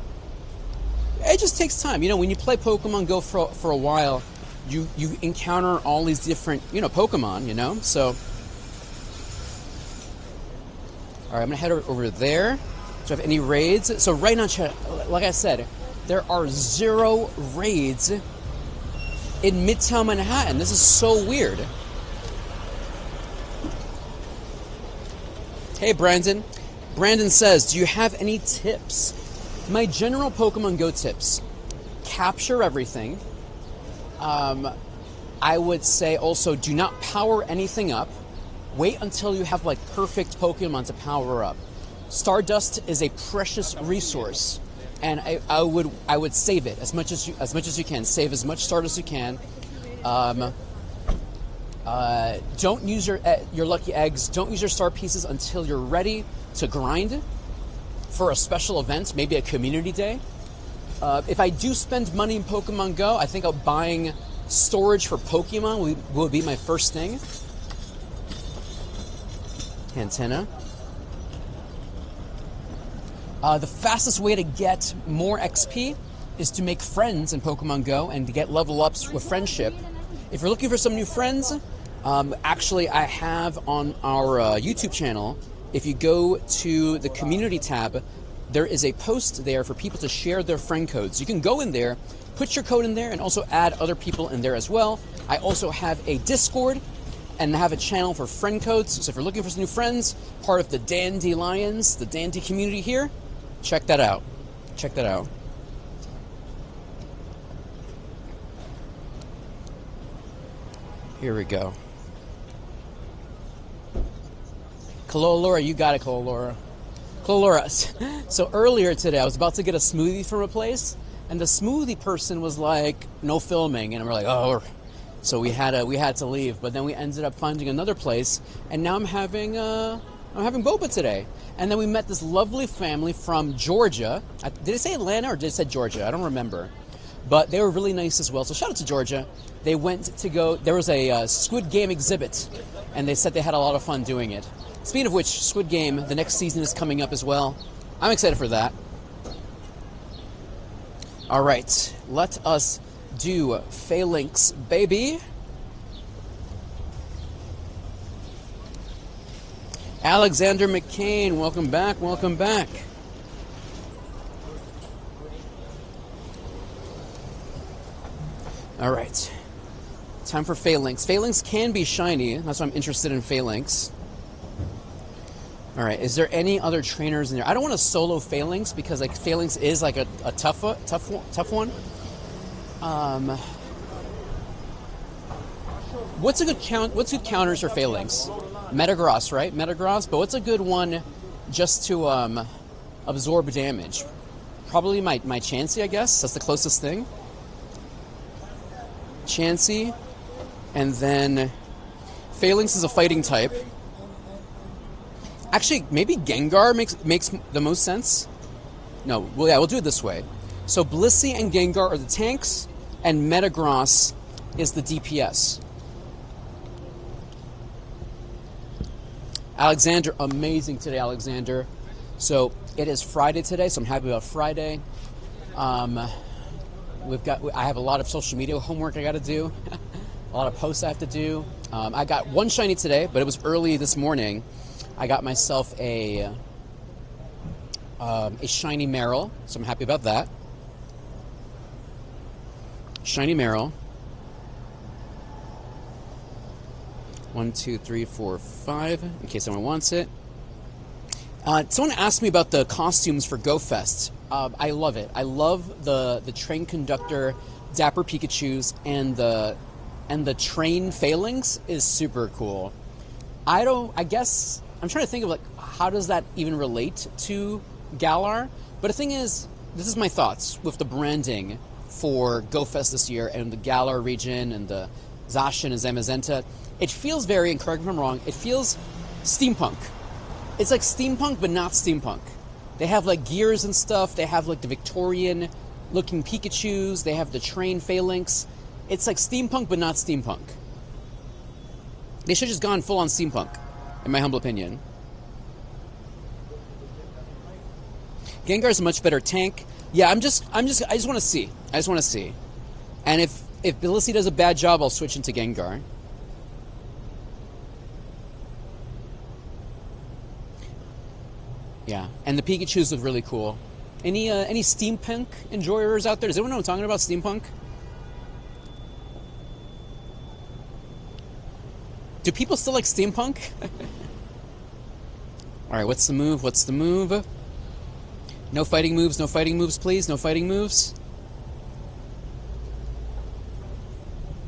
It just takes time. You know, when you play Pokemon Go for a while, you encounter all these different, you know, Pokemon, you know? So, all right, I'm going to head over there. Do I have any raids? So right now, chat, like I said, there are 0 raids in Midtown Manhattan. This is so weird. Hey, Brandon. Brandon says, do you have any tips? My general Pokemon Go tips: capture everything. I would say also do not power anything up. Wait until you have like perfect Pokemon to power up. Stardust is a precious resource, and I would save it as much as you can. Save as much Stardust as you can. Don't use your lucky eggs. Don't use your star pieces until you're ready to grind for a special event, maybe a community day. If I do spend money in Pokemon Go, I think buying storage for Pokemon will be my first thing. Antenna. The fastest way to get more XP is to make friends in Pokemon Go and to get level ups with friendship. If you're looking for some new friends, actually I have on our YouTube channel, if you go to the community tab, there is a post there for people to share their friend codes. You can go in there, put your code in there, and also add other people in there as well. I also have a Discord and have a channel for friend codes. So if you're looking for some new friends, part of the Dandelions, the Dandy community here, check that out. Check that out. Here we go. Cololora, you got it, Cololora. Cololora, so earlier today I was about to get a smoothie from a place, and the smoothie person was like, no filming, and we're like, oh. So we had to leave, but then we ended up finding another place, and now I'm having boba today. And then we met this lovely family from Georgia. Did it say Atlanta or did it say Georgia? I don't remember. But they were really nice as well. So shout out to Georgia. They went to go, there was a Squid Game exhibit, and they said they had a lot of fun doing it. Speaking of which, Squid Game, the next season is coming up as well. I'm excited for that. All right, let us do Phalanx, baby. Alexander McCain, welcome back, welcome back. All right, time for Phalanx. Phalanx can be shiny, that's why I'm interested in Phalanx. All right, is there any other trainers in there? I don't want to solo Phalanx because like Phalanx is like a tough one. What's good counters for Phalanx? Metagross, right? Metagross, but what's a good one just to absorb damage? Probably my Chancy, I guess. That's the closest thing. Chancy, and then Phalanx is a fighting type. Actually, maybe Gengar makes the most sense. No, well, yeah, we'll do it this way. So Blissey and Gengar are the tanks, and Metagross is the DPS. Alexander, amazing today, Alexander. So it is Friday today, so I'm happy about Friday. I have a lot of social media homework I got to do, a lot of posts I have to do. I got one shiny today, but it was early this morning. I got myself a shiny Meryl, so I'm happy about that. Shiny Meryl. 1, 2, 3, 4, 5, in case someone wants it. Someone asked me about the costumes for GoFest. I love it. I love the train conductor Dapper Pikachus, and the train Phalanx is super cool. I guess I'm trying to think of like how does that even relate to Galar? But the thing is, this is my thoughts with the branding for GoFest this year and the Galar region and the Zacian and Zamazenta. It feels very, and correct me if I'm wrong, it feels steampunk. It's like steampunk, but not steampunk. They have like gears and stuff. They have like the Victorian looking Pikachus. They have the train phalanx. It's like steampunk, but not steampunk. They should have just gone full on steampunk, in my humble opinion. Gengar's a much better tank. Yeah, I just want to see. I just want to see. And if Blissey does a bad job, I'll switch into Gengar. Yeah, and the Pikachus look really cool. Any steampunk enjoyers out there? Does anyone know what I'm talking about, steampunk? Do people still like steampunk? Alright, what's the move? What's the move? No fighting moves, no fighting moves, please. No fighting moves.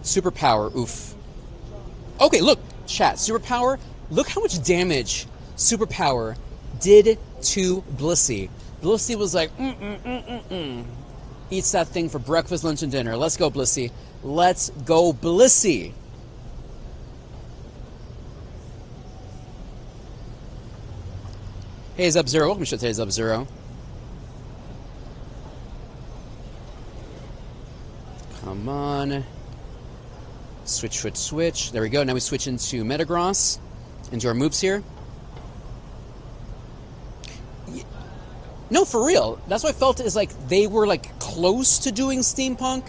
Superpower, oof. Okay, look, chat, superpower. Look how much damage superpower did to Blissey. Blissey was like, eats that thing for breakfast, lunch, and dinner. Let's go, Blissey. Let's go, Blissey. Hey, Sub-Zero. Welcome to today's Sub-Zero. Come on. Switch, switch, switch. There we go. Now we switch into Metagross. Into our moves here. No, for real. That's what I felt is like they were like close to doing steampunk,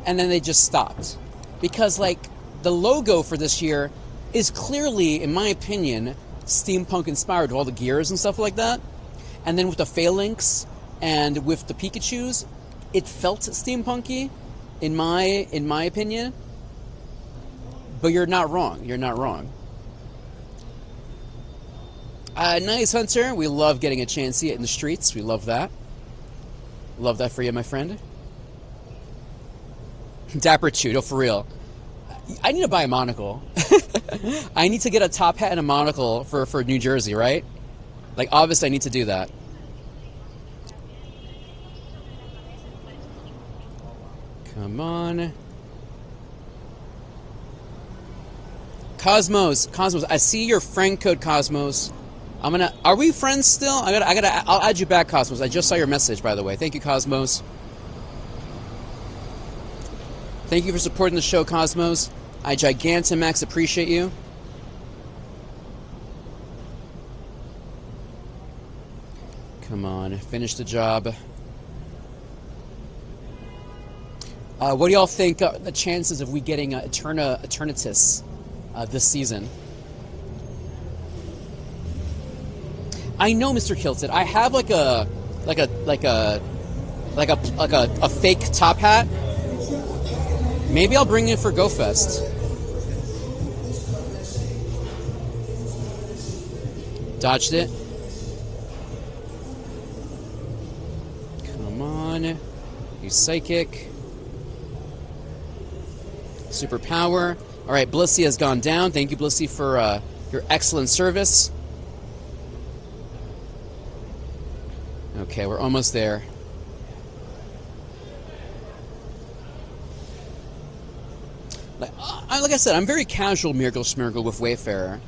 and then they just stopped. Because like the logo for this year is clearly, in my opinion, steampunk inspired with all the gears and stuff like that. And then with the phalanx and with the Pikachus, it felt steampunky, in my opinion. But you're not wrong. You're not wrong. Nice, Hunter. We love getting a Chancy in the streets. We love that. Love that for you, my friend. Dapper Chudo, for real. I need to buy a monocle. I need to get a top hat and a monocle for New Jersey, right? Like, obviously, I need to do that. Come on. Cosmos, I see your friend code, Cosmos. Are we friends still? I'll add you back, Cosmos. I just saw your message, by the way. Thank you, Cosmos. Thank you for supporting the show, Cosmos. I Gigantamax appreciate you. Come on, finish the job. What do y'all think the chances of we getting Eternatus this season? I know, Mr. Kilted. I have like a fake top hat. Maybe I'll bring it for GoFest. Dodged it. Come on. Use Psychic. Superpower. Alright, Blissey has gone down. Thank you, Blissey, for your excellent service. Okay, we're almost there. Like I said, I'm very casual Miracle Smirgle with Wayfarer.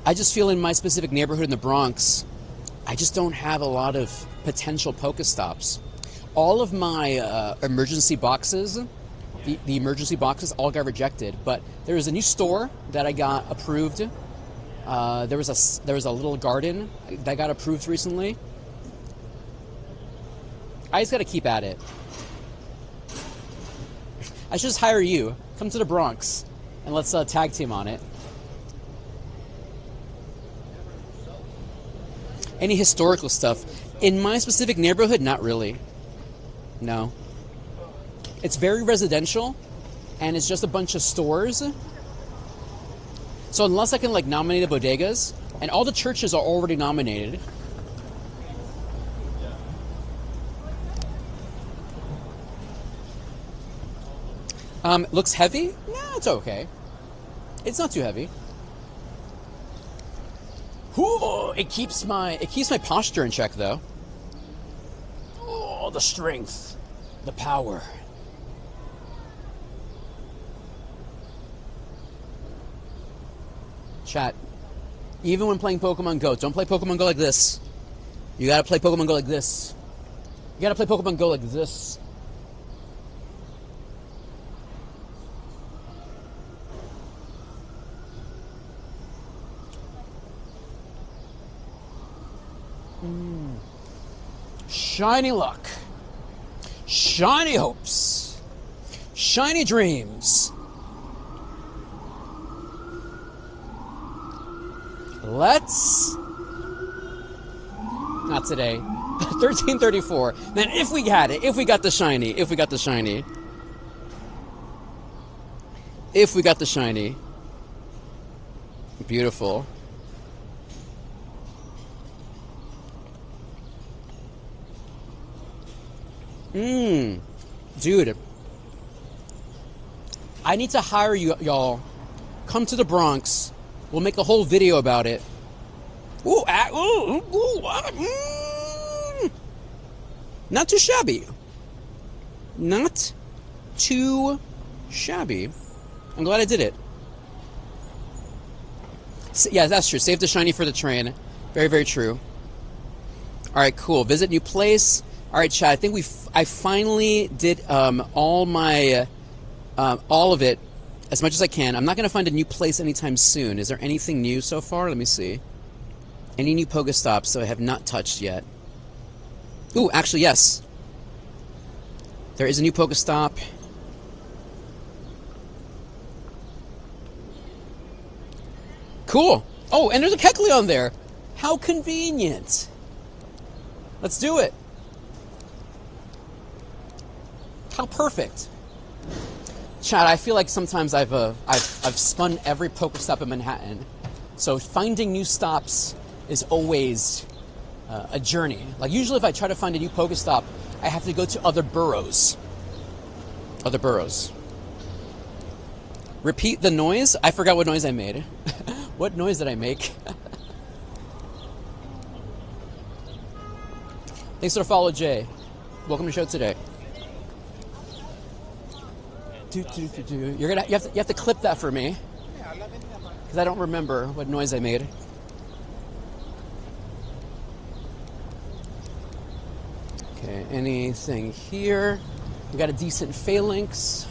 I just feel in my specific neighborhood in the Bronx, I just don't have a lot of potential Pokéstops. All of my emergency boxes, the emergency boxes all got rejected, but there was a new store that I got approved. There was a little garden that got approved recently. I just got to keep at it. I should just hire you. Come to the Bronx, and let's tag team on it. Any historical stuff? In my specific neighborhood, not really. No. It's very residential, and it's just a bunch of stores. So unless I can like nominate the bodegas, and all the churches are already nominated. Looks heavy? No, it's okay. It's not too heavy. Ooh, it keeps my posture in check though. Oh, the strength, the power. Chat. Even when playing Pokemon Go, don't play Pokemon Go like this. You gotta play Pokemon Go like this. You gotta play Pokemon Go like this. Shiny luck. Shiny hopes. Shiny dreams. Let's... Not today. 1334. Man, if we had it, if we got the shiny, if we got the shiny. If we got the shiny. Beautiful. Dude. I need to hire you, y'all. Come to the Bronx. We'll make a whole video about it. Ooh, not too shabby. Not too shabby. I'm glad I did it. Yeah, that's true. Save the shiny for the train. Very, very true. All right, cool. Visit new place. All right, chat. I think I finally did all of it as much as I can. I'm not going to find a new place anytime soon. Is there anything new so far? Let me see. Any new Pokéstops that I have not touched yet? Ooh, actually, yes. There is a new Pokéstop. Cool. Oh, and there's a Kecleon there. How convenient. Let's do it. How perfect. Chad, I feel like sometimes I've spun every Pokéstop in Manhattan, so finding new stops is always a journey. Like usually, if I try to find a new Pokéstop, I have to go to other boroughs. Other boroughs. Repeat the noise. I forgot what noise I made. What noise did I make? Thanks for the follow, Jay. Welcome to the show today. You have to clip that for me, because I don't remember what noise I made. Okay, anything here? We got a decent phalanx.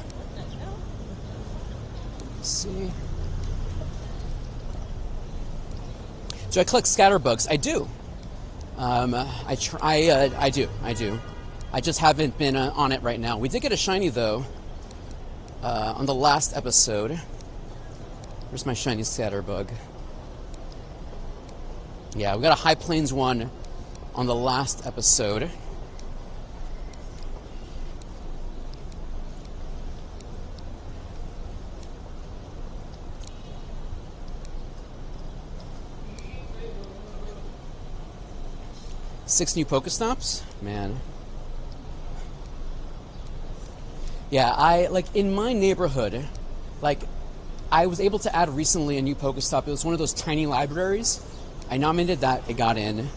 Let's see. Do I collect scatterbugs? I do. I do. I just haven't been on it right now. We did get a shiny though. On the last episode. Where's my shiny scatterbug? Yeah, we got a High Plains one on the last episode. Six new Pokéstops? Man. Yeah, in my neighborhood, I was able to add recently a new Pokéstop. It was one of those tiny libraries. I nominated that, it got in.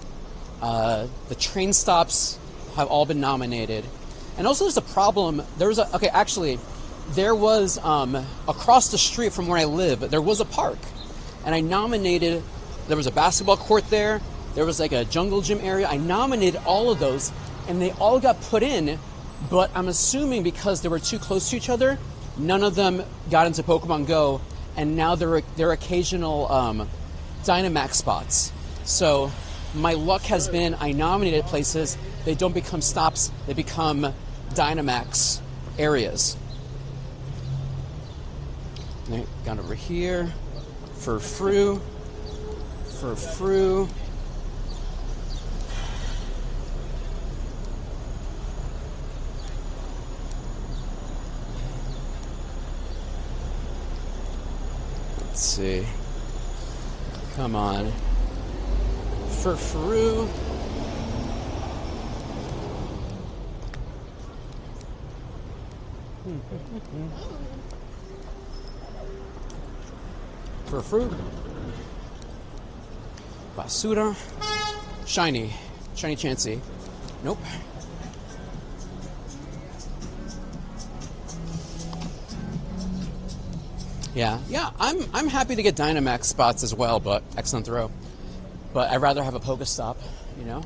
The train stops have all been nominated. And also there's a problem, there was across the street from where I live, there was a park. And I nominated, there was a basketball court there, there was a jungle gym area. I nominated all of those, and they all got put in, but I'm assuming because they were too close to each other, none of them got into Pokemon Go, and now they're occasional Dynamax spots. So my luck has been I nominated places, they don't become stops, they become Dynamax areas. Right, got over here. Furfru. Let's see. Come on. Furfru. Furfru. Basura. Shiny. Shiny Chancy. Nope. Yeah, I'm happy to get Dynamax spots as well, but excellent throw. But I'd rather have a Pokéstop, you know?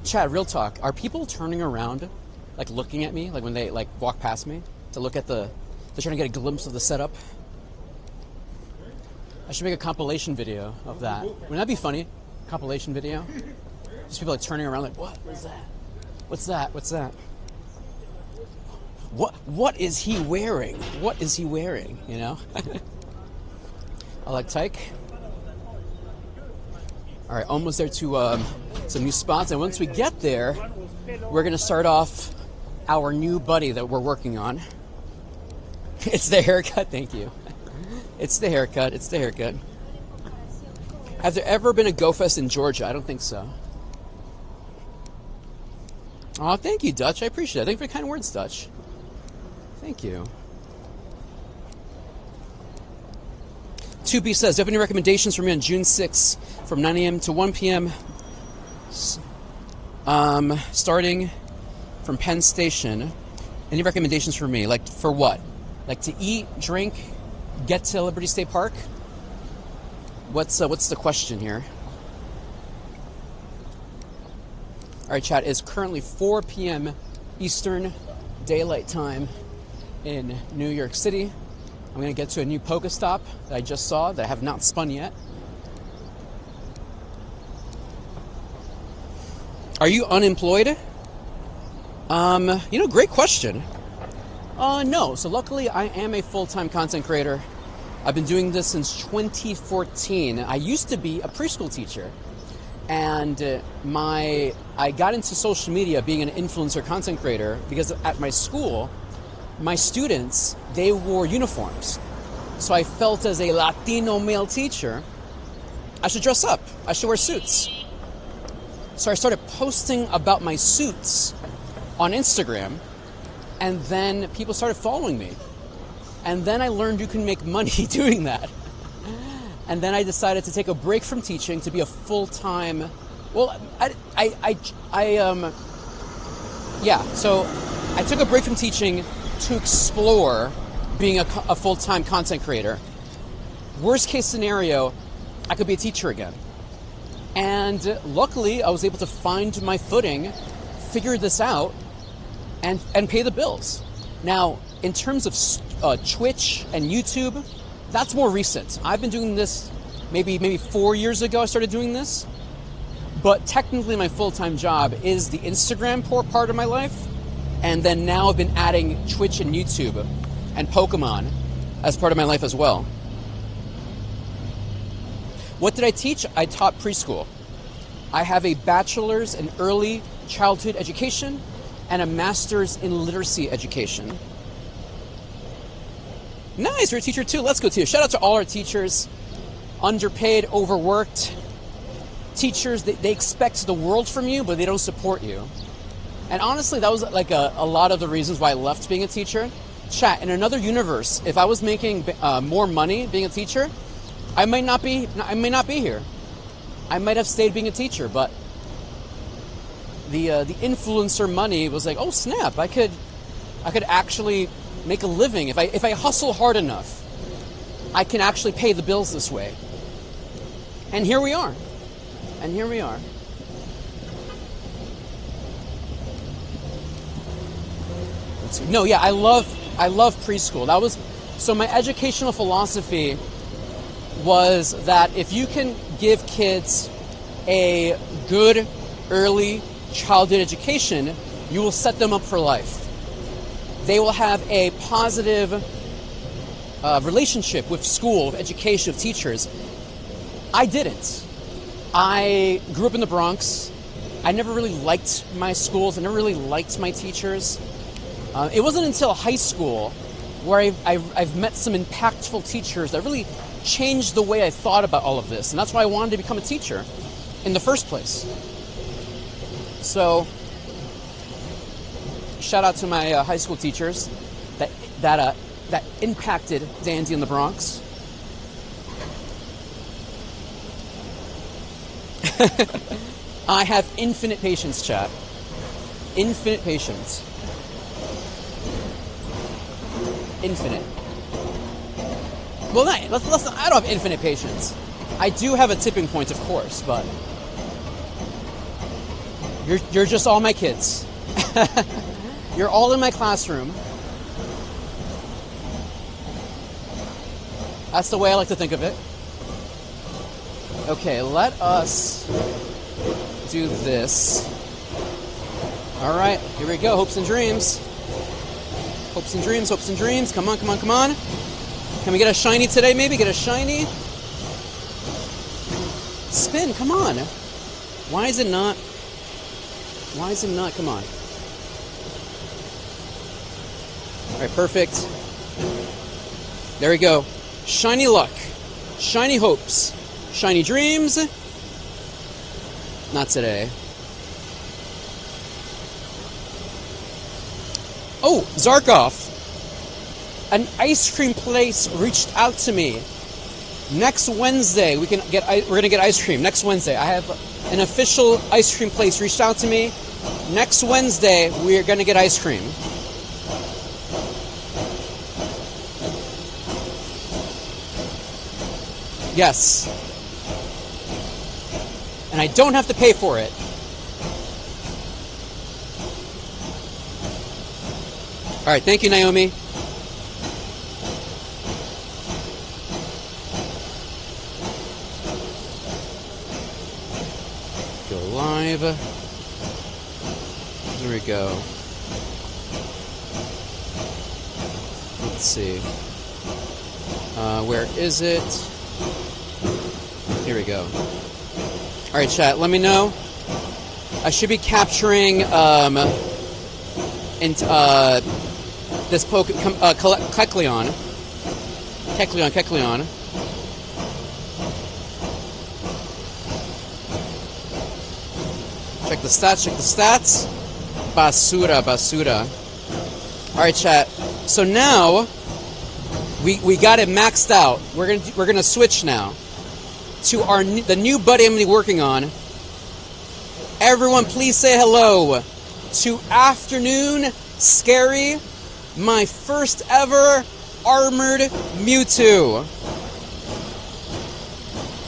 Chad, real talk. Are people turning around, like looking at me, like when they like walk past me to look at the? They're trying to get a glimpse of the setup. I should make a compilation video of that. Wouldn't that be funny? Compilation video. Just people like turning around, like, what is that? What's that? What's that? What is he wearing? What is he wearing? You know. I like Tyke. All right, almost there to some new spots, and once we get there, we're gonna start off our new buddy that we're working on. It's the haircut, thank you. It's the haircut, it's the haircut. Has there ever been a Go Fest in Georgia? I don't think so. Oh, thank you, Dutch. I appreciate it. Thank you for the kind words, Dutch. Thank you. 2B says, do you have any recommendations for me on June 6th from 9 a.m. to 1 p.m. Starting from Penn Station? Any recommendations for me? Like, for what? Like to eat, drink, get to Liberty State Park? What's the question here? All right, chat, it's currently 4 p.m. Eastern Daylight Time in New York City. I'm going to get to a new Pokéstop that I just saw that I have not spun yet. Are you unemployed? Great question. No. So luckily, I am a full-time content creator. I've been doing this since 2014. I used to be a preschool teacher. And I got into social media being an influencer content creator because at my school, my students, they wore uniforms. So I felt as a Latino male teacher, I should dress up. I should wear suits. So I started posting about my suits on Instagram, and then people started following me. And then I learned you can make money doing that. And then I decided to take a break from teaching to be a full-time, so I took a break from teaching to explore being a full-time content creator. Worst case scenario, I could be a teacher again. And luckily, I was able to find my footing, figure this out, and pay the bills. Now, in terms of Twitch and YouTube, that's more recent. I've been doing this maybe 4 years ago I started doing this. But technically my full-time job is the Instagram part of my life. And then now I've been adding Twitch and YouTube and Pokemon as part of my life as well. What did I teach? I taught preschool. I have a bachelor's in early childhood education and a master's in literacy education. Nice, you're a teacher too. Let's go too. Shout out to all our teachers. Underpaid, overworked. Teachers, they expect the world from you, but they don't support you. And honestly, that was like a lot of the reasons why I left being a teacher. Chat, in another universe, if I was making more money being a teacher, I may not be here. I might have stayed being a teacher, but the influencer money was like, oh snap, I could actually make a living if I hustle hard enough. I can actually pay the bills this way. And here we are. Let's see. No, yeah, I love preschool. So my educational philosophy was that if you can give kids a good early childhood education, you will set them up for life. They will have a positive relationship with school, with education, with teachers. I didn't. I grew up in the Bronx. I never really liked my schools. I never really liked my teachers. It wasn't until high school where I've met some impactful teachers that really changed the way I thought about all of this. And that's why I wanted to become a teacher in the first place. So, shout out to my high school teachers that impacted Dandy in the Bronx. I have infinite patience, chat. Infinite patience. Infinite. Well, I don't have infinite patience. I do have a tipping point, of course, but You're just all my kids. You're all in my classroom. That's the way I like to think of it. Okay, let us do this. All right, here we go. Hopes and dreams. Hopes and dreams, hopes and dreams. Come on, come on, come on. Can we get a shiny today, maybe? Get a shiny? Spin, come on. Why is it not? Why is it not? Come on. All right, perfect. There we go. Shiny luck. Shiny hopes. Shiny dreams. Not today. Oh, Zarkov. An ice cream place reached out to me. Next Wednesday, we're gonna get ice cream. Next Wednesday, I have an official ice cream place reached out to me. Next Wednesday, we're gonna get ice cream. Yes. And I don't have to pay for it. All right, thank you, Naomi. Go live. There we go. Let's see. Where is it? Here we go. All right, chat. Let me know. I should be capturing this Kecleon. Kecleon. Check the stats. Basura. All right, chat. So now we got it maxed out. We're gonna switch now to the new buddy I'm gonna be working on. Everyone, please say hello to Afternoon Scary, my first ever armored Mewtwo.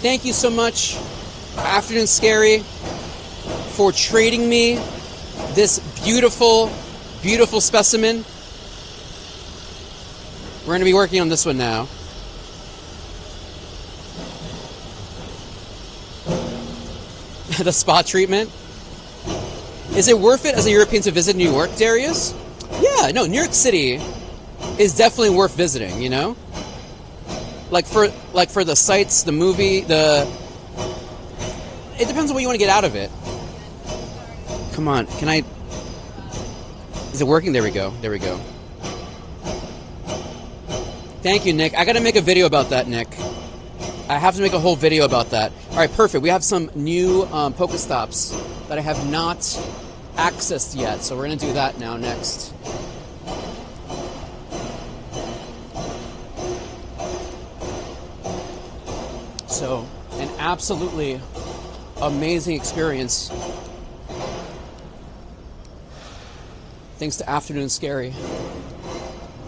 Thank you so much, Afternoon Scary, for trading me this beautiful, beautiful specimen. We're going to be working on this one now. The spa treatment. Is it worth it as a European to visit New York, Darius? Yeah, no, New York City is definitely worth visiting, you know? Like for the sights, the movie, it depends on what you want to get out of it. Come on, is it working? There we go. Thank you, Nick. I gotta make a video about that, Nick. I have to make a whole video about that. All right, perfect. We have some new Pokéstops that I have not accessed yet, so we're gonna do that now next. So, an absolutely amazing experience. Thanks to Afternoon Scary.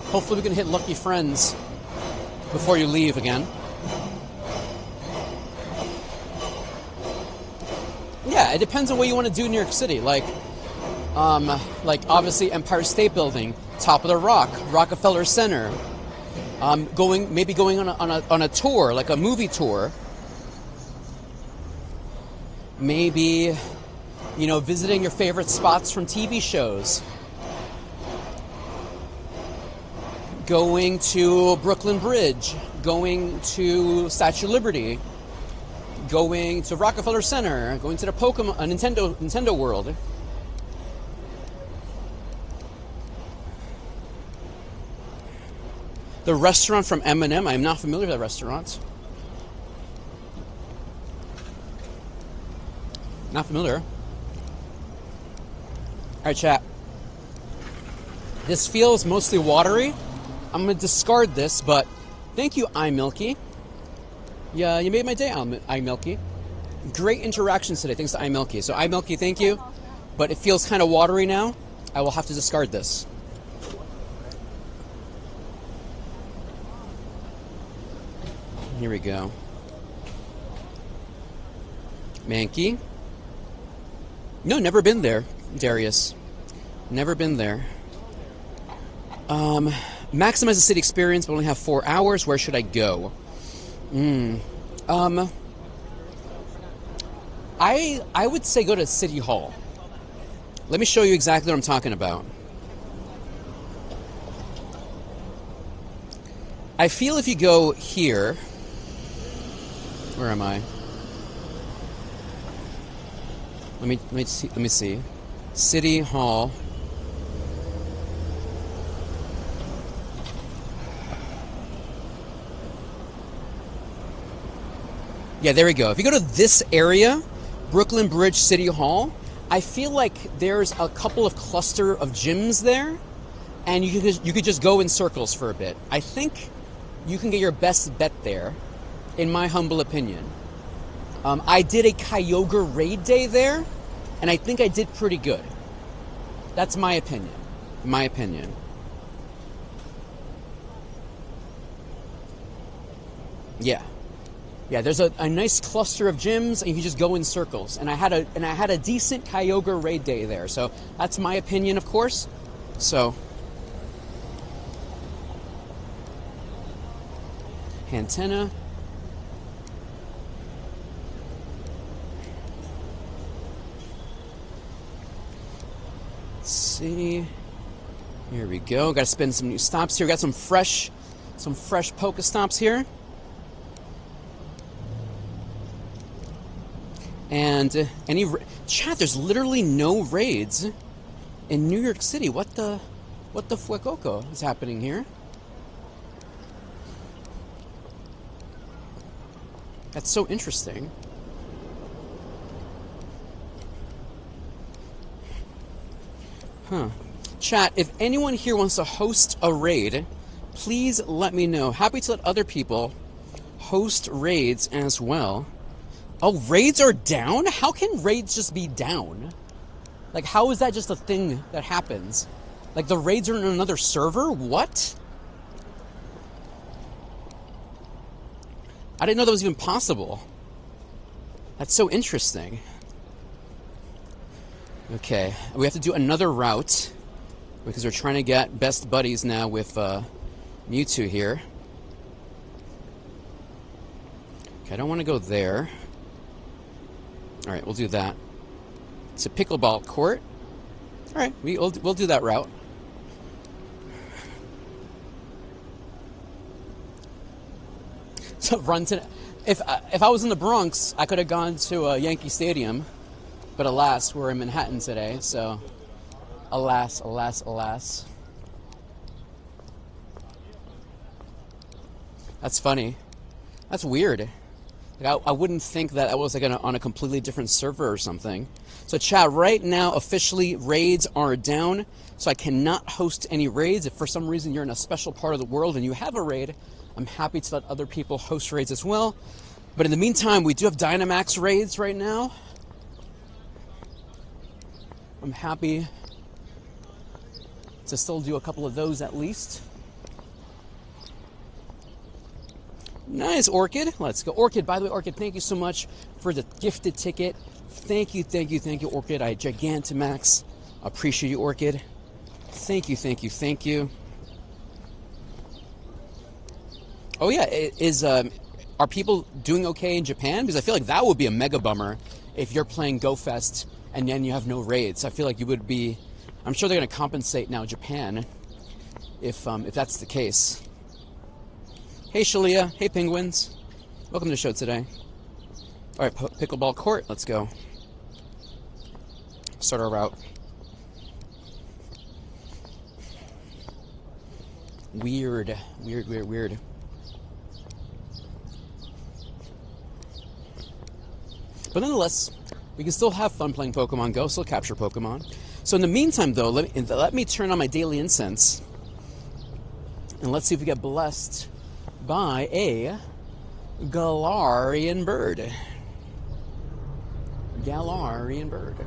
Hopefully we can hit Lucky Friends before you leave again. Yeah, it depends on what you want to do in New York City. Like obviously Empire State Building, Top of the Rock, Rockefeller Center. Going on a tour, like a movie tour. Maybe, visiting your favorite spots from TV shows. Going to Brooklyn Bridge, going to Statue of Liberty, going to Rockefeller Center, going to the Nintendo World. The restaurant from M&M, I'm not familiar with that restaurant. Not familiar. All right, chat. This feels mostly watery. I'm going to discard this, but thank you, iMilky. Yeah, you made my day, iMilky. Great interactions today, thanks to iMilky. So iMilky, thank you. But it feels kind of watery now. I will have to discard this. Here we go. Mankey. No, never been there, Darius. Never been there. Maximize the city experience, but only have 4 hours. Where should I go? I would say go to City Hall. Let me show you exactly what I'm talking about. I feel if you go here... Where am I? Let me see. City Hall. Yeah, there we go. If you go to this area, Brooklyn Bridge City Hall, I feel like there's a couple of cluster of gyms there, and you could just go in circles for a bit. I think you can get your best bet there, in my humble opinion. I did a Kyogre raid day there, and I think I did pretty good. That's my opinion. My opinion. Yeah. Yeah, there's a nice cluster of gyms, and you can just go in circles. And I had a decent Kyogre raid day there, so that's my opinion, of course. So, antenna. Let's see. Here we go. Got to spin some new stops here. Got some fresh Pokéstops here. And chat, there's literally no raids in New York City. What the fuecoco is happening here? That's so interesting. Huh. Chat, if anyone here wants to host a raid, please let me know. Happy to let other people host raids as well. Oh, raids are down? How can raids just be down? Like, how is that just a thing that happens? Like, the raids are in another server? What? I didn't know that was even possible. That's so interesting. Okay, we have to do another route because we're trying to get best buddies now with Mewtwo here. Okay, I don't want to go there. All right, we'll do that. It's a pickleball court. All right, we'll do that route. So run to. If I was in the Bronx, I could have gone to Yankee Stadium, but alas, we're in Manhattan today. So, alas, alas, alas. That's funny. That's weird. Like, I wouldn't think that I was like on a completely different server or something. So chat, right now officially raids are down, so I cannot host any raids. If for some reason you're in a special part of the world and you have a raid, I'm happy to let other people host raids as well. But in the meantime, we do have Dynamax raids right now. I'm happy to still do a couple of those at least. Nice, Orchid. Let's go. Orchid, by the way, Orchid, thank you so much for the gifted ticket. Thank you, thank you, thank you, Orchid. I Gigantamax. Appreciate you, Orchid. Thank you, thank you, thank you. Oh, yeah, are people doing okay in Japan? Because I feel like that would be a mega bummer if you're playing GoFest and then you have no raids. I feel like you would be... I'm sure they're going to compensate now, Japan, if that's the case. Hey, Shalia. Hey, Penguins. Welcome to the show today. All right, pickleball court. Let's go. Start our route. Weird. Weird, weird, weird. But nonetheless, we can still have fun playing Pokemon Go, still capture Pokemon. So in the meantime, though, let me turn on my daily incense. And let's see if we get blessed by a Galarian bird. Galarian bird.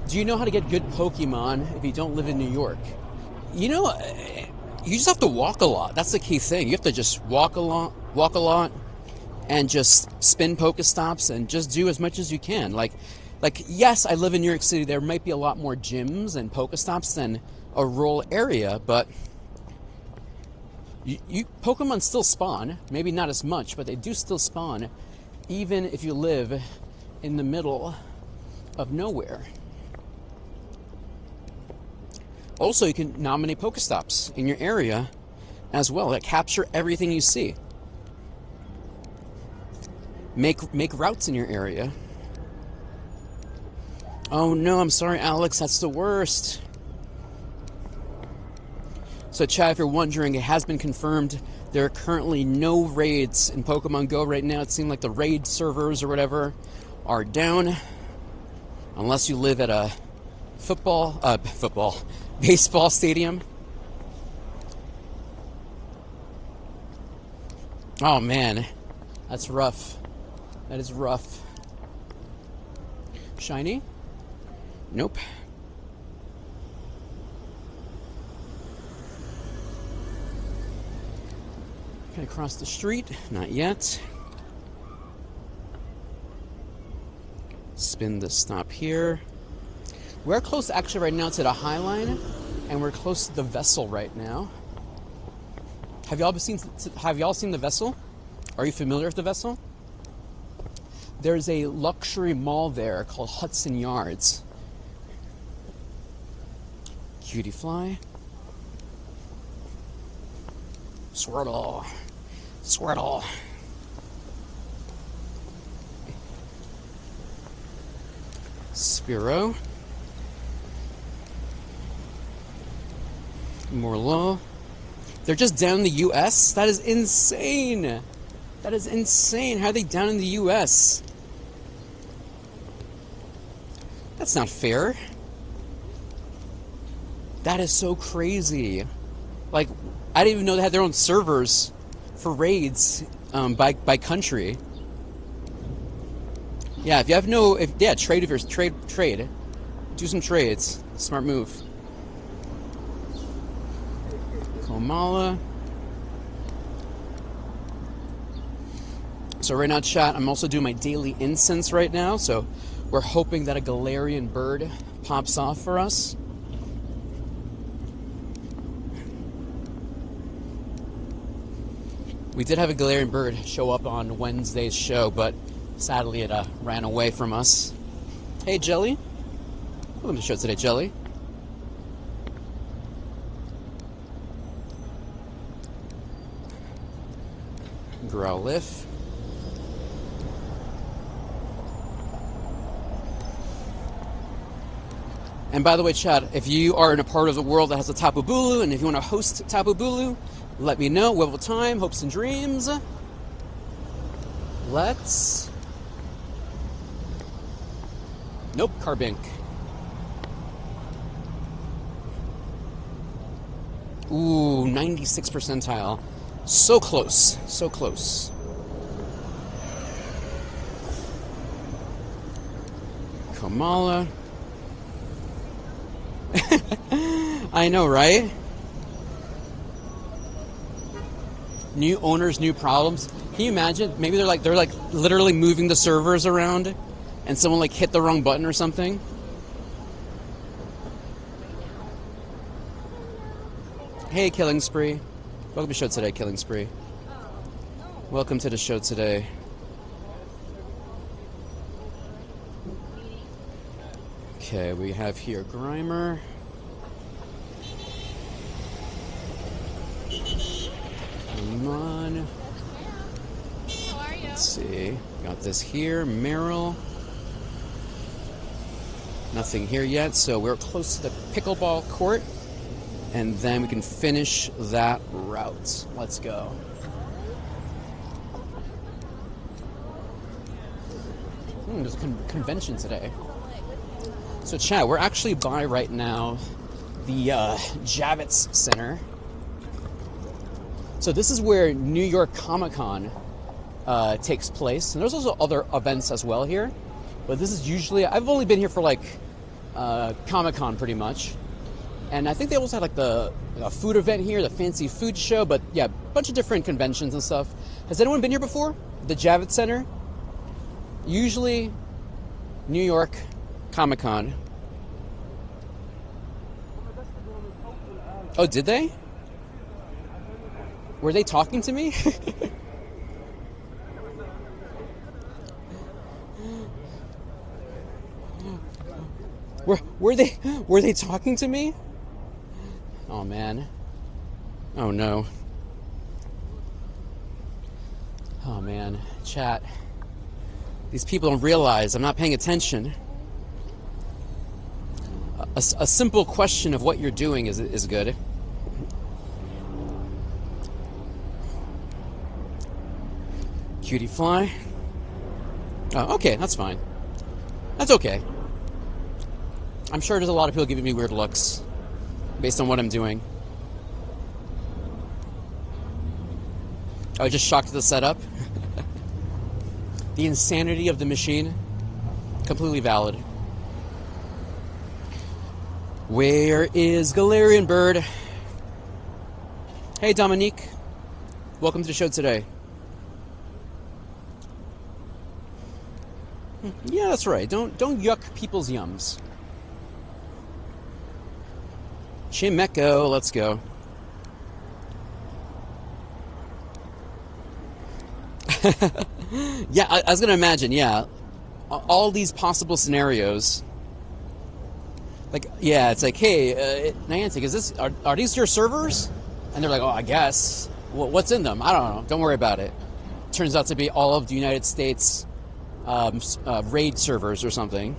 Do you know how to get good Pokemon if you don't live in New York? You know, you just have to walk a lot. That's the key thing. You have to just walk along, walk a lot, and just spin Pokestops and just do as much as you can. Like yes, I live in New York City. There might be a lot more gyms and Pokestops than a rural area, but Pokemon still spawn. Maybe not as much, but they do still spawn, even if you live in the middle of nowhere. Also, you can nominate Pokestops in your area as well that capture everything you see. Make routes in your area. Oh no, I'm sorry, Alex, that's the worst. So chat, if you're wondering, it has been confirmed there are currently no raids in Pokemon Go right now. It seemed like the raid servers or whatever are down. Unless you live at a baseball stadium. Oh man, that's rough. That is rough. Shiny? Nope. Can I cross the street? Not yet. Spin the stop here. We're close actually right now to the Highline, and we're close to the vessel right now. Have y'all seen the vessel? Are you familiar with the vessel? There's a luxury mall there called Hudson Yards. Cutie fly. Swirtle. Swirtle. Spearow. Morlo. They're just down in the US? That is insane! That is insane. How are they down in the US? That's not fair. That is so crazy. Like, I didn't even know they had their own servers for raids by country. Yeah, if you have trade if you're trade. Do some trades. Smart move. Komala. So right now, chat, I'm also doing my daily incense right now, so we're hoping that a Galarian bird pops off for us. We did have a Galarian bird show up on Wednesday's show, but sadly it ran away from us. Hey, Jelly. Welcome to the show today, Jelly. Growlithe. And by the way, chat, if you are in a part of the world that has a Tapu Bulu, and if you want to host Tapu Bulu, let me know. We'll have time, hopes and dreams. Let's... Nope, Carbink. Ooh, 96 percentile. So close, so close. Komala. I know, right? New owners, new problems. Can you imagine? Maybe they're like literally moving the servers around, and someone like hit the wrong button or something. Hey, Killing Spree. Welcome to the show today, Killing Spree. Welcome to the show today. Okay, we have here Grimer. Come on. How are you? Let's see. Got this here. Meryl. Nothing here yet, so we're close to the pickleball court. And then we can finish that route. Let's go. There's a convention today. So chat, we're actually by right now the Javits Center. So this is where New York Comic-Con takes place. And there's also other events as well here. But this is usually, I've only been here for like Comic-Con pretty much. And I think they also had like the food event here, the fancy food show. But yeah, a bunch of different conventions and stuff Has anyone been here before? The Javits Center? Usually New York Comic Con. Oh, did they? Were they talking to me? Were they talking to me? Oh man. Oh no. Oh man, chat. These people don't realize I'm not paying attention. A simple question of what you're doing is good. Cutie fly. Oh, okay, that's fine. That's okay. I'm sure there's a lot of people giving me weird looks based on what I'm doing. I was just shocked at the setup. The insanity of the machine. Completely valid. Where is Galarian Bird? Hey, Dominique. Welcome to the show today. Yeah, that's right. Don't yuck people's yums. Chimeco, let's go. Yeah, I was gonna imagine, yeah. All these possible scenarios. Like, yeah, it's like, hey, Niantic, are these your servers? And they're like, oh, I guess. Well, what's in them? I don't know. Don't worry about it. Turns out to be all of the United States raid servers or something.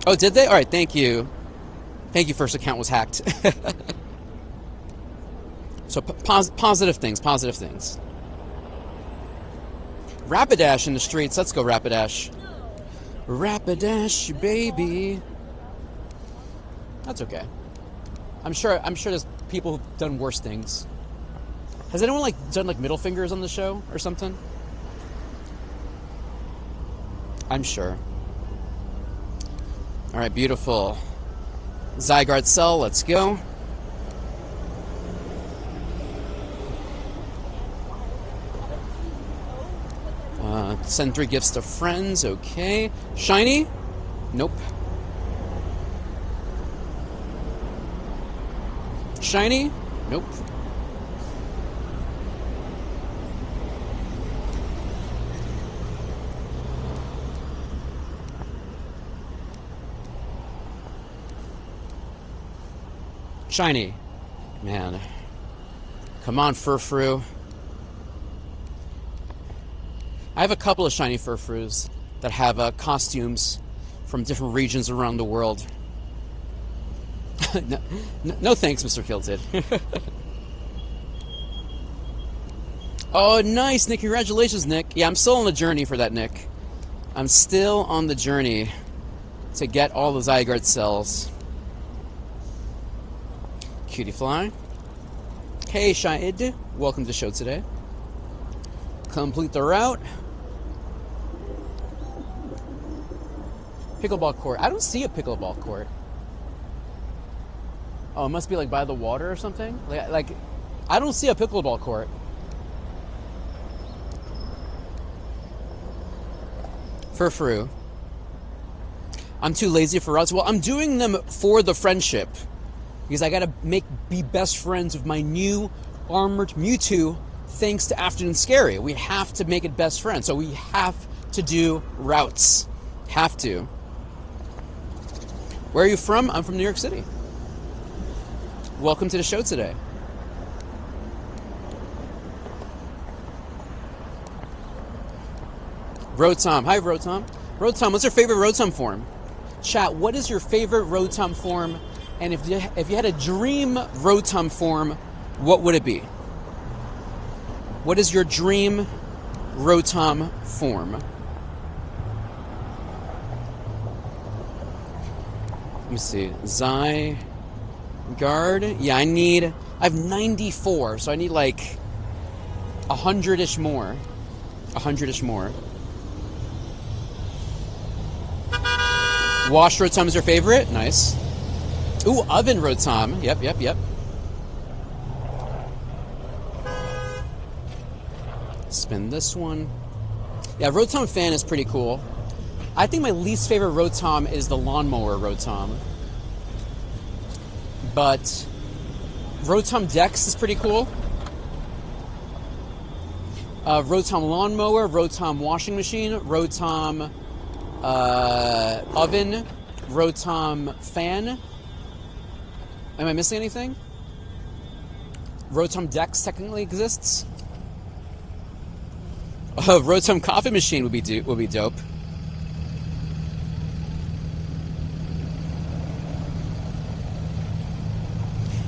Oh, did they? All right, thank you. Thank you, first account was hacked. So positive things, positive things. Rapidash in the streets. Let's go, Rapidash. Rapidash, baby. That's okay. I'm sure there's people who've done worse things. Has anyone done middle fingers on the show or something? I'm sure. All right, beautiful. Zygarde Cell, let's go. Send 3 gifts to friends, okay. Shiny? Nope. Shiny? Nope. Shiny. Man. Come on, Furfrou. I have a couple of shiny Furfrous that have costumes from different regions around the world. No thanks, Mr. Kilted. Oh, nice, Nick. Congratulations, Nick. Yeah, I'm still on the journey for that, Nick. I'm still on the journey to get all the Zygarde cells. Cutie Fly. Hey, Shahid. Welcome to the show today. Complete the route. Pickleball court. I don't see a pickleball court. Oh, it must be by the water or something? Like I don't see a pickleball court. Furfrou. I'm too lazy for routes. Well, I'm doing them for the friendship. Because I gotta be best friends with my new armored Mewtwo thanks to Afternoon Scary. We have to make it best friends. So we have to do routes. Have to. Where are you from? I'm from New York City. Welcome to the show today. Rotom. Hi, Rotom. Rotom, what's your favorite Rotom form? Chat, what is your favorite Rotom form? And if you had a dream Rotom form, what would it be? What is your dream Rotom form? Let me see. Zygarde. Yeah, I have 94, so I need 100-ish more. 100-ish more. Wash Rotom is your favorite? Nice. Ooh, Oven Rotom. Yep. Spin this one. Yeah, Rotom fan is pretty cool. I think my least favorite Rotom is the Lawnmower Rotom. But Rotom Dex is pretty cool. Rotom Lawnmower, Rotom Washing Machine, Rotom Oven, Rotom Fan. Am I missing anything? Rotom Dex technically exists. Rotom Coffee Machine would be dope.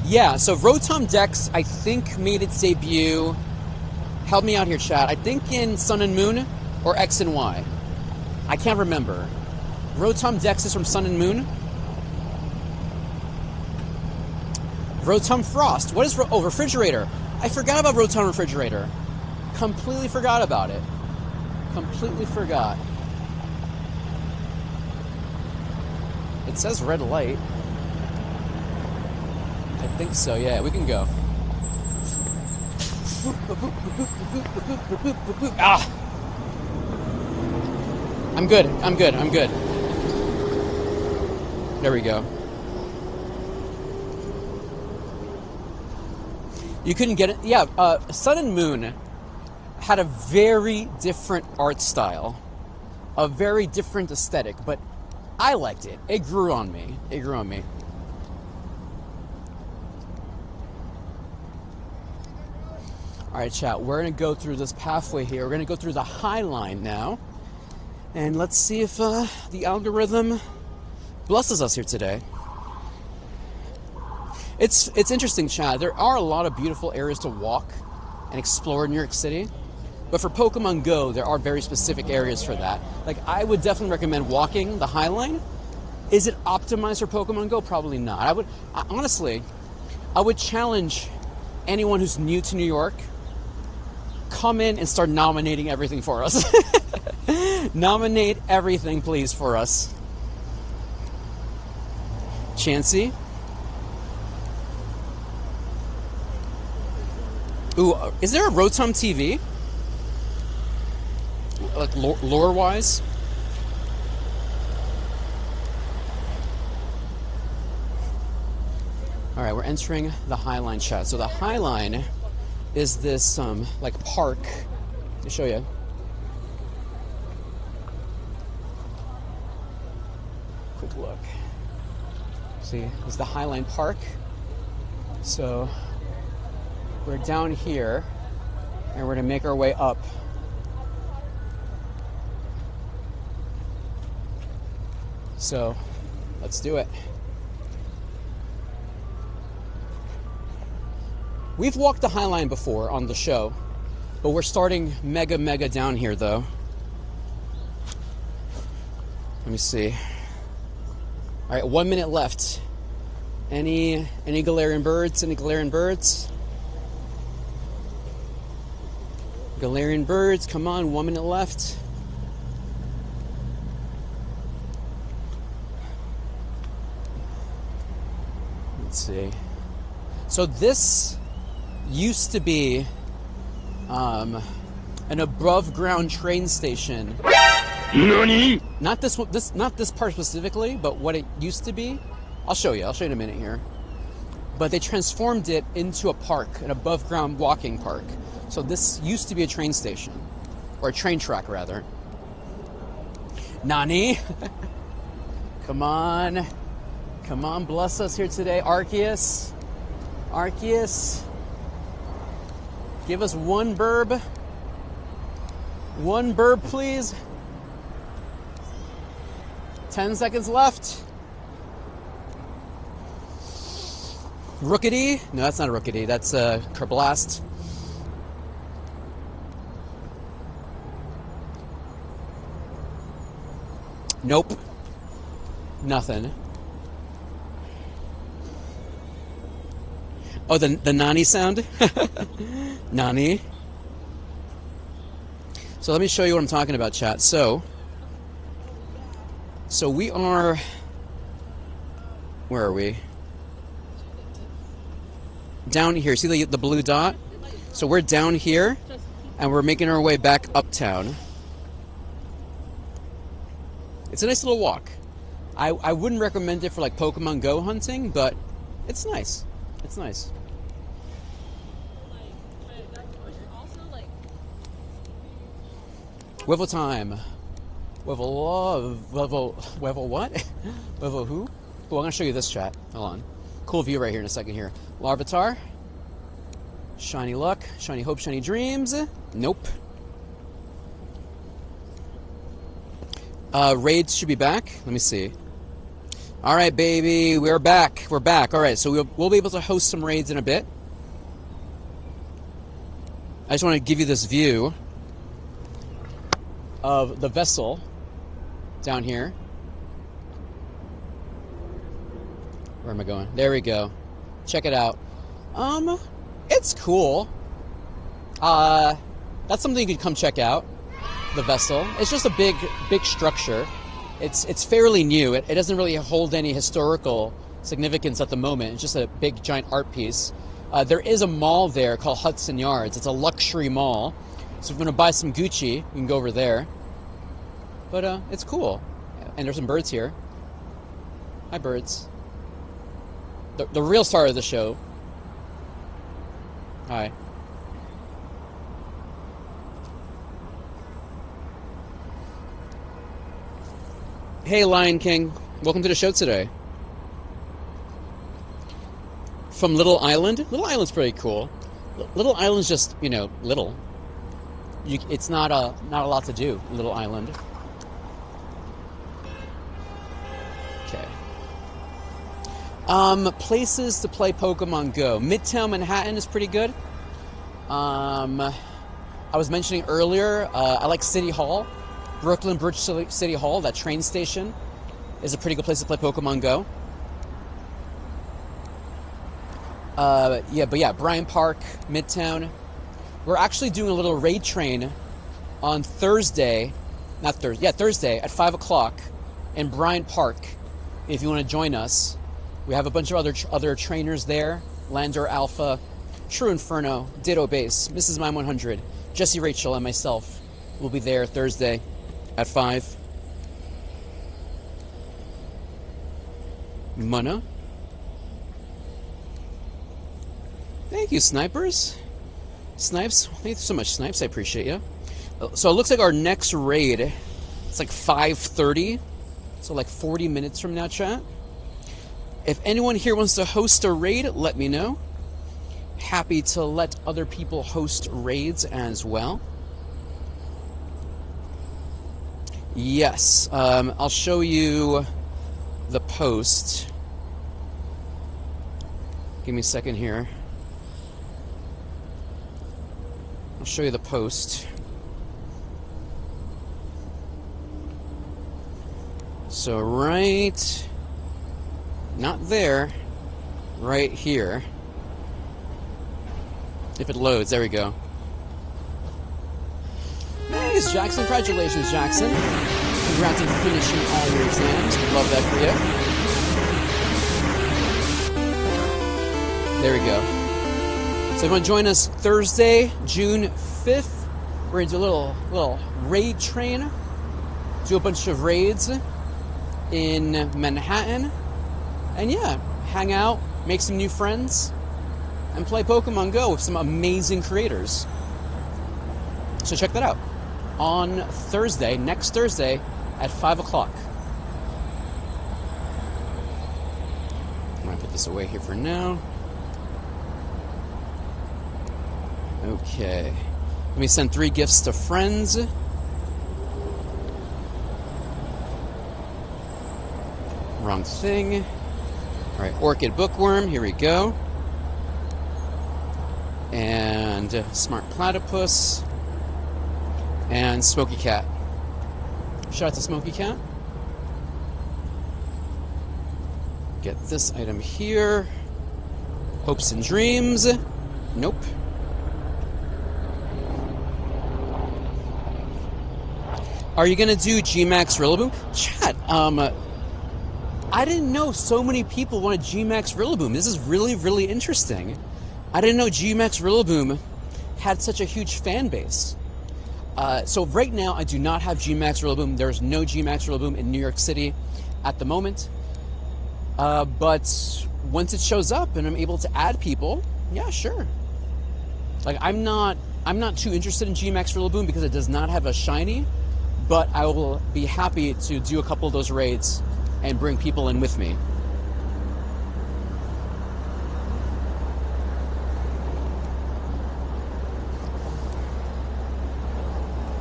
Yeah, so Rotom Dex, I think, made its debut. Help me out here, chat. I think in Sun and Moon or X and Y. I can't remember. Rotom Dex is from Sun and Moon. Rotom Frost. What is Refrigerator? I forgot about Rotom Refrigerator. Completely forgot about it. Completely forgot. It says red light. I think so, yeah, we can go. Ah! I'm good. There we go. You couldn't get it? Yeah, Sun and Moon had a very different art style. A very different aesthetic, but I liked it. It grew on me. Alright, chat, we're going to go through this pathway here. We're going to go through the Highline now. And let's see if the algorithm blesses us here today. It's interesting, chat. There are a lot of beautiful areas to walk and explore in New York City. But for Pokemon Go, there are very specific areas for that. Like, I would definitely recommend walking the Highline. Is it optimized for Pokemon Go? Probably not. Honestly, I would challenge anyone who's new to New York, come in and start nominating everything for us. Nominate everything, please, for us. Chancy. Ooh, is there a Rotom TV? Like lore-wise? All right, we're entering the Highline, chat. So the Highline is this like park. Let me show you. Quick look. See, this is the Highline Park. So we're down here, and we're gonna make our way up. So let's do it. We've walked the Highline before on the show, but we're starting mega down here, though. Let me see. All right, 1 minute left. Any Galarian birds? Any Galarian birds? Galarian birds, come on, 1 minute left. Let's see. So this used to be an above ground train station. NANI? Not this one, not this part specifically, but what it used to be. I'll show you in a minute here. But they transformed it into a park, an above ground walking park. So this used to be a train station, or a train track rather. NANI? Come on, bless us here today, Arceus. Give us one burb. One burb, please. 10 seconds left. Rookity? No, that's not a Rookity. That's a Kerblast. Nope. Nothing. Oh, the Nani sound? Nani. So let me show you what I'm talking about, chat. So we are... Where are we? Down here. See the blue dot? So we're down here. And we're making our way back uptown. It's a nice little walk. I wouldn't recommend it for like Pokemon Go hunting, but it's nice. It's nice. Wiffle time. Wiffle what? Wiffle who? Well, I'm gonna show you this chat. Hold on. Cool view right here in a second here. Larvitar. Shiny luck. Shiny hope. Shiny dreams. Nope. Raids should be back. Let me see. All right, baby, we're back. We're back. All right, so we'll be able to host some raids in a bit. I just want to give you this view of the vessel down here. Where am I going? There we go. Check it out. It's cool. That's something you could come check out. The vessel. It's just a big structure. It's fairly new. It doesn't really hold any historical significance at the moment. It's just a big giant art piece. There is a mall there called Hudson Yards. It's a luxury mall. So if you want to buy some Gucci, you can go over there. But it's cool. And there's some birds here. Hi, birds. The real star of the show. Hi. Hey, Lion King. Welcome to the show today. From Little Island? Little Island's pretty cool. Little Island's just, little. It's not a lot to do, Little Island. Okay. Places to play Pokemon Go. Midtown Manhattan is pretty good. I was mentioning earlier, I like City Hall. Brooklyn Bridge City Hall, that train station, is a pretty good place to play Pokemon Go. Bryant Park, Midtown. We're actually doing a little raid train on Thursday at 5 o'clock in Bryant Park. If you want to join us, we have a bunch of other trainers there. Lander Alpha, True Inferno, Ditto Base, Mrs. Mime 100, Jesse Rachel, and myself will be there Thursday at 5. Mana. Thank you, Snipers. Snipes, thank you so much, Snipes. I appreciate you. So it looks like our next raid, it's like 5:30. So like 40 minutes from now, chat. If anyone here wants to host a raid, let me know. Happy to let other people host raids as well. Yes, I'll show you the post. Give me a second here. I'll show you the post. So right, not there, right here. If it loads, there we go. Nice, Jackson. Congratulations, Jackson. Congrats on finishing all your exams. Love that for you. There we go. So if you want to join us Thursday, June 5th, we're going to do a little raid train. Do a bunch of raids in Manhattan. And yeah, hang out, make some new friends, and play Pokemon Go with some amazing creators. So check that out. On Thursday, next Thursday, at 5 o'clock. I'm going to put this away here for now. Okay. Let me send 3 gifts to friends. Wrong thing. All right, Orchid Bookworm, here we go. And Smart Platypus. And Smoky Cat. Shout out to Smoky Cat. Get this item here. Hopes and Dreams. Nope. Are you gonna do G-Max Rillaboom? Chat, I didn't know so many people wanted G-Max Rillaboom. This is really, really interesting. I didn't know G-Max Rillaboom had such a huge fan base. So right now, I do not have Gmax Rillaboom. There's no Gmax Rillaboom in New York City at the moment. But once it shows up and I'm able to add people, yeah, sure. Like I'm not too interested in Gmax Rillaboom because it does not have a shiny, but I will be happy to do a couple of those raids and bring people in with me.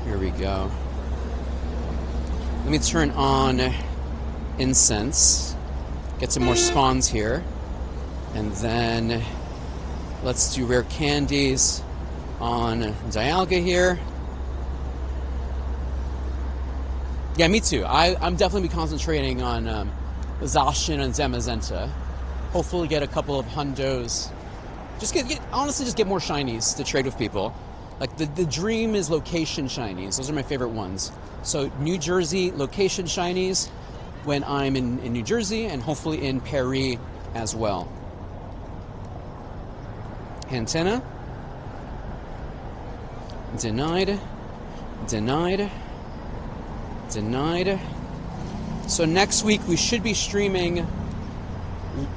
Here we go. Let me turn on incense, get some more spawns here, and then let's do rare candies on Dialga here. Yeah, me too. I'm definitely be concentrating on Zacian and Zamazenta. Hopefully get a couple of hundos. Honestly, just get more shinies to trade with people. Like, the dream is location shinies. Those are my favorite ones. So, New Jersey location shinies when I'm in New Jersey, and hopefully in Paris as well. Antenna. Denied. Denied. Denied. So, next week we should be streaming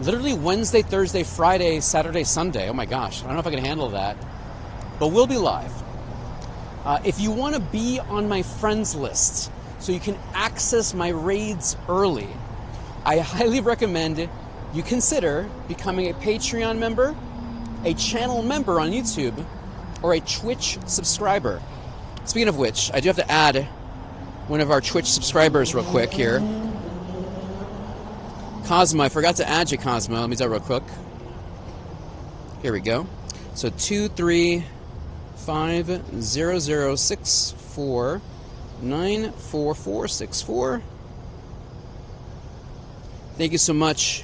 literally Wednesday, Thursday, Friday, Saturday, Sunday. Oh my gosh, I don't know if I can handle that. But we'll be live. If you want to be on my friends list so you can access my raids early, I highly recommend you consider becoming a Patreon member, a channel member on YouTube, or a Twitch subscriber. Speaking of which, I do have to add one of our Twitch subscribers real quick here. Cosmo, I forgot to add you, Cosmo. Let me do that real quick. Here we go. So 2350064944464. Thank you so much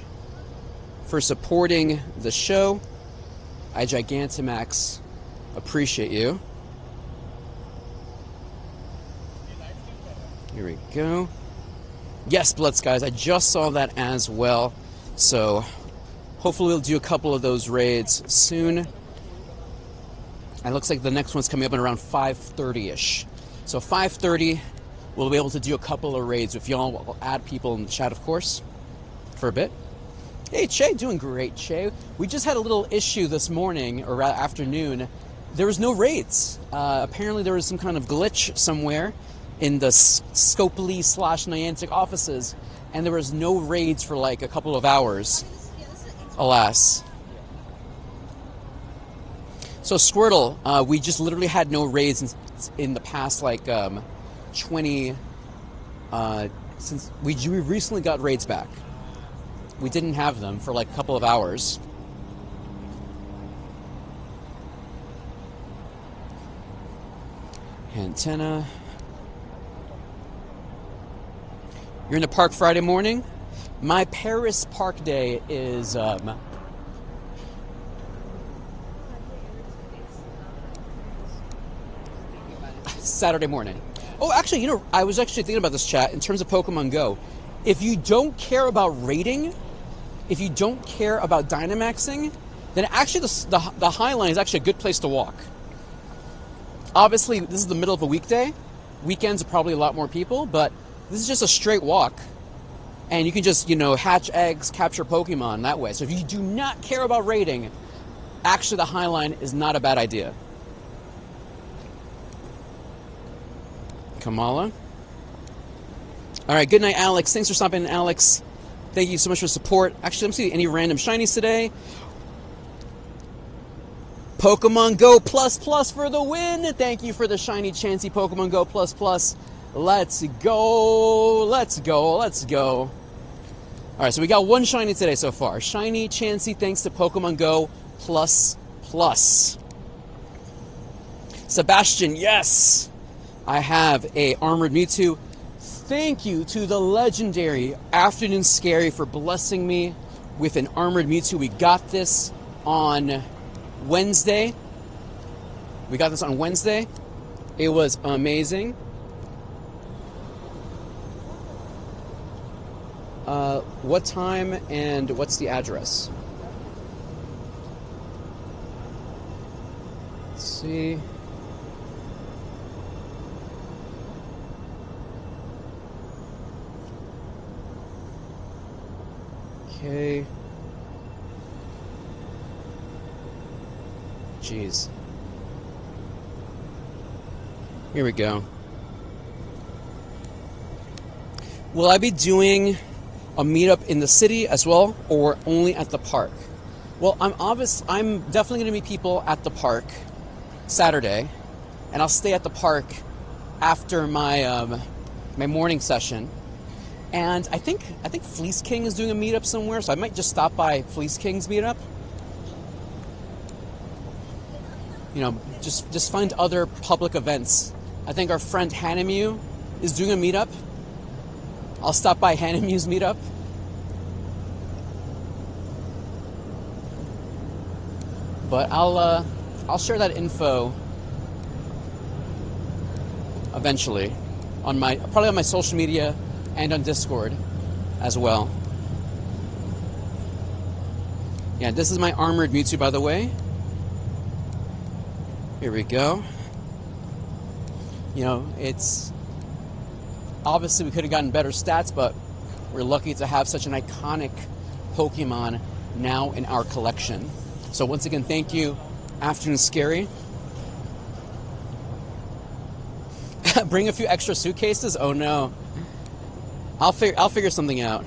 for supporting the show. I Gigantamax appreciate you. Here we go. Yes, Blitz, guys, I just saw that as well. So hopefully we'll do a couple of those raids soon. And it looks like the next one's coming up at around 5:30-ish. So 5:30, we'll be able to do a couple of raids. If y'all will add people in the chat, of course, for a bit. Hey, Che, doing great, Che. We just had a little issue this morning, or afternoon. There was no raids. Apparently there was some kind of glitch somewhere in the Scopely/Niantic offices, and there was no raids for like a couple of hours. Alas. So Squirtle, we just literally had no raids in the past like 20 since we recently got raids back. We didn't have them for like a couple of hours. Antenna. You're in the park Friday morning? My Paris park day is Saturday morning. Oh, actually, you know, I was actually thinking about this, chat, in terms of Pokemon Go. If you don't care about raiding, if you don't care about Dynamaxing, then actually the Highline is actually a good place to walk. Obviously, this is the middle of a weekday. Weekends are probably a lot more people, but this is just a straight walk. And you can just, you know, hatch eggs, capture Pokemon that way. So if you do not care about raiding, actually the Highline is not a bad idea. Kamala. All right, good night, Alex. Thanks for stopping in, Alex. Thank you so much for support. Actually, let me see any random shinies today. Pokemon Go Plus Plus for the win. Thank you for the shiny Chancy Pokemon Go Plus Plus. Let's go. Let's go. Let's go. All right, so we got one shiny today so far. Shiny Chancy thanks to Pokemon Go Plus Plus. Sebastian, yes. I have a Armored Mewtwo. Thank you to the legendary Afternoon Scary for blessing me with an Armored Mewtwo. We got this on Wednesday. It was amazing. What time and what's the address? Let's see. Okay. Jeez. Here we go. Will I be doing a meetup in the city as well, or only at the park? Well, I'm definitely going to meet people at the park Saturday, and I'll stay at the park after my my morning session. And I think Fleece King is doing a meetup somewhere, so I might just stop by Fleece King's meetup. You know, just find other public events. I think our friend Hanamew is doing a meetup. I'll stop by Hanamew's meetup. But I'll share that info eventually on probably on my social media and on Discord as well. Yeah, this is my armored Mewtwo, by the way. Here we go. You know, it's obviously we could have gotten better stats, but we're lucky to have such an iconic Pokemon now in our collection. So once again, thank you, Afternoon Scary. Bring a few extra suitcases? Oh no. I'll figure something out.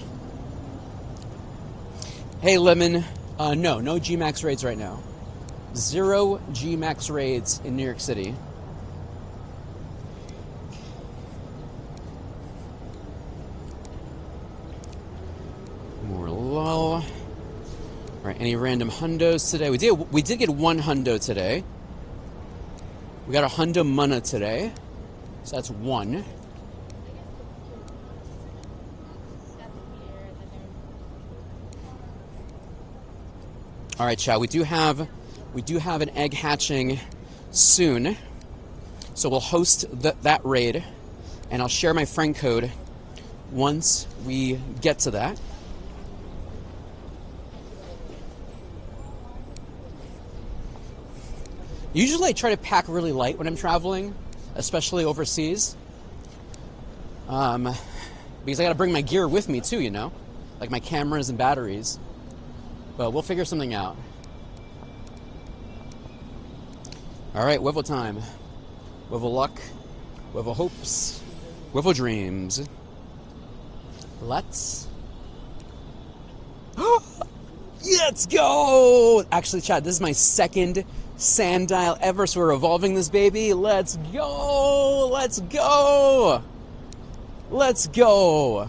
Hey Lemon, no Gmax raids right now. 0 Gmax raids in New York City. More lull. All right, any random hundos today? We did get one hundo today. We got a hundo mana today, so that's one. All right, chat. We do have an egg hatching soon, so we'll host that raid, and I'll share my friend code once we get to that. Usually I try to pack really light when I'm traveling, especially overseas, because I got to bring my gear with me too, you know, like my cameras and batteries. But we'll figure something out. All right, Wiffle time. Wiffle luck, Wiffle hopes, Wiffle dreams. Let's go! Actually, chat, this is my second Sandile ever, so we're evolving this baby. Let's go! Let's go! Let's go!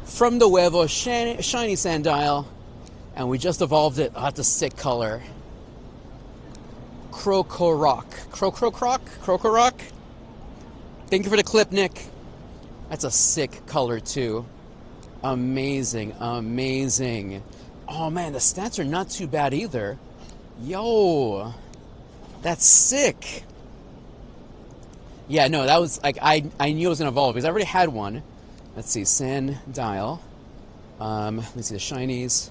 From the huevo, shiny Sandile, and we just evolved it. Oh, that's a sick color. Krokorok. Krokorok? Thank you for the clip, Nick. That's a sick color, too. Amazing. Oh, man, the stats are not too bad either. Yo, that's sick. Yeah, no, that was, like, I knew it was going to evolve, because I already had one. Let's see, Sandile. Let's see, the Shinies.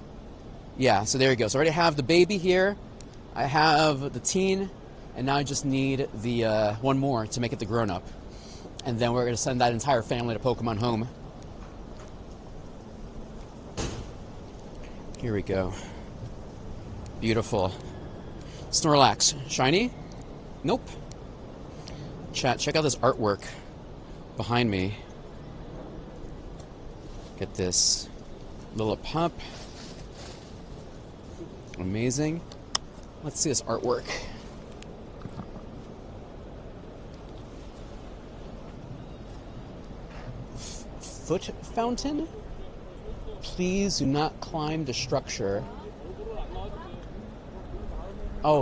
Yeah, so there you go. So I already have the baby here. I have the teen, and now I just need the one more to make it the grown-up. And then we're going to send that entire family to Pokemon Home. Here we go. Beautiful. Snorlax. Shiny? Nope. Chat, check out this artwork behind me. Get this little pup. Amazing. Let's see this artwork. Foot fountain? Please do not climb the structure. Oh,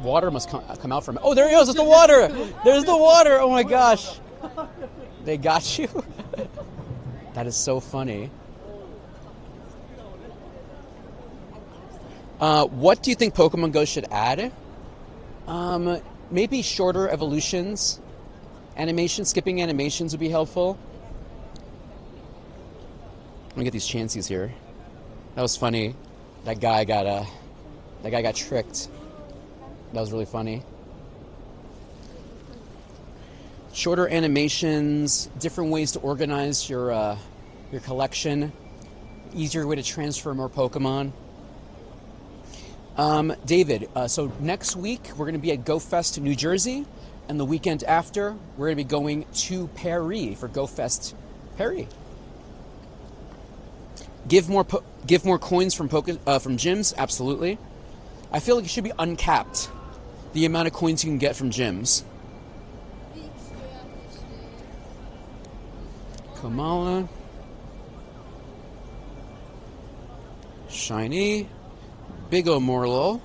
water must come out from it. Oh, there he goes, it's the water! There's the water! Oh my gosh! They got you? That is so funny. What do you think Pokemon Go should add? Maybe shorter evolutions. Skipping animations would be helpful. Let me get these Chanceys here. That was funny. That guy got tricked. That was really funny. Shorter animations, different ways to organize your collection, easier way to transfer more Pokemon. David, so next week we're going to be at GoFest New Jersey, and the weekend after we're going to be going to Paris for GoFest Paris. Give more coins from gyms, absolutely. I feel like it should be uncapped, the amount of coins you can get from gyms. Kamala. Shiny. Big O Morlo.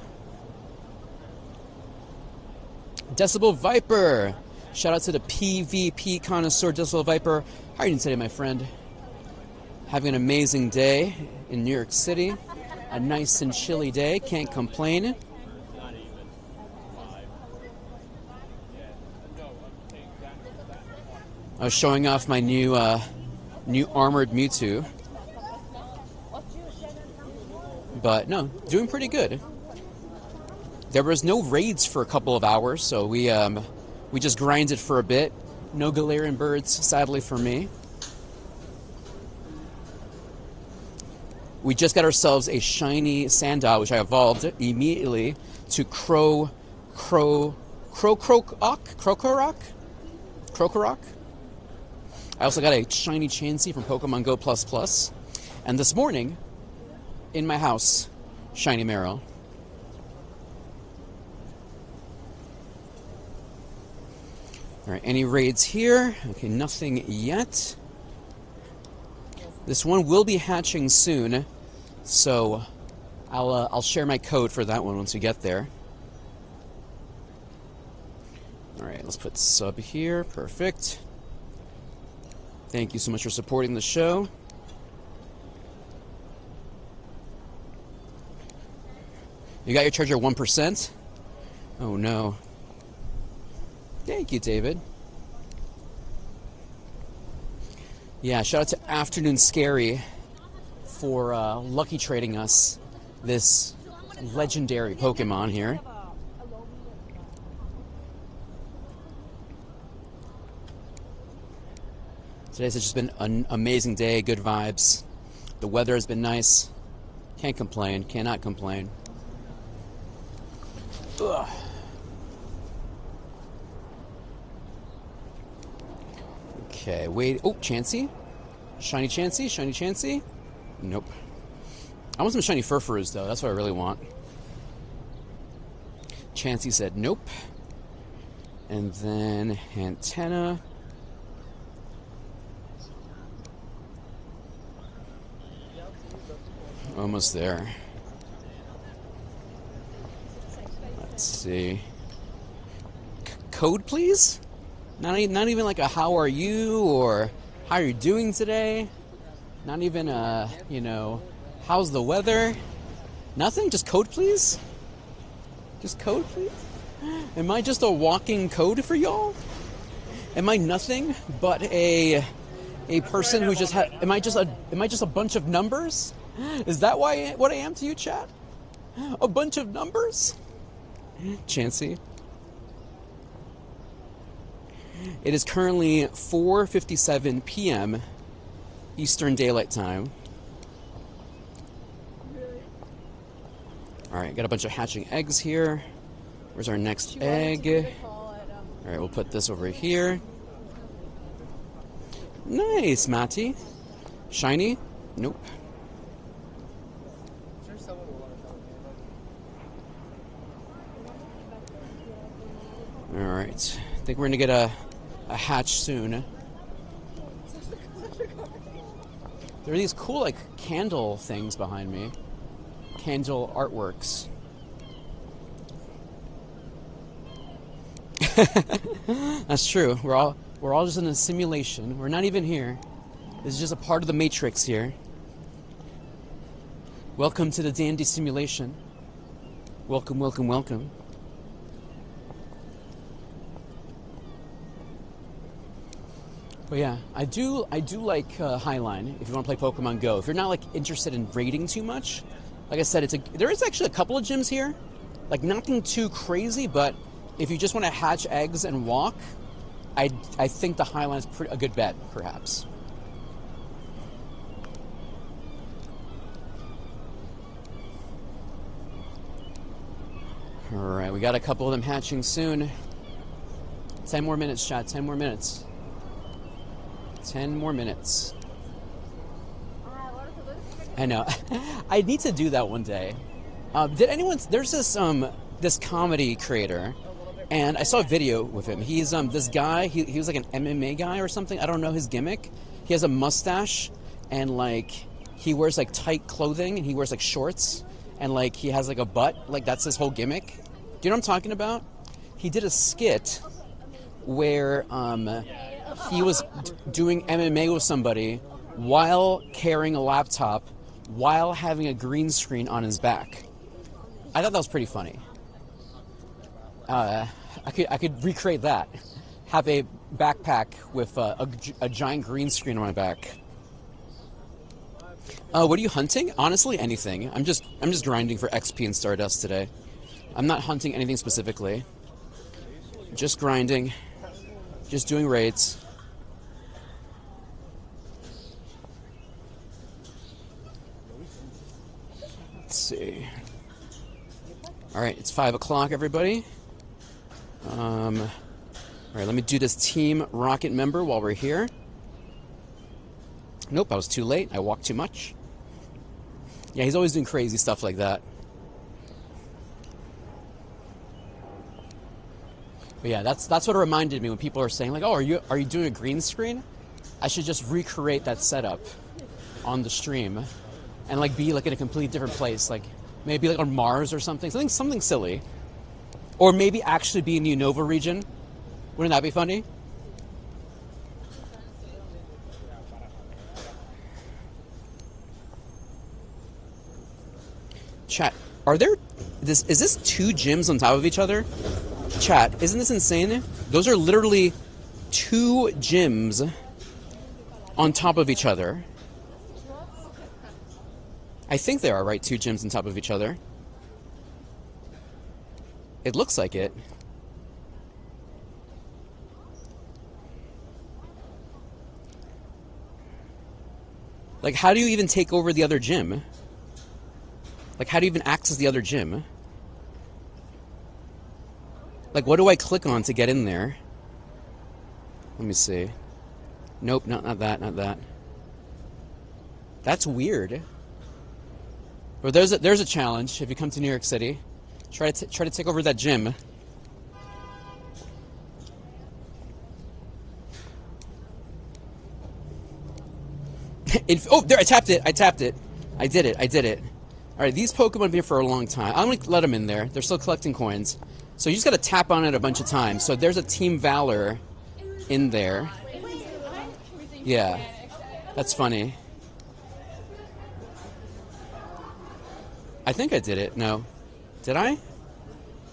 Decibel Viper. Shout out to the PvP connoisseur Decibel Viper. How are you doing today, my friend? Having an amazing day in New York City. A nice and chilly day. Can't complain. I was showing off my new armored Mewtwo. But no, doing pretty good. There was no raids for a couple of hours, so we just grinded for a bit. No Galarian birds, sadly for me. We just got ourselves a shiny Sandile, which I evolved immediately to Krokorok. I also got a shiny Chancy from Pokemon GO++. And this morning, in my house, shiny Marrow. Alright, any raids here? Okay, nothing yet. This one will be hatching soon, so I'll share my code for that one once we get there. Alright, let's put sub here. Perfect. Thank you so much for supporting the show. You got your charger 1%? Oh no. Thank you, David. Yeah, shout out to Afternoon Scary for lucky trading us this legendary Pokemon here. Today's just been an amazing day, good vibes. The weather has been nice. Can't complain, cannot complain. Ugh. Okay, wait. Oh, Chancy. Shiny Chancy, shiny Chancy. Nope. I want some shiny Furfurus, though. That's what I really want. Chancy said nope. And then Antenna. Almost there. Let's see. Code, please? Not even like a how are you or how are you doing today? Not even a, you know, how's the weather? Nothing? Just code, please? Just code, please? Am I just a walking code for y'all? Am I nothing but a person who just had? Am I just a bunch of numbers? Is that what I am to you, chat? A bunch of numbers? Chancy. It is currently 4:57 p.m. Eastern Daylight Time. Alright, got a bunch of hatching eggs here. Where's our next egg? Alright, we'll put this over here. Nice, Matty. Shiny? Nope. Alright, I think we're gonna get a hatch soon. There are these cool, like, candle things behind me. Candle artworks. That's true. We're all just in a simulation. We're not even here. This is just a part of the Matrix here. Welcome to the Dandy simulation. Welcome, welcome, welcome. But yeah, I do like Highline if you want to play Pokemon Go. If you're not like interested in raiding too much, like I said, there is actually a couple of gyms here. Like nothing too crazy, but if you just want to hatch eggs and walk, I think the Highline is a good bet, perhaps. All right, we got a couple of them hatching soon. 10 more minutes, chat. 10 more minutes. 10 more minutes. I know. I need to do that one day. Did anyone? There's this comedy creator, and I saw a video with him. He's this guy. He was like an MMA guy or something. I don't know his gimmick. He has a mustache, and like he wears like tight clothing, and he wears like shorts, and like he has like a butt. Like that's his whole gimmick. Do you know what I'm talking about? He did a skit where he was doing MMA with somebody while carrying a laptop, while having a green screen on his back. I thought that was pretty funny. I could recreate that. Have a backpack with a giant green screen on my back. What are you hunting? Honestly, anything. I'm just grinding for XP and Stardust today. I'm not hunting anything specifically. Just grinding. Just doing raids. Let's see. All right, it's 5 o'clock, everybody. All right, let me do this Team Rocket member while we're here. Nope, I was too late. I walked too much. Yeah, he's always doing crazy stuff like that. But yeah, that's what it reminded me when people are saying like, "Oh, are you doing a green screen?" I should just recreate that setup on the stream, and like be like in a completely different place, like maybe like on Mars or something silly, or maybe actually be in the Unova region. Wouldn't that be funny? Chat, is this 2 gyms on top of each other? Chat, isn't this insane? Those are literally 2 gyms on top of each other. I think they are, right? 2 gyms on top of each other. It looks like it. Like, how do you even take over the other gym? Like, how do you even access the other gym? Like, what do I click on to get in there? Let me see. Nope, not that. That's weird. But there's a challenge if you come to New York City. Try to take over that gym. Oh, there! I tapped it. I did it. All right, these Pokemon have been here for a long time. I'm gonna let them in there. They're still collecting coins. So you just gotta tap on it a bunch of times. So there's a Team Valor in there. Yeah, that's funny. I think I did it. No. Did I?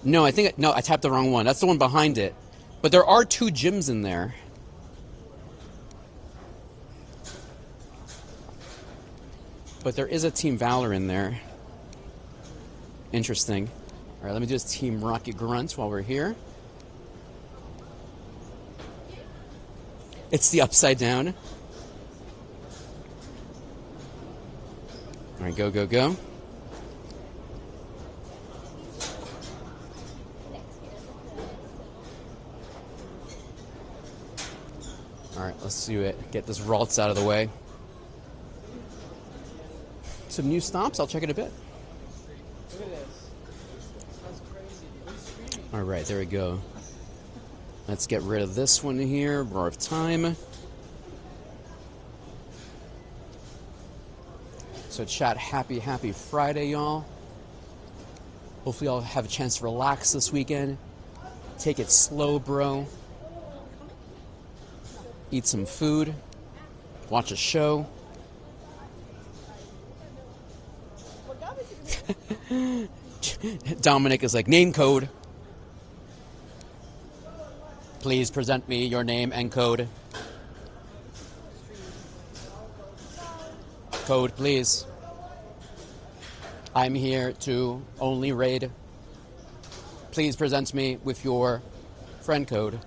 No, I tapped the wrong one. That's the one behind it. But there are 2 gyms in there. But there is a Team Valor in there. Interesting. All right, let me do this Team Rocket Grunt while we're here. It's the upside down. All right, go. All right, let's do it. Get this Ralts out of the way. Some new stops. I'll check it a bit. Look at this. That's crazy. All right, there we go. Let's get rid of this one here. Roar of Time. So chat, happy Friday, y'all. Hopefully y'all have a chance to relax this weekend. Take it slow, bro. Eat some food. Watch a show. Dominic is like, name code. Please present me your name and code. Code, please. I'm here to only raid. please present me with your friend code.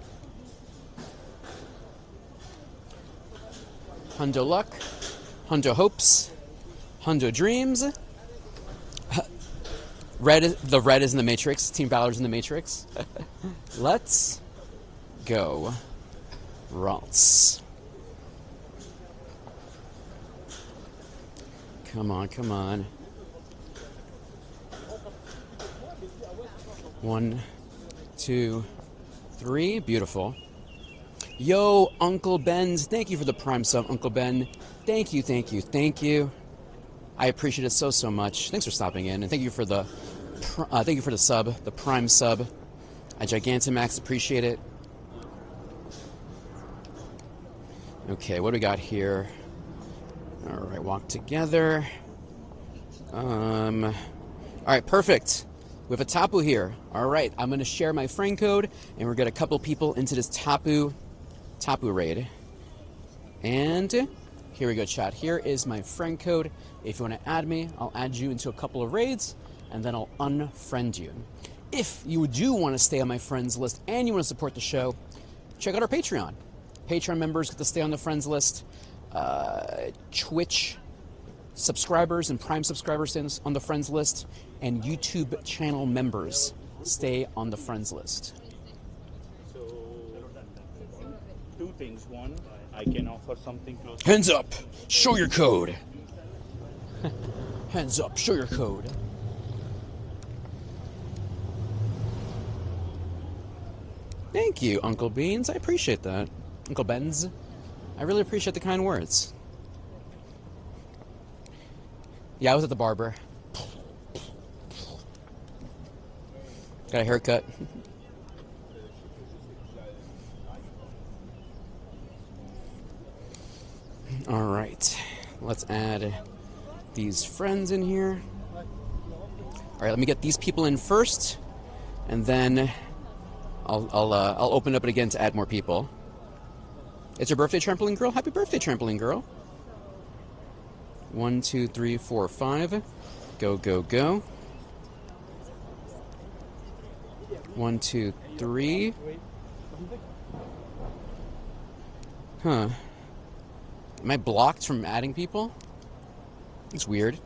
Hundo Luck, Hundo Hopes, Hundo Dreams. The red is in the Matrix. Team Valor's in the Matrix. Let's go. Bronx. Come on, come on. 1, 2, 3. Beautiful. Yo, Uncle Ben. Thank you for the Prime sub, Uncle Ben. Thank you, thank you, thank you. I appreciate it so, so much. Thanks for stopping in, and thank you for the sub, the Prime sub. I Gigantamax, appreciate it. Okay, what do we got here? All right, walk together. All right, perfect. We have a Tapu here. All right, I'm going to share my friend code, and we're going to get a couple people into this Tapu raid. And here we go, chat. Here is my friend code. If you want to add me, I'll add you into a couple of raids, and then I'll unfriend you. If you do want to stay on my friends list and you want to support the show, check out our Patreon. Patreon members get to stay on the friends list. Twitch subscribers and Prime subscribers stay on the friends list, and YouTube channel members stay on the friends list. So, 2 things. One, I can offer something close. Hands up! Show your code! Hands up, show your code. Thank you, Uncle Beans. I appreciate that. Uncle Benz. I really appreciate the kind words. Yeah, I was at the barber. Got a haircut. All right. Let's add these friends in here. All right, let me get these people in first, and then I'll open up it again to add more people. It's your birthday, Trampoline Girl. Happy birthday, Trampoline Girl. 1, 2, 3, 4, 5. Go, go, go. 1, 2, 3. Huh. Am I blocked from adding people? It's weird.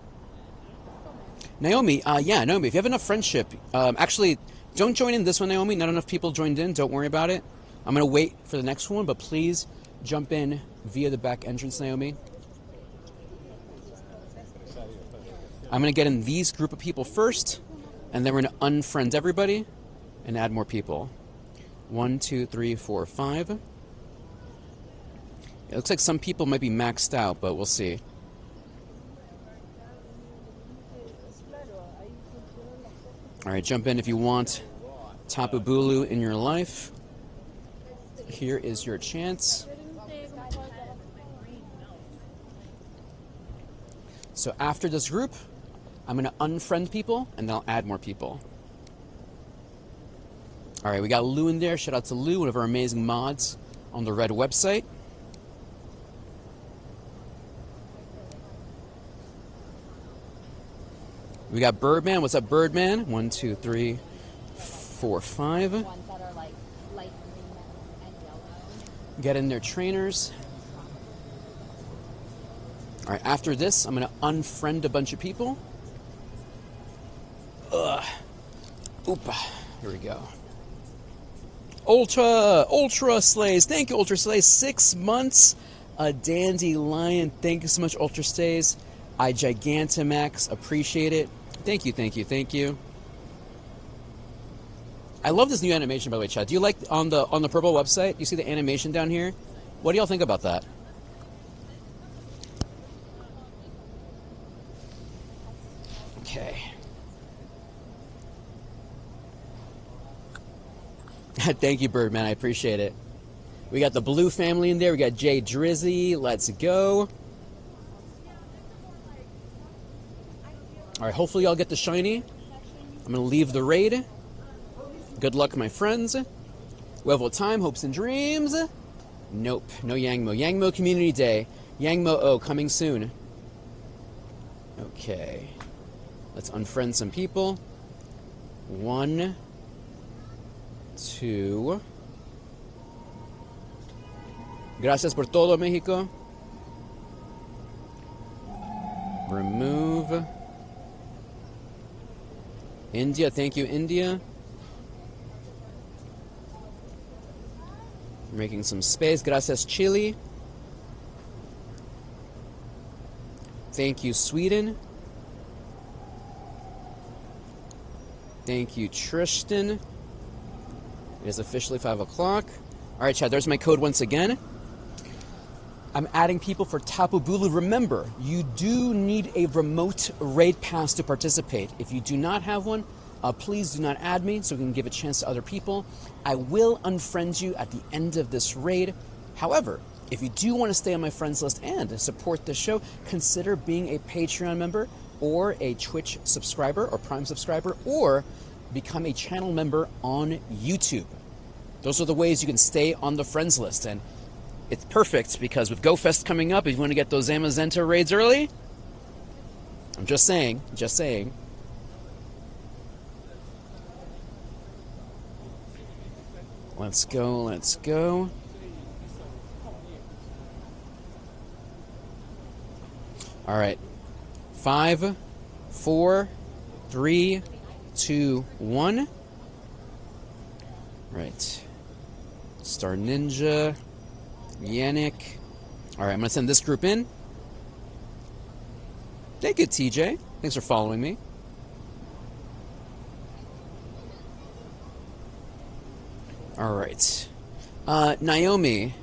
Naomi, yeah, Naomi, if you have enough friendship, actually, don't join in this one, Naomi. Not enough people joined in. Don't worry about it. I'm going to wait for the next one, but please jump in via the back entrance, Naomi. I'm going to get in these group of people first, and then we're going to unfriend everybody and add more people. 1, 2, 3, 4, 5. It looks like some people might be maxed out, but we'll see. All right, jump in if you want Tapu Bulu in your life. Here is your chance. So after this group, I'm going to unfriend people, and then I'll add more people. All right, we got Lou in there. Shout out to Lou, one of our amazing mods on the Red website. We got Birdman. What's up, Birdman? 1, 2, 3, 4, 5. Ones that are like light green and yellow. Get in their trainers. All right, after this, I'm going to unfriend a bunch of people. Ugh. Oopa. Here we go. Ultra Slays. Thank you, Ultra Slays. 6 months. A dandelion. Thank you so much, Ultra Slays. I Gigantamax. Appreciate it. Thank you, thank you, thank you. I love this new animation, by the way, Chad. Do you like on the purple website? You see the animation down here? What do y'all think about that? Okay. Thank you, Birdman. I appreciate it. We got the blue family in there. We got Jay Drizzy. Let's go. All right, hopefully y'all get the shiny. I'm going to leave the raid. Good luck, my friends. We have what time? Hopes and dreams? Nope, no Yangmo. Yangmo Community Day. Yangmo coming soon. Okay. Let's unfriend some people. 1, to... Gracias por todo, Mexico. Remove. India, thank you, India. Making some space. Gracias, Chile. Thank you, Sweden. Thank you, Tristan. It is officially 5 o'clock. All right, Chad, there's my code once again. I'm adding people for Tapu Bulu. Remember, you do need a remote raid pass to participate. If you do not have one, please do not add me so we can give a chance to other people. I will unfriend you at the end of this raid. However, if you do want to stay on my friends list and support the show, consider being a Patreon member or a Twitch subscriber or Prime subscriber, or become a channel member on YouTube. Those are the ways you can stay on the friends list. And it's perfect because with GoFest coming up, if you want to get those Amazenta raids early, I'm just saying, just saying. Let's go, let's go. All right. 5, 4, 3, 2, 1. Right. Star Ninja. Yannick. All right, I'm going to send this group in. Thank you, TJ. Thanks for following me. All right. Naomi.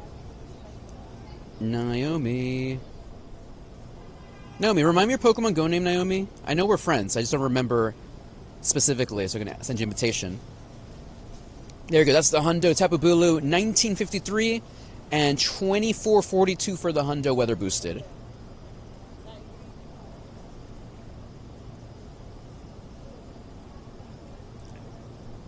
Naomi, remind me your Pokemon Go name, Naomi. I know we're friends. I just don't remember specifically, so I'm going to send you an invitation. There you go. That's the Hundo Tapu Bulu 1953 and 2442 for the Hundo Weather Boosted.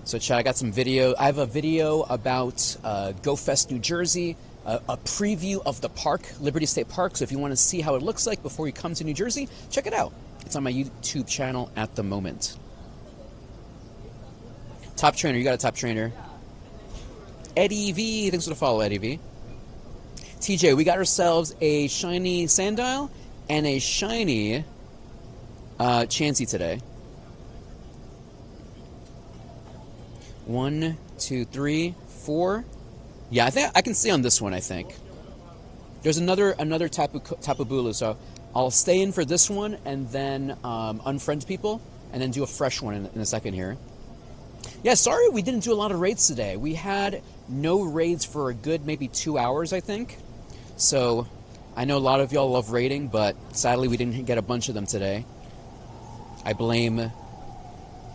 So, Chad, I got some video. I have a video about GoFest New Jersey, a preview of the park, Liberty State Park. So if you want to see how it looks like before you come to New Jersey, check it out. It's on my YouTube channel at the moment. Top Trainer, you got a Top Trainer. Eddie V, thanks for the follow, Eddie V. TJ, we got ourselves a shiny Sandile and a shiny Chancy today. 1, 2, 3, 4. Yeah, I think I can stay on this one, I think. There's another Tapu Bulu, so I'll stay in for this one and then unfriend people and then do a fresh one in a second here. Yeah, sorry we didn't do a lot of raids today. We had no raids for a good maybe 2 hours, I think. So I know a lot of y'all love raiding, but sadly we didn't get a bunch of them today. I blame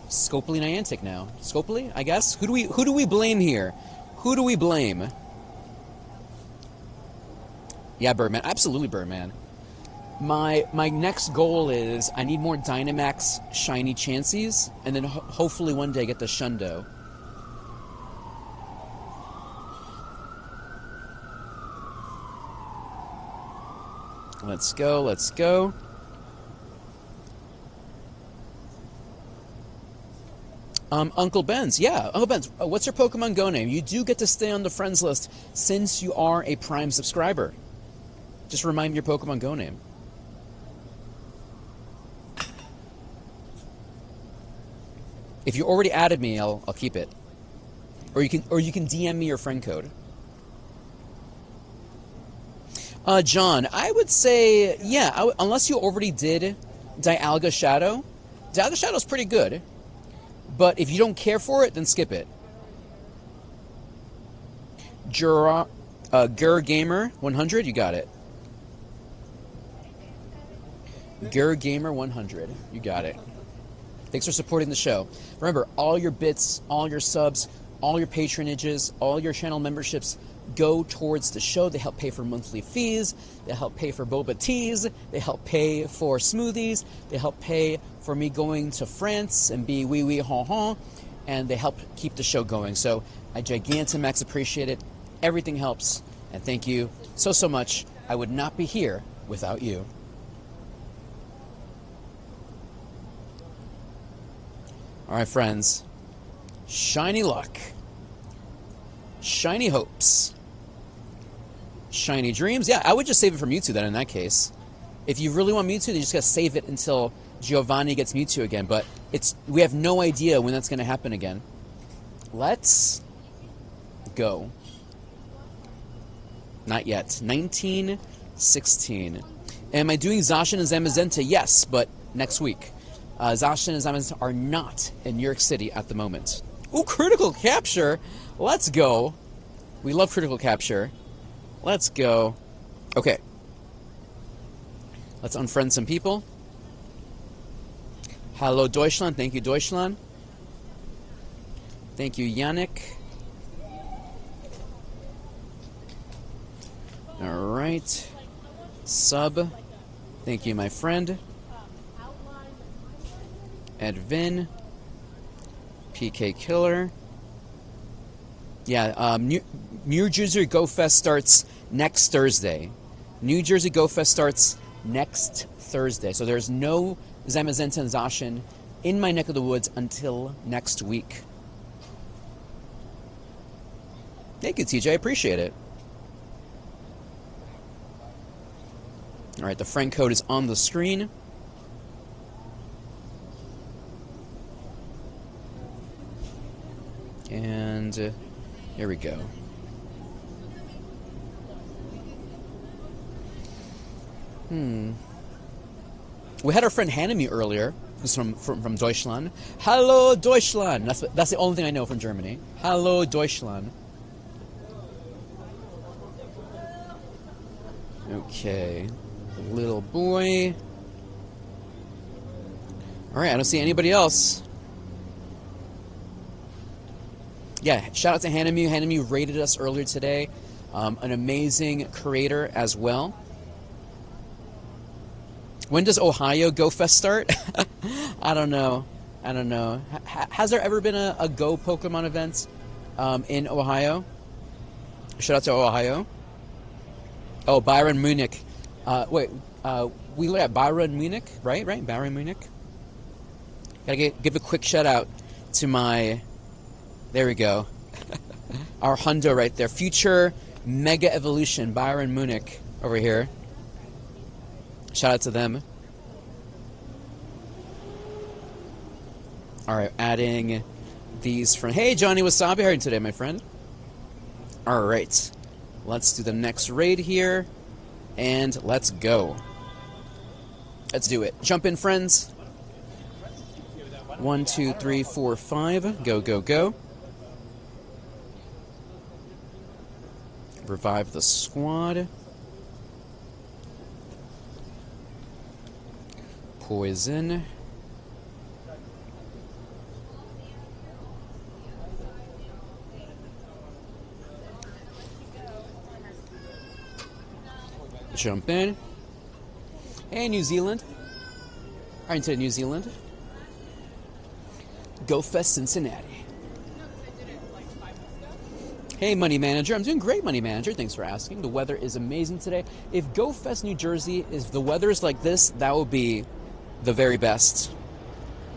Scopely Niantic now. Scopely, I guess? Who do we blame here? Who do we blame? Yeah, Birdman. Absolutely, Birdman. My next goal is I need more Dynamax shiny Chancies, and then hopefully one day get the Shundo. Let's go, let's go. Uncle Ben's, yeah. Uncle Ben's, what's your Pokemon Go name? You do get to stay on the friends list since you are a Prime subscriber. Just remind me your Pokemon Go name. If you already added me, I'll keep it. Or you can DM me your friend code. John, I would say, yeah, unless you already did Dialga Shadow. Dialga Shadow's pretty good. But if you don't care for it, then skip it. Gur Gamer 100, you got it. Gur Gamer 100, you got it. Thanks for supporting the show. Remember, all your bits, all your subs, all your patronages, all your channel memberships go towards the show. They help pay for monthly fees. They help pay for Boba teas. They help pay for smoothies. They help pay for me going to France and be wee ha ha. And they help keep the show going. So I Gigantamax appreciate it. Everything helps. And thank you so much. I would not be here without you. All right, friends. Shiny luck. Shiny hopes. Shiny dreams. Yeah, I would just save it for Mewtwo then in that case. If you really want Mewtwo, then you just gotta save it until Giovanni gets Mewtwo again. But we have no idea when that's gonna happen again. Let's go. Not yet. 1916. Am I doing Zacian and Zamazenta? Yes, but next week. Zacian and Zamazenta are not in New York City at the moment. Ooh, critical capture. Let's go. We love critical capture. Let's go. Okay. Let's unfriend some people. Hello, Deutschland. Thank you, Deutschland. Thank you, Yannick. All right. Sub. Thank you, my friend. Edvin. PK Killer. Yeah, New Jersey Go Fest starts next Thursday. New Jersey Go Fest starts next Thursday. So there's no Zamazenta and Zacian in my neck of the woods until next week. Thank you, TJ. I appreciate it. All right, the friend code is on the screen. And here we go. We had our friend Hanami earlier, who's from Deutschland. Hello, Deutschland. That's the only thing I know from Germany. Hello, Deutschland. Okay, little boy. All right, I don't see anybody else. Yeah, shout out to Hanami. Hanami rated us earlier today. An amazing creator as well. When does Ohio Go Fest start? I don't know. Has there ever been a Go Pokemon event in Ohio? Shout out to Ohio. Oh, Byron Munich. We look at Byron Munich, right? Byron Munich. Gotta give a quick shout out to my... There we go. Our hundo right there. Future Mega Evolution, Byron Munich over here. Shout out to them. All right, adding these from... Hey, Johnny Wasabi, how are you today, my friend? All right, let's do the next raid here, and let's go. Let's do it. Jump in, friends. 1, 2, 3, 4, 5. Go, go, go. Revive the squad. Poison. Jump in. Hey, New Zealand. Are you into New Zealand? Go Fest Cincinnati. Hey, Money Manager. I'm doing great, Money Manager. Thanks for asking. The weather is amazing today. If Go Fest New Jersey, if the weather is like this, that would be the very best.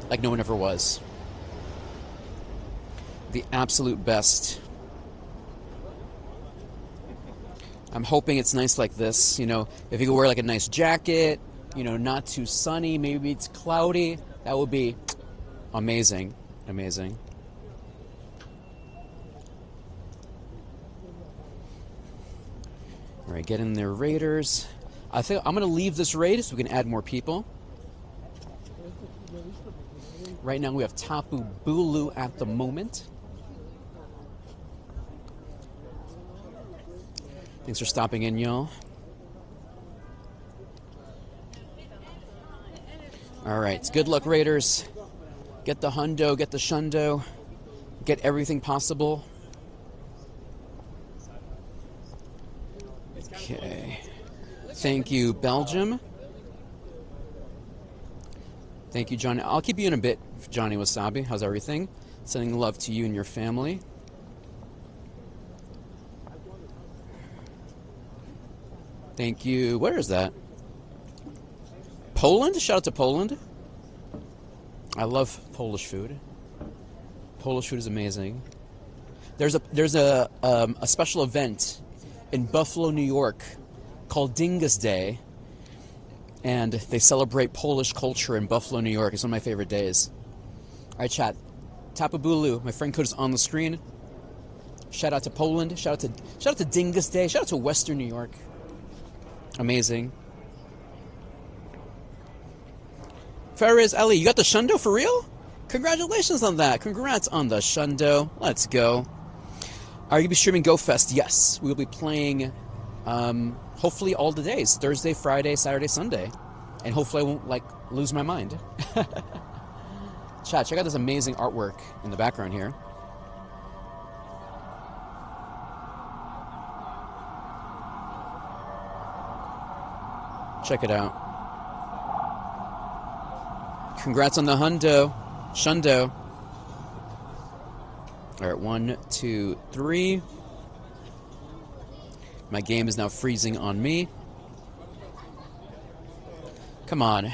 Like no one ever was. The absolute best. I'm hoping it's nice like this. You know, if you could wear like a nice jacket, you know, not too sunny, maybe it's cloudy, that would be amazing. Amazing. All right, get in there, Raiders. I think I'm going to leave this raid so we can add more people. Right now we have Tapu Bulu at the moment. Thanks for stopping in, y'all. All right, good luck, Raiders. Get the hundo, get the shundo, get everything possible. Okay. Thank you, Belgium. Thank you, Johnny. I'll keep you in a bit, Johnny Wasabi. How's everything? Sending love to you and your family. Thank you. Where is that? Poland? Shout out to Poland. I love Polish food. Polish food is amazing. There's a special event in Buffalo, New York, called Dingus Day, and they celebrate Polish culture in Buffalo, New York. It's one of my favorite days. All right, chat. Tapabulu, my friend code is on the screen. Shout out to Poland. Shout out to Dingus Day. Shout out to Western New York. Amazing. Ferris Ali, you got the Shundo for real? Congratulations on that. Congrats on the Shundo. Let's go. Are you going to be streaming GoFest? Yes. We will be playing, hopefully all the days. Thursday, Friday, Saturday, Sunday. And hopefully I won't, lose my mind. Chat, check out this amazing artwork in the background here. Check it out. Congrats on the hundo. Shundo. All right, 1, 2, 3. My game is now freezing on me. Come on.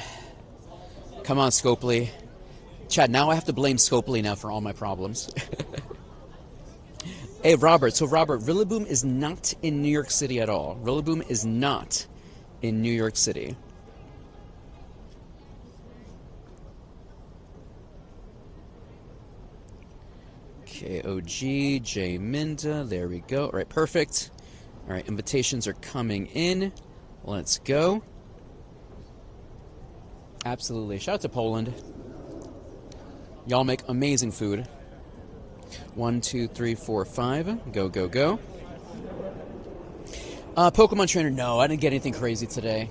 Come on, Scopely. Chad, now I have to blame Scopely now for all my problems. Hey, Robert. So, Robert, Rillaboom is not in New York City at all. Rillaboom is not in New York City. KOG, J Minda, there we go. All right, perfect. All right, invitations are coming in. Let's go. Absolutely. Shout out to Poland. Y'all make amazing food. 1, 2, 3, 4, 5. Go, go, go. Pokemon Trainer, no, I didn't get anything crazy today.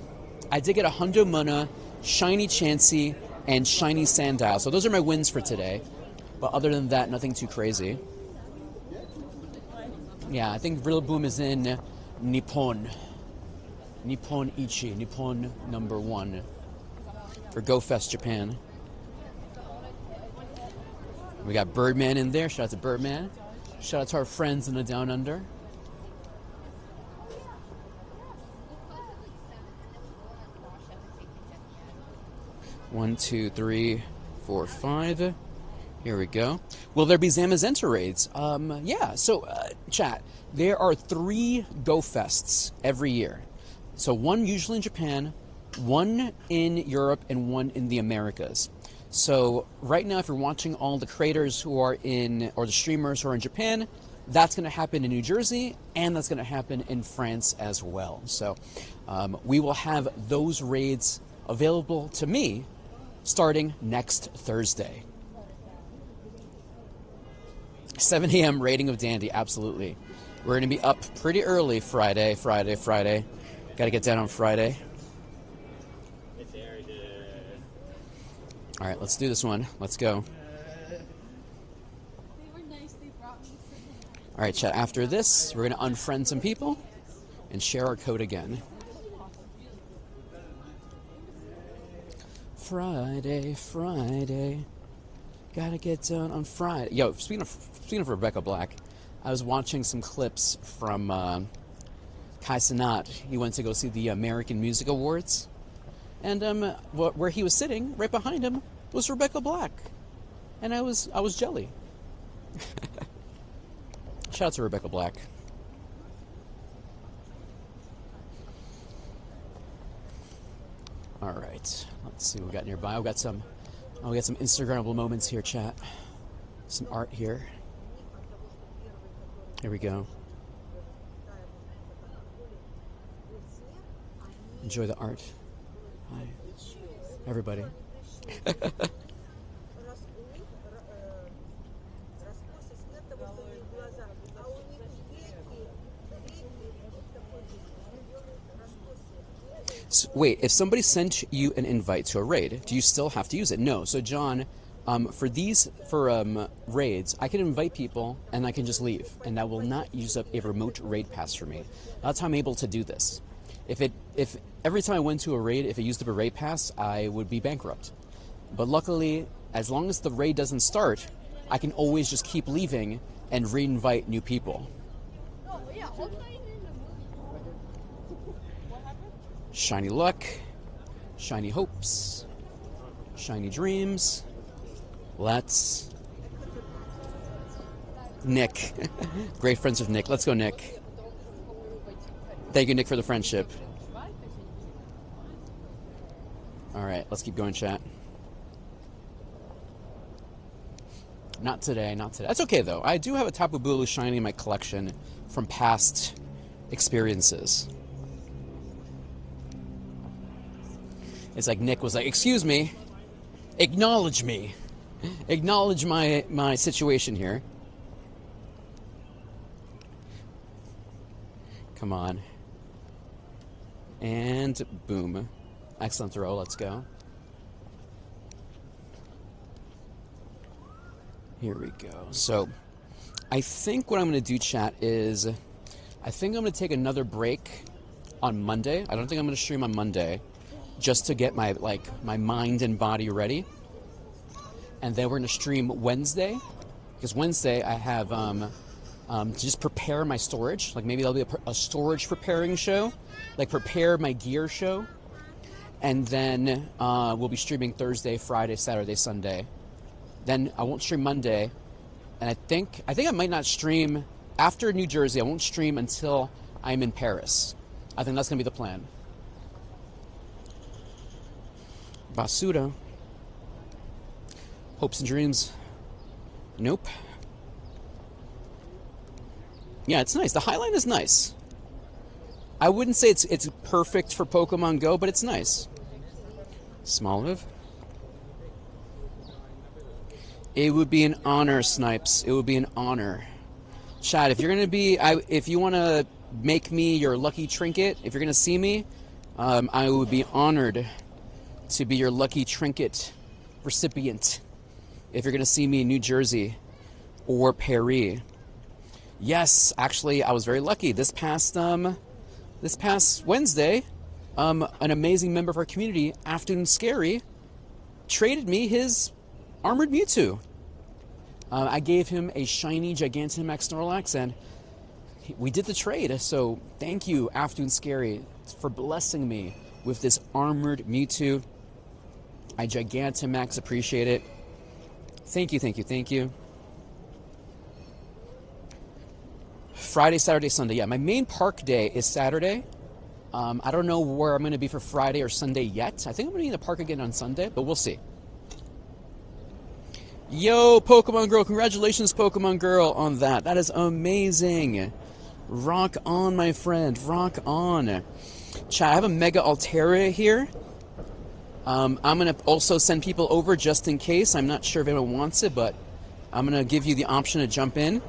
I did get a Hundo Munna, Shiny Chancy, and Shiny Sandile. So those are my wins for today. But other than that, nothing too crazy. Yeah, I think Rillaboom is in Nippon. Nippon Ichi. Nippon #1 for GoFest Japan. We got Birdman in there. Shout out to Birdman. Shout out to our friends in the Down Under. One, 2, 3, 4, 5. Here we go. Will there be Zamazenta raids? Yeah. So, chat, there are 3 GoFests every year. So 1 usually in Japan, 1 in Europe, and 1 in the Americas. So right now, if you're watching all the creators who are in, or the streamers who are in Japan, that's going to happen in New Jersey, and that's going to happen in France as well. So we will have those raids available to me starting next Thursday. 7 a.m. rating of Dandy, absolutely. We're going to be up pretty early Friday. Got to get down on Friday. All right, let's do this one. Let's go. All right, chat, after this, we're going to unfriend some people and share our code again. Friday. Gotta get done on Friday. Yo, speaking of Rebecca Black, I was watching some clips from Kai Cenat. He went to go see the American Music Awards, and where he was sitting, right behind him, was Rebecca Black, and I was jelly. Shout out to Rebecca Black. All right, let's see what we got nearby. We got some Instagrammable moments here, chat. Some art here. Here we go. Enjoy the art. Hi, everybody. So, wait, if somebody sent you an invite to a raid, do you still have to use it? No. So, John, for raids, I can invite people and I can just leave, and that will not use up a remote raid pass for me. That's how I'm able to do this. If every time I went to a raid, if it used up a raid pass, I would be bankrupt. But luckily, as long as the raid doesn't start, I can always just keep leaving and re-invite new people. Shiny luck, shiny hopes, shiny dreams. Let's Nick. Great friends with Nick. Let's go, Nick. Thank you, Nick, for the friendship. All right, let's keep going, chat. Not today, not today. That's okay, though. I do have a Tapu Bulu shiny in my collection from past experiences. It's like Nick was like, excuse me, acknowledge me. Acknowledge my situation here. Come on. And boom. Excellent throw, let's go. Here we go. So, I think what I'm going to do, chat, is I think I'm going to take another break on Monday. I don't think I'm going to stream on Monday, just to get my mind and body ready. And then we're going to stream Wednesday, because Wednesday I have to just prepare my storage. Like maybe there'll be a storage preparing show, like prepare my gear show. And then we'll be streaming Thursday, Friday, Saturday, Sunday. Then I won't stream Monday, and I think I might not stream after New Jersey. I won't stream until I'm in Paris. I think that's gonna be the plan. Basura. Hopes and dreams. Nope. Yeah, it's nice. The Highline is nice. I wouldn't say it's perfect for Pokemon Go, but it's nice. Smoliv. It would be an honor, Snipes. It would be an honor. Chad, if you're gonna be, if you want to make me your lucky trinket, if you're gonna see me, I would be honored to be your lucky trinket recipient. If you're gonna see me in New Jersey or Paris. Yes, actually, I was very lucky. This past Wednesday, an amazing member of our community, Afternoon Scary, traded me his Armored Mewtwo. I gave him a shiny Gigantamax Snorlax, and we did the trade. So thank you, Afternoon Scary, for blessing me with this Armored Mewtwo. I Gigantamax appreciate it. Thank you, thank you, thank you. Friday, Saturday, Sunday. Yeah, my main park day is Saturday. I don't know where I'm going to be for Friday or Sunday yet. I think I'm going to be in the park again on Sunday, but we'll see. Yo, Pokemon Girl. Congratulations, Pokemon Girl, on that. That is amazing. Rock on, my friend. Rock on. Chat, I have a Mega Altera here. I'm going to also send people over just in case. I'm not sure if anyone wants it, but I'm going to give you the option to jump in.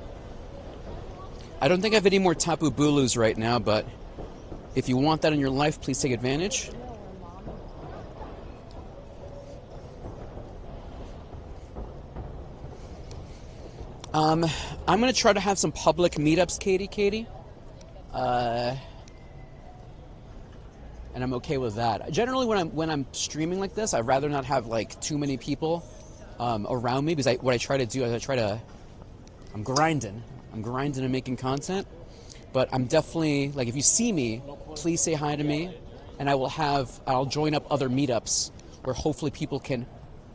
I don't think I have any more Tapu Bulus right now, but if you want that in your life, please take advantage. I'm going to try to have some public meetups, Katie. And I'm okay with that. Generally, when I'm streaming like this, I'd rather not have like too many people around me, because what I try to do is I'm grinding and making content. But I'm definitely, like, if you see me, please say hi to me, and I'll join up other meetups where hopefully people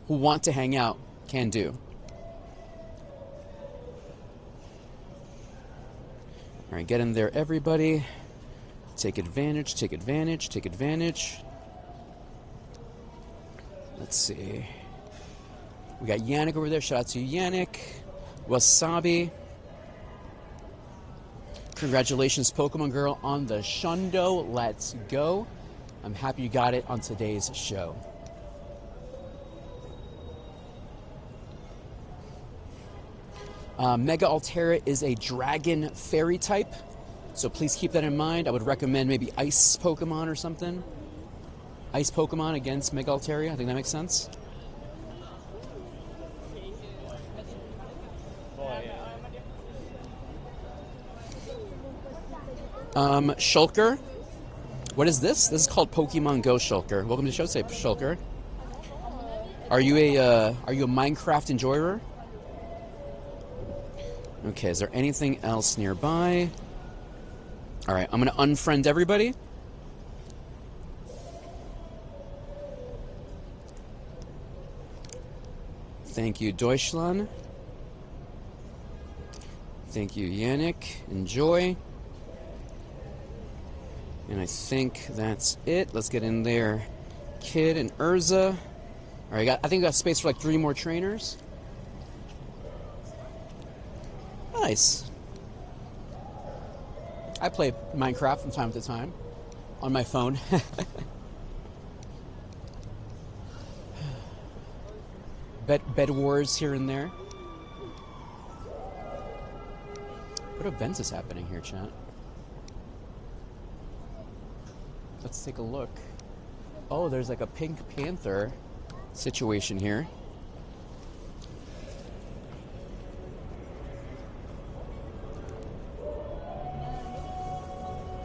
who want to hang out can do. All right, get in there, everybody. Take advantage, take advantage, take advantage. Let's see. We got Yannick over there. Shout out to Yannick. Wasabi. Congratulations, Pokemon Girl, on the Shundo. Let's go. I'm happy you got it on today's show. Mega Altera is a Dragon Fairy type, so please keep that in mind. I would recommend maybe Ice Pokemon or something. Ice Pokemon against Mega Altera. I think that makes sense. Shulker. What is this? This is called Pokemon Go Shulker. Welcome to the show, say Shulker. Are you a Minecraft enjoyer? Okay, is there anything else nearby? Alright, I'm gonna unfriend everybody. Thank you, Deutschland. Thank you, Yannick. Enjoy. And I think that's it. Let's get in there. Kid and Urza. All right, I think we got space for like 3 more trainers. Nice. I play Minecraft from time to time on my phone. Bed wars here and there. What events is happening here, chat? Let's take a look. Oh, there's like a Pink Panther situation here.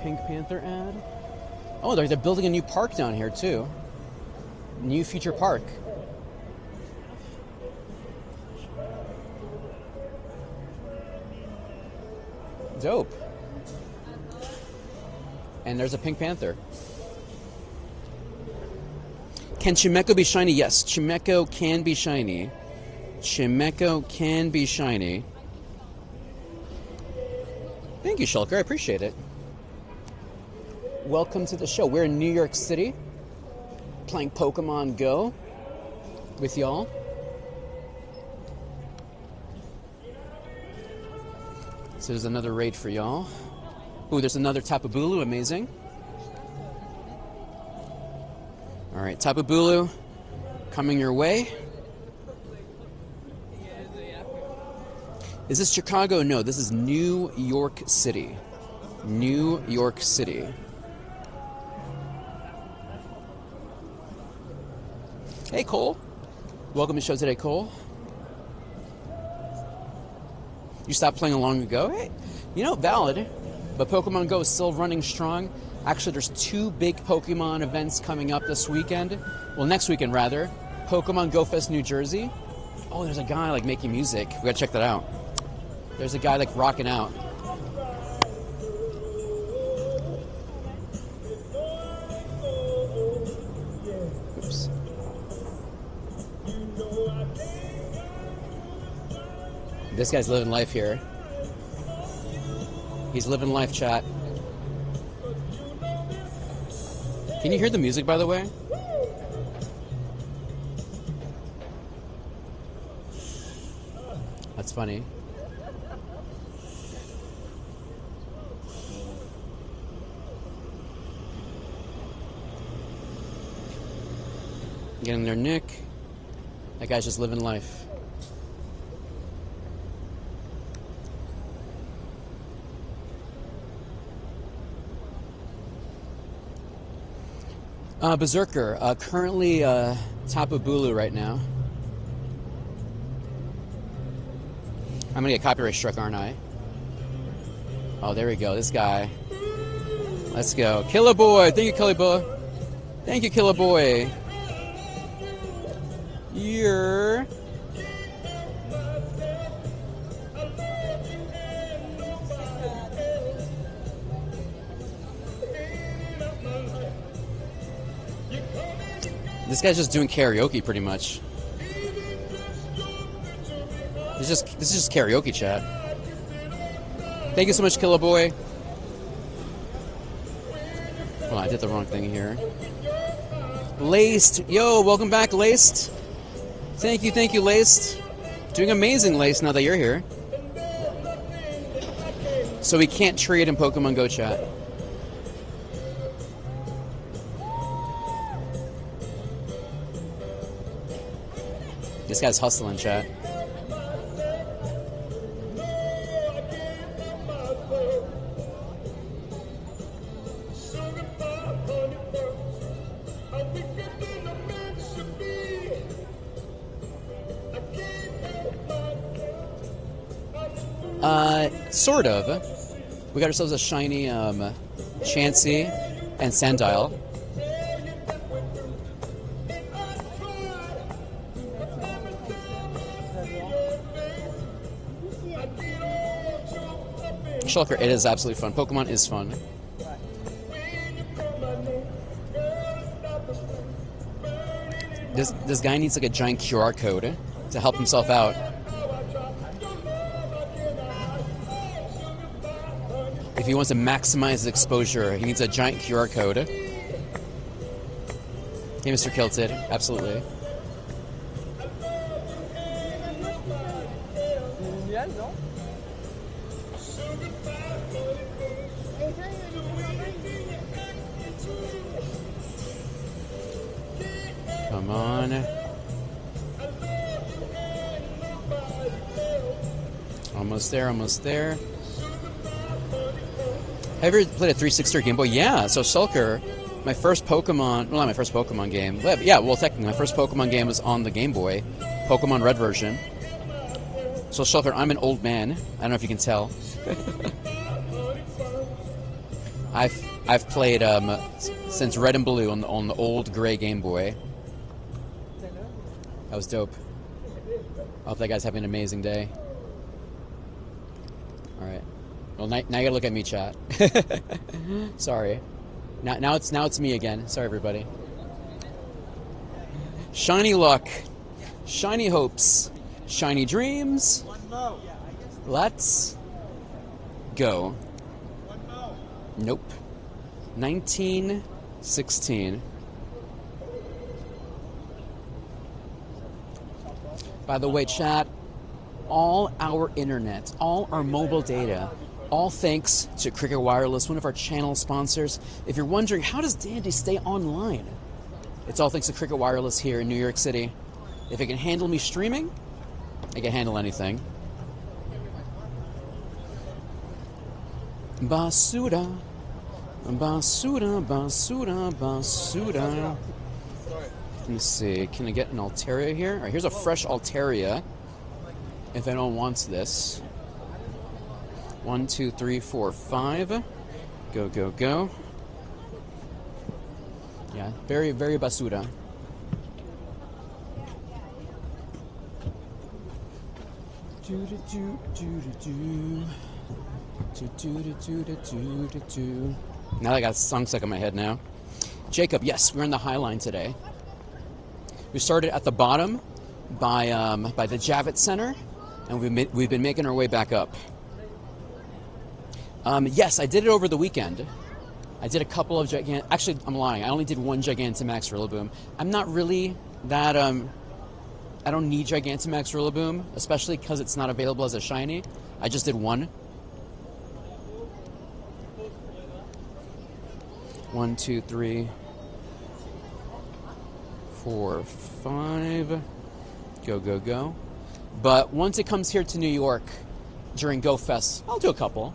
Pink Panther ad. Oh, they're building a new park down here too. New future park. Dope. And there's a Pink Panther. Can Chimecho be shiny? Yes, Chimecho can be shiny. Chimecho can be shiny. Thank you, Shulker. I appreciate it. Welcome to the show. We're in New York City, playing Pokemon Go with y'all. So there's another raid for y'all. Ooh, there's another Tapu Bulu. Amazing. All right, Tapu Bulu, coming your way. Is this Chicago? No, this is New York City. New York City. Hey, Cole. Welcome to the show today, Cole. You stopped playing long ago? Hey, you know, valid. But Pokemon Go is still running strong. Actually, there's 2 big Pokemon events coming up this weekend. Well, next weekend, rather. Pokemon Go Fest New Jersey. Oh, there's a guy, like, making music. We gotta check that out. There's a guy, like, rocking out. Oops. This guy's living life here. He's living life, chat. Can you hear the music, by the way? That's funny. Get in there, Nick. That guy's just living life. Berserker, currently Tapu Bulu right now. I'm gonna get copyright struck, aren't I? Oh, there we go. This guy. Let's go. Killer Boy. Thank you, Killer Boy. Thank you, Killer Boy. You're... This guy's just doing karaoke, pretty much. This is just karaoke, chat. Thank you so much, Killer Boy. Hold on, I did the wrong thing here. Laced, yo, welcome back, Laced. Thank you, Laced. Doing amazing, Laced. Now that you're here, so we can't trade in Pokemon Go, chat. This guy's hustling, chat. Sort of. We got ourselves a shiny Chancy and Sandile. Shulker, it is absolutely fun. Pokemon is fun. This guy needs like a giant QR code to help himself out. If he wants to maximize his exposure, he needs a giant QR code. Hey, Mr. Kilted, absolutely. Come on. Almost there, almost there. Have you ever played a 360 Game Boy? Yeah, so Shulker, my first Pokemon, well, not my first Pokemon game. Yeah, well, technically, my first Pokemon game was on the Game Boy, Pokemon Red version. So Shulker, I'm an old man. I don't know if you can tell. I've played since Red and Blue on the old gray Game Boy. That was dope. I hope that guy's having an amazing day. All right. Well, now you gotta look at me, chat. Sorry. Now it's me again. Sorry, everybody. Shiny luck, shiny hopes, shiny dreams. Let's go. Nope. 1916. By the way, chat, all our internet, all our mobile data, all thanks to Cricket Wireless, one of our channel sponsors. If you're wondering, how does Dandy stay online? It's all thanks to Cricket Wireless here in New York City. If it can handle me streaming, it can handle anything. Basuda, basuda, basuda, basuda. Let me see, can I get an Altaria here? All right, here's a fresh Altaria, if anyone wants this. 1, 2, 3, 4, 5. Go, go, go. Yeah, very, very basura. Now I got a song stuck in my head now. Jacob, yes, we're in the Highline today. We started at the bottom by the Javits Center, and we've been making our way back up. Yes, I did it over the weekend. I did a couple of actually, I'm lying. I only did one Gigantamax Rillaboom. I'm not really that, I don't need Gigantamax Rillaboom, especially because it's not available as a shiny. I just did one. 1, 2, 3, 4, 5. Go, go, go. But once it comes here to New York during Go Fest, I'll do a couple.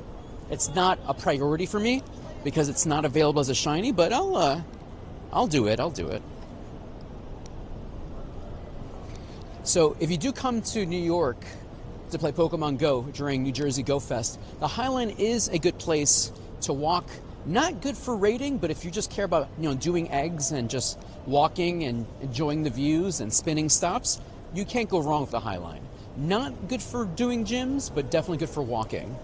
It's not a priority for me because it's not available as a shiny, but I'll do it. I'll do it. So if you do come to New York to play Pokemon Go during New Jersey Go Fest, the Highline is a good place to walk. Not good for raiding, but if you just care about, doing eggs and just walking and enjoying the views and spinning stops, you can't go wrong with the Highline. Not good for doing gyms, but definitely good for walking.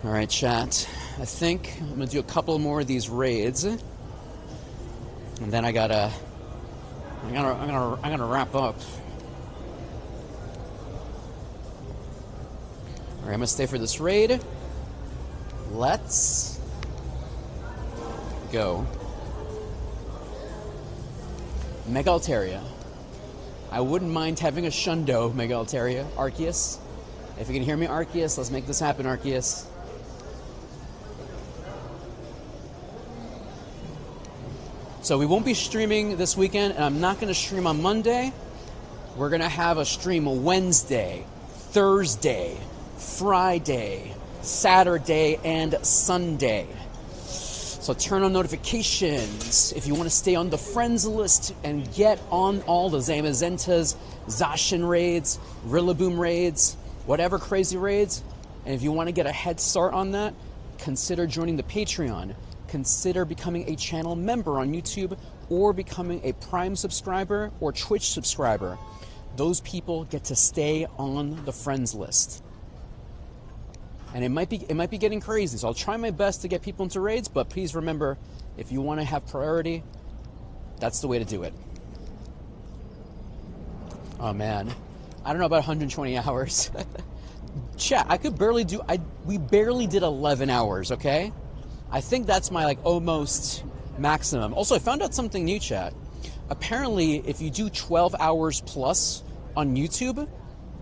All right, chat. I think I'm gonna do a couple more of these raids, and then I'm gonna wrap up. All right, I'm gonna stay for this raid. Let's go. Mega Altaria. I wouldn't mind having a Shundo Mega Altaria. Arceus. If you can hear me, Arceus, let's make this happen, Arceus. So we won't be streaming this weekend, and I'm not going to stream on Monday. We're going to have a stream Wednesday, Thursday, Friday, Saturday, and Sunday. So turn on notifications if you want to stay on the friends list and get on all the Zamazentas, Zacian raids, Rillaboom raids, whatever crazy raids. And if you want to get a head start on that, consider joining the Patreon. Consider becoming a channel member on YouTube or becoming a Prime subscriber or Twitch subscriber. Those people get to stay on the friends list. And it might be getting crazy, so I'll try my best to get people into raids, but please remember, if you want to have priority, that's the way to do it. Oh man, I don't know about 120 hours. Chat, I could barely do. We barely did 11 hours. Okay, I think that's my like almost maximum. Also, I found out something new, chat. Apparently, if you do 12 hours plus on YouTube,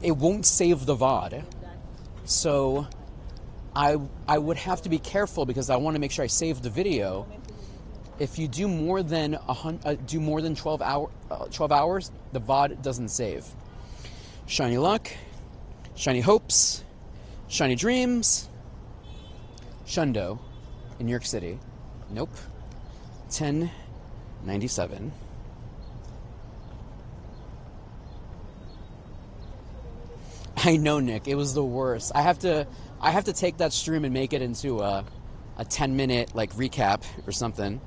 it won't save the VOD. So I would have to be careful because I want to make sure I save the video. If you do more than 12 hours, the VOD doesn't save. Shiny luck, shiny hopes, shiny dreams, Shundo in New York City. Nope. 1097. I know, Nick. It was the worst. I have to take that stream and make it into a 10-minute like recap or something.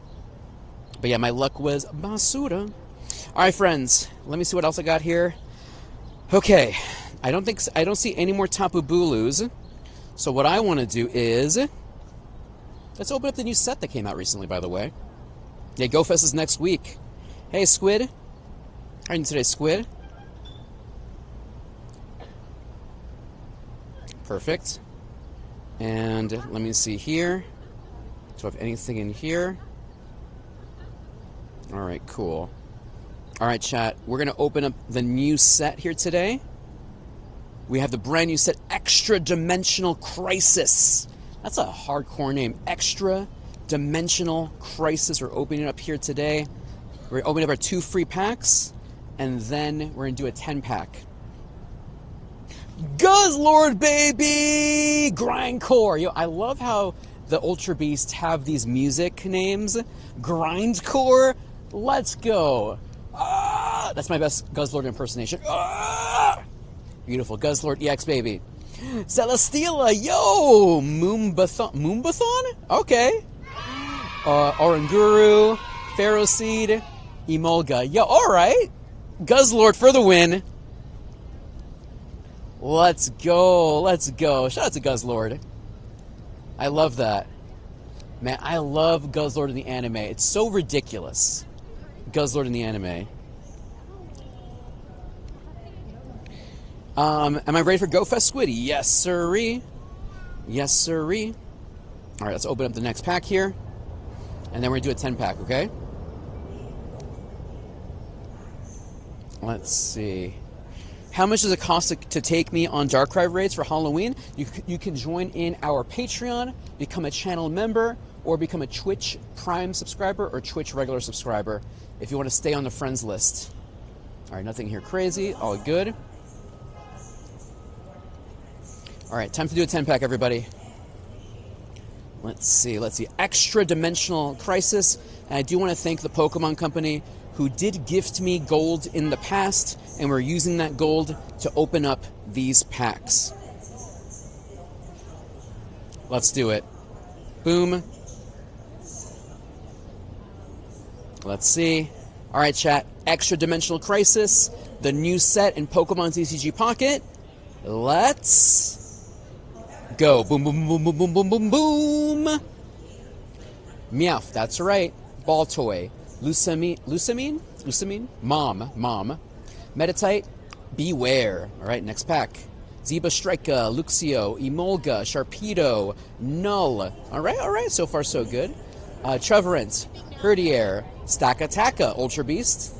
But yeah, my luck was basura. All right, friends. Let me see what else I got here. Okay, I don't see any more Tapu Bulus. So what I want to do is let's open up the new set that came out recently. By the way, yeah, GoFest is next week. Hey, Squid. How are you doing today, Squid? Perfect. And let me see here. Do I have anything in here? All right, cool. All right, chat. We're going to open up the new set here today. We have the brand new set, Extra Dimensional Crisis. That's a hardcore name. Extra Dimensional Crisis. We're opening it up here today. We're opening up our 2 free packs, and then we're going to do a 10-pack. Guzzlord, baby! Grindcore. Yo, I love how the Ultra Beasts have these music names. Grindcore. Let's go. Ah! That's my best Guzzlord impersonation. Ah! Beautiful. Guzzlord EX, baby. Celesteela. Yo! Moombathon? Okay. Oranguru. Pharaoh Seed. Emolga. Yo, alright. Guzzlord for the win. Let's go. Let's go. Shout out to Guzzlord. I love that. Man, I love Guzzlord in the anime. It's so ridiculous. Guzzlord in the anime. Am I ready for GoFest, Squiddy? Yes, sirree. Yes, sirree. All right, let's open up the next pack here. And then we're going to do a 10-pack, okay? Let's see. How much does it cost to take me on Darkrai raids for Halloween? You can join in our Patreon, become a channel member, or become a Twitch Prime subscriber or Twitch regular subscriber if you want to stay on the friends list. All right, nothing here crazy. All good. All right, time to do a 10-pack, everybody. Let's see. Extra Dimensional Crisis. And I do want to thank the Pokemon Company who did gift me gold in the past, and we're using that gold to open up these packs. Let's do it. Boom. Let's see. All right, chat. Extra Dimensional Crisis, the new set in Pokemon TCG Pocket. Let's go. Boom, boom, boom, boom, boom, boom, boom, boom. Meowth, that's right. Baltoy. Lusamine? Mom. Meditite, Beware. All right, next pack. Zeba Strika, Luxio, Emolga, Sharpedo, Null. All right, so far so good. Trevorant, Herdier, Stakataka, Ultra Beast,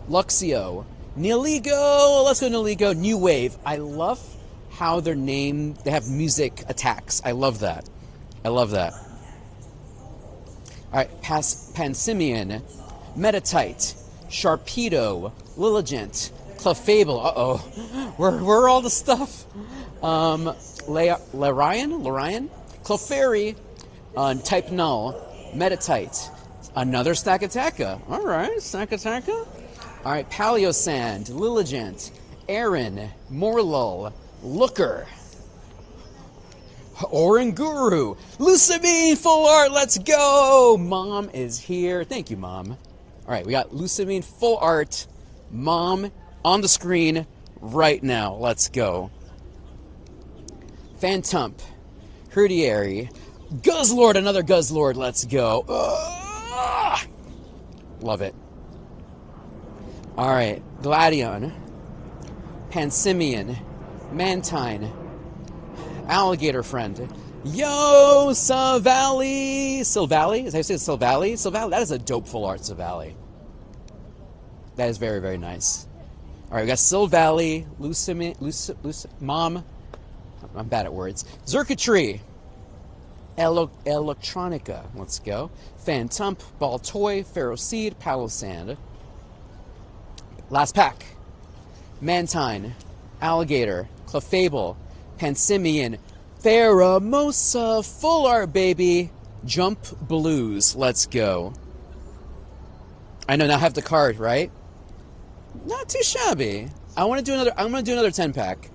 Luxio, Niligo. Let's go, Niligo. New Wave. I love how they're named. They have music attacks. I love that. All right, Pansimian, Meditite, Sharpedo, Lilligant, Clefable. Uh-oh. Where are all the stuff? Larian, Clefairy, Type Null, Meditite, another Stakataka. All right, Stakataka. All right, Paleosand, Lilligant, Aaron, Morlul, Looker, Oranguru, Lusamine, full art, let's go! Mom is here. Thank you, Mom. All right, we got Lusamine, full art, Mom on the screen right now. Let's go. Phantump, Herdier, Guzzlord, another Guzzlord, let's go. Love it. All right, Gladion, Pansimian, Mantine, Alligator Friend. Yo, Silvally! Silvally? Is that how you say it? Silvally? Silvally, that is a dope full art Silvally. That is very, very nice. Alright, we got Silvally, Mom. I'm bad at words. Zerkatry. Electronica. Let's go. Phantump, Baltoy, Ferroseed, Palossand. Last pack. Mantine, Alligator, Clefable, Pansimian, Pheromosa, full art, baby. Jump Blues. Let's go. I know now I have the card, right? Not too shabby. I want to do another. I'm going to do another 10 pack.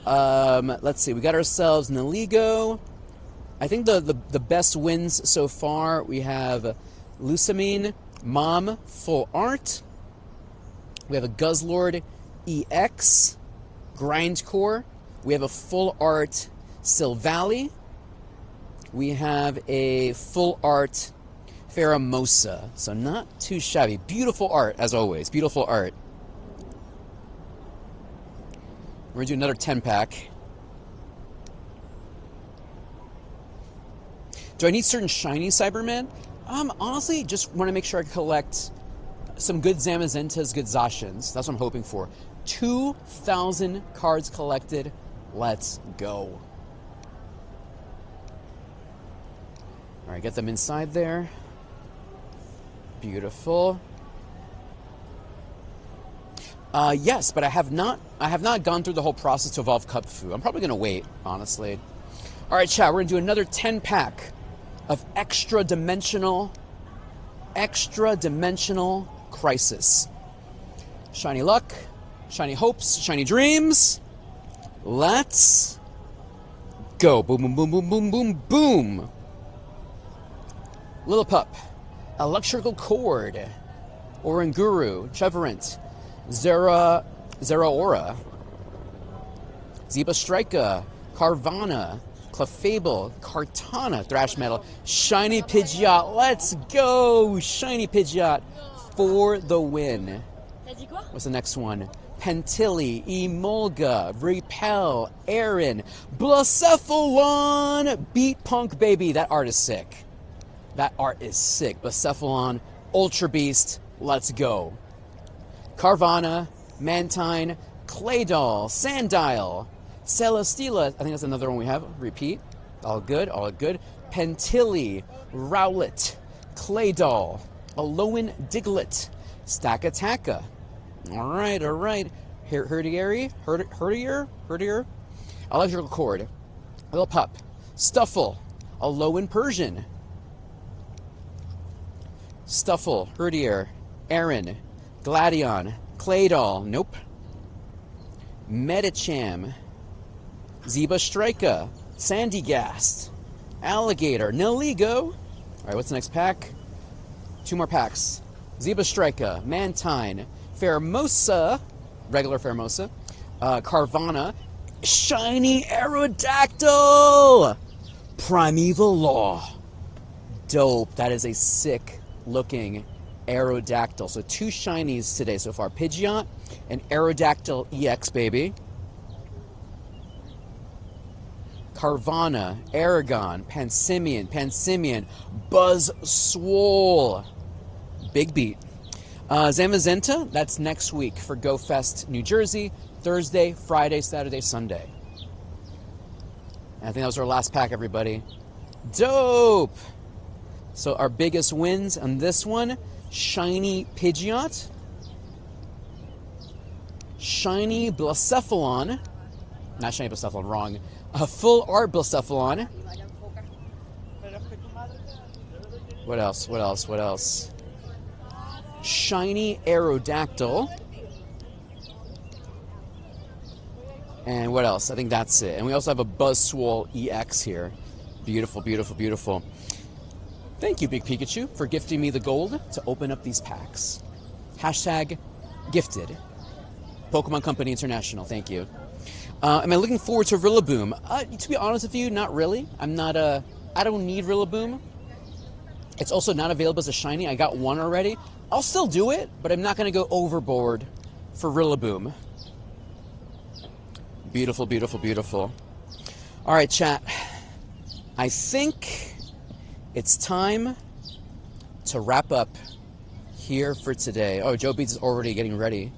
Let's see. We got ourselves Naligo. I think the best wins so far. We have Lusamine, Mom, full art. We have a Guzzlord EX, Grindcore. We have a full art Silvally. We have a full art Pheromosa. So not too shabby. Beautiful art, as always. Beautiful art. We're going to do another 10 pack. Do I need certain shiny Cybermen? Honestly, just want to make sure I collect some good Zamazentas, good Zacians. That's what I'm hoping for. 2,000 cards collected. Let's go. All right, get them inside there. Beautiful. Yes, but I have not gone through the whole process to evolve Cupfu. I'm probably gonna wait, honestly. All right, chat. We're gonna do another 10 pack of extra dimensional Crisis. Shiny Luck, Shiny Hopes, Shiny Dreams. Let's go. Boom, boom, boom, boom, boom, boom, boom. Little Pup, Electrical Cord, Oranguru, Cheverant, Zeraora, Zeba Strika, Carvana, Clefable, Kartana, Thrash Metal, Shiny Pidgeot. Let's go! Shiny Pidgeot for the win. What's the next one? Pentilly, Emolga, Repel, Aaron, Blacephalon, Beat Punk, baby. That art is sick. That art is sick. Blacephalon, Ultra Beast. Let's go. Carvana, Mantine, Claydol, Sandile, Celesteela. I think that's another one we have. Repeat. All good, all good. Pentilly, Rowlet, Claydol, Alolan Diglett, Stakataka. All right, all right. Herdier, Electrical Cord, Little Pup, Stuffle, Alolan Persian, Stuffle, Herdier, Aaron, Gladion, Claydol, nope. Medicham, Zeba Strika, Sandygast, Alligator, Naligo. All right, what's the next pack? 2 more packs. Zeba Strika, Mantine, Pheromosa, regular Pheromosa, Carvana, Shiny Aerodactyl, Primeval Law. Dope. That is a sick looking Aerodactyl. So 2 shinies today so far. Pidgeot and Aerodactyl EX, baby. Carvana, Aragon, Pansimian, Buzz Swole. Big beat. Zamazenta, that's next week for Go Fest New Jersey. Thursday, Friday, Saturday, Sunday. And I think that was our last pack, everybody. Dope! So our biggest wins on this one, Shiny Pidgeot, Shiny Blacephalon, not Shiny Blacephalon, wrong, a full art Blacephalon. What else? Shiny Aerodactyl. And what else? I think that's it. And we also have a Buzzswole EX here. Beautiful, beautiful, beautiful. Thank you, Big Pikachu, for gifting me the gold to open up these packs. Hashtag gifted. Pokemon Company International, thank you. Am I looking forward to Rillaboom? To be honest with you, not really. I don't need Rillaboom. It's also not available as a shiny. I got one already. I'll still do it, but I'm not going to go overboard for Rillaboom. Beautiful, beautiful, beautiful. All right, chat. I think it's time to wrap up here for today. Oh, Joe Beats is already getting ready.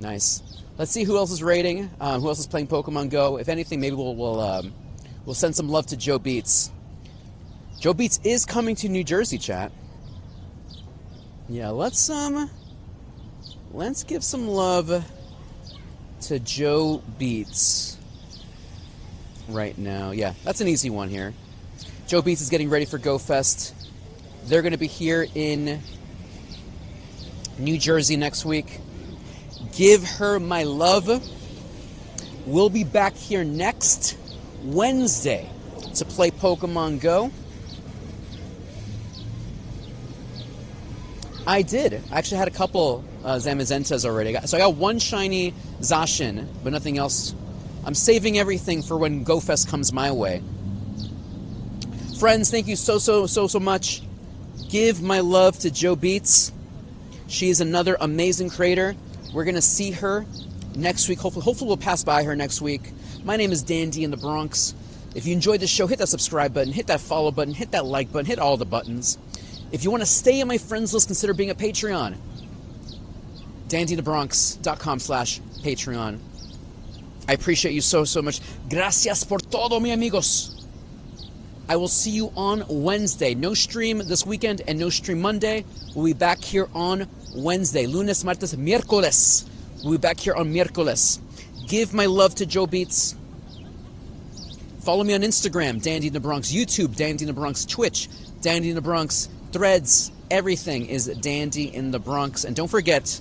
Nice. Let's see who else is raiding. Who else is playing Pokemon Go? If anything, maybe we'll send some love to Joe Beats. Joe Beats is coming to New Jersey, chat. Yeah, let's give some love to Joe Beats right now. Yeah, that's an easy one here. Joe Beats is getting ready for Go Fest. They're going to be here in New Jersey next week. Give her my love. We'll be back here next Wednesday to play Pokemon Go. I did. I actually had a couple Zamazentas already. So I got one shiny Zacian, but nothing else. I'm saving everything for when Go Fest comes my way. Friends, thank you so much. Give my love to Joe Beats. She is another amazing creator. We're going to see her next week. Hopefully we'll pass by her next week. My name is Dandy in the Bronx. If you enjoyed the show, hit that subscribe button, hit that follow button, hit that like button, hit all the buttons. If you want to stay on my friends list, consider being a Patreon. DandyTheBronx.com/Patreon. I appreciate you so much. Gracias por todo, mi amigos. I will see you on Wednesday. No stream this weekend and no stream Monday. We'll be back here on Wednesday. Lunes, martes, miércoles. We'll be back here on miércoles. Give my love to Joe Beats. Follow me on Instagram, Dandy in the Bronx. YouTube, Dandy in the Bronx. Twitch, Dandy in the Bronx. Threads, everything is Dandy in the Bronx. And don't forget,